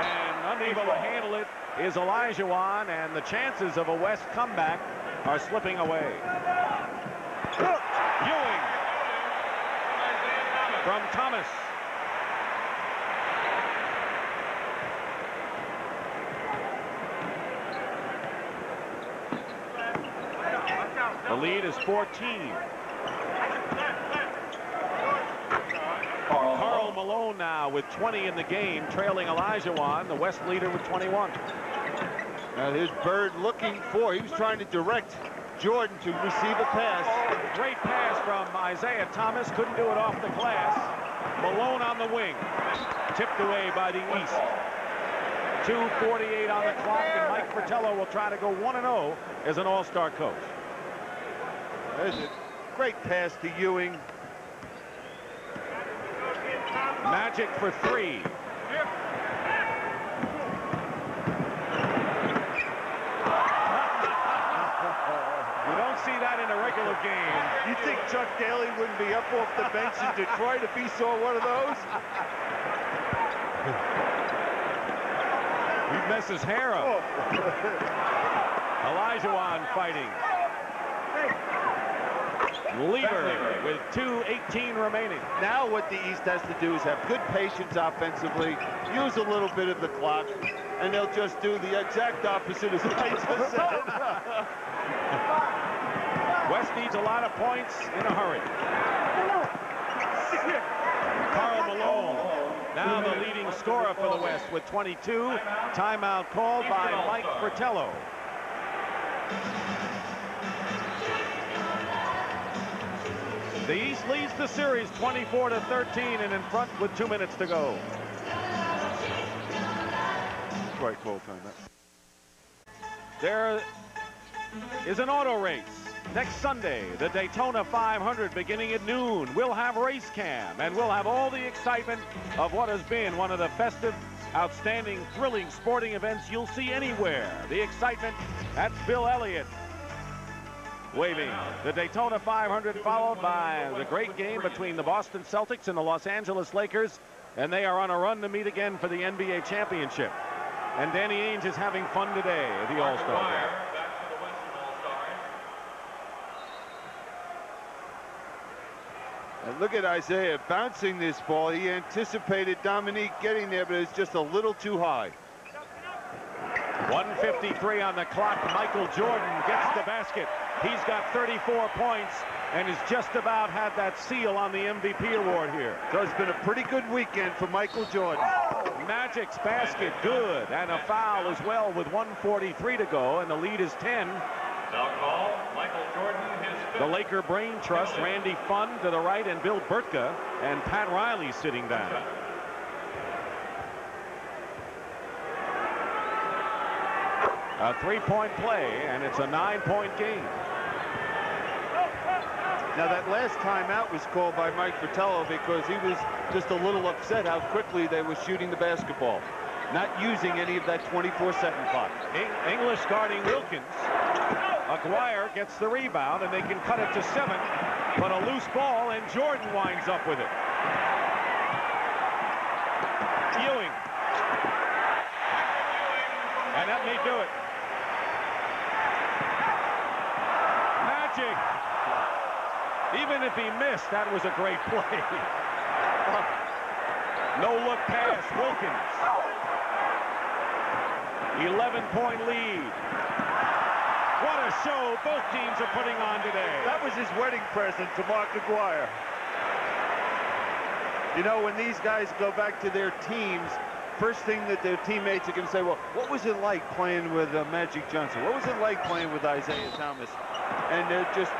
And unable to handle it is Olajuwon, and the chances of a West comeback are slipping away. Ewing from Thomas. The lead is 14. Karl Malone now with 20 in the game, trailing Olajuwon, the West leader with 21. Now here's Bird looking for, he was trying to direct Jordan to receive a pass. Great pass from Isaiah Thomas, couldn't do it off the glass. Malone on the wing, tipped away by the East. 2:48 on the clock, and Mike Fratello will try to go 1-0 as an all-star coach. There's a great pass to Ewing. Magic for three. You don't see that in a regular game. You think Chuck Daly wouldn't be up off the bench in Detroit if he saw one of those? He'd mess his hair up. Olajuwon fighting. Lever with 2:18 remaining. Now what the East has to do is have good patience offensively, use a little bit of the clock, and they'll just do the exact opposite as I just said. West needs a lot of points in a hurry. Karl Malone, now the leading scorer for the West with 22. Timeout called by Mike Fratello. The East leads the series 24-13 and in front with 2 minutes to go. Right call timeout. There is an auto race. Next Sunday, the Daytona 500 beginning at noon. We'll have race cam, and we'll have all the excitement of what has been one of the festive, outstanding, thrilling sporting events you'll see anywhere. The excitement, that's Bill Elliott waving. The Daytona 500 followed by the great game between the Boston Celtics and the Los Angeles Lakers, and they are on a run to meet again for the NBA championship. And Danny Ainge is having fun today at the All-Star game. And look at Isaiah bouncing this ball. He anticipated Dominique getting there, but it's just a little too high. 1:53 on the clock. Michael Jordan gets the basket. He's got 34 points and has just about had that seal on the MVP award here. So it's been a pretty good weekend for Michael Jordan. Magic's basket, good, and a foul as well with 1:43 to go, and the lead is 10. Foul call, Michael Jordan, his fifth. The Laker Brain Trust, Randy Funn to the right, and Bill Burtka, and Pat Riley sitting down. A three-point play, and it's a 9-point game. Now that last timeout was called by Mike Fratello because he was just a little upset how quickly they were shooting the basketball, not using any of that 24-second clock. English guarding Wilkins. Aguirre gets the rebound, and they can cut it to 7, but a loose ball, and Jordan winds up with it. Ewing. And that may do it. Magic. Even if he missed, that was a great play. No look pass, Wilkins. 11-point lead. What a show both teams are putting on today. That was his wedding present to Mark Aguirre. You know, when these guys go back to their teams, first thing that their teammates are going to say, well, what was it like playing with Magic Johnson? What was it like playing with Isaiah Thomas? And they're just...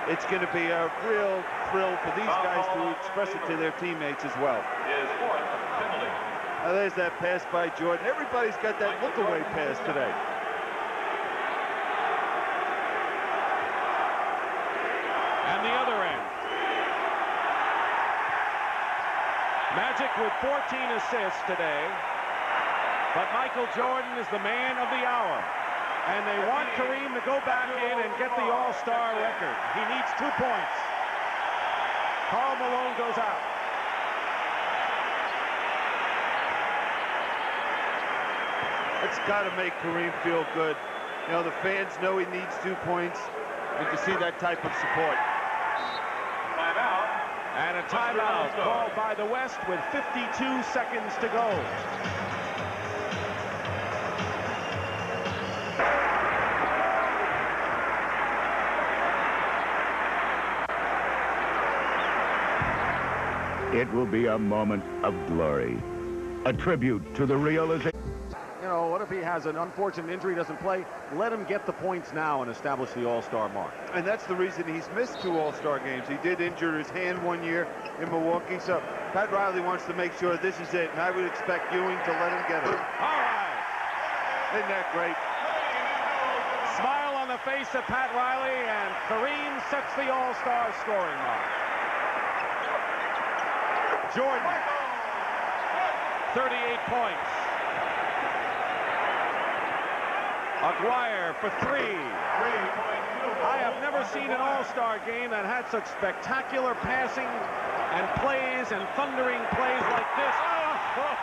It's going to be a real thrill for these guys to express it to their teammates as well. His fourth penalty. Now there's that pass by Jordan. Everybody's got that look-away pass today. And the other end. Magic with 14 assists today. But Michael Jordan is the man of the hour. And they want Kareem to go back in and get the All-Star record. He needs 2 points. Karl Malone goes out. It's got to make Kareem feel good. You know, the fans know he needs 2 points, and to see that type of support. Timeout. And a timeout called by the West with 52 seconds to go. It will be a moment of glory, a tribute to the realization. You know, what if he has an unfortunate injury, doesn't play? Let him get the points now and establish the All-Star mark. And that's the reason he's missed 2 All-Star games. He did injure his hand 1 year in Milwaukee, so Pat Riley wants to make sure this is it, and I would expect Ewing to let him get it. All right. Isn't that great? Smile on the face of Pat Riley, and Kareem sets the All-Star scoring mark. Jordan, 38 points. Aguirre for 3. I have never seen an All-Star game that had such spectacular passing and plays and thundering plays like this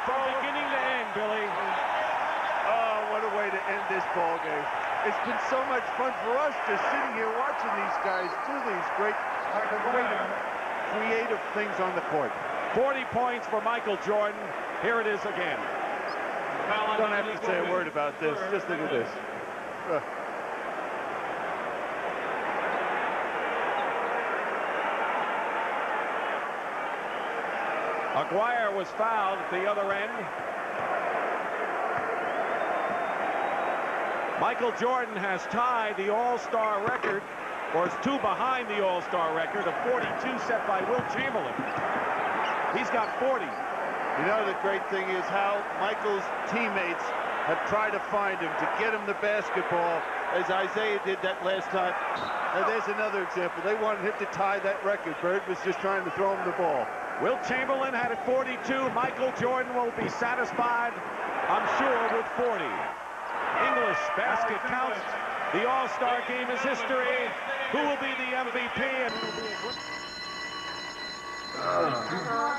from beginning to end, Billy. Oh, what a way to end this ball game. It's been so much fun for us just sitting here watching these guys do these great creative things on the court. 40 points for Michael Jordan. Here it is again. Don't have to say a word about this. Just look at this. Aguirre was fouled at the other end. Michael Jordan has tied the All-Star record, or is 2 behind the All-Star record of 42 set by Wilt Chamberlain. He's got 40. You know, the great thing is how Michael's teammates have tried to find him, to get him the basketball, as Isaiah did that last time. And there's another example. They wanted him to tie that record. Bird was just trying to throw him the ball. Wilt Chamberlain had it 42. Michael Jordan will be satisfied, I'm sure, with 40. English basket counts. The All-Star game is history. Who will be the MVP?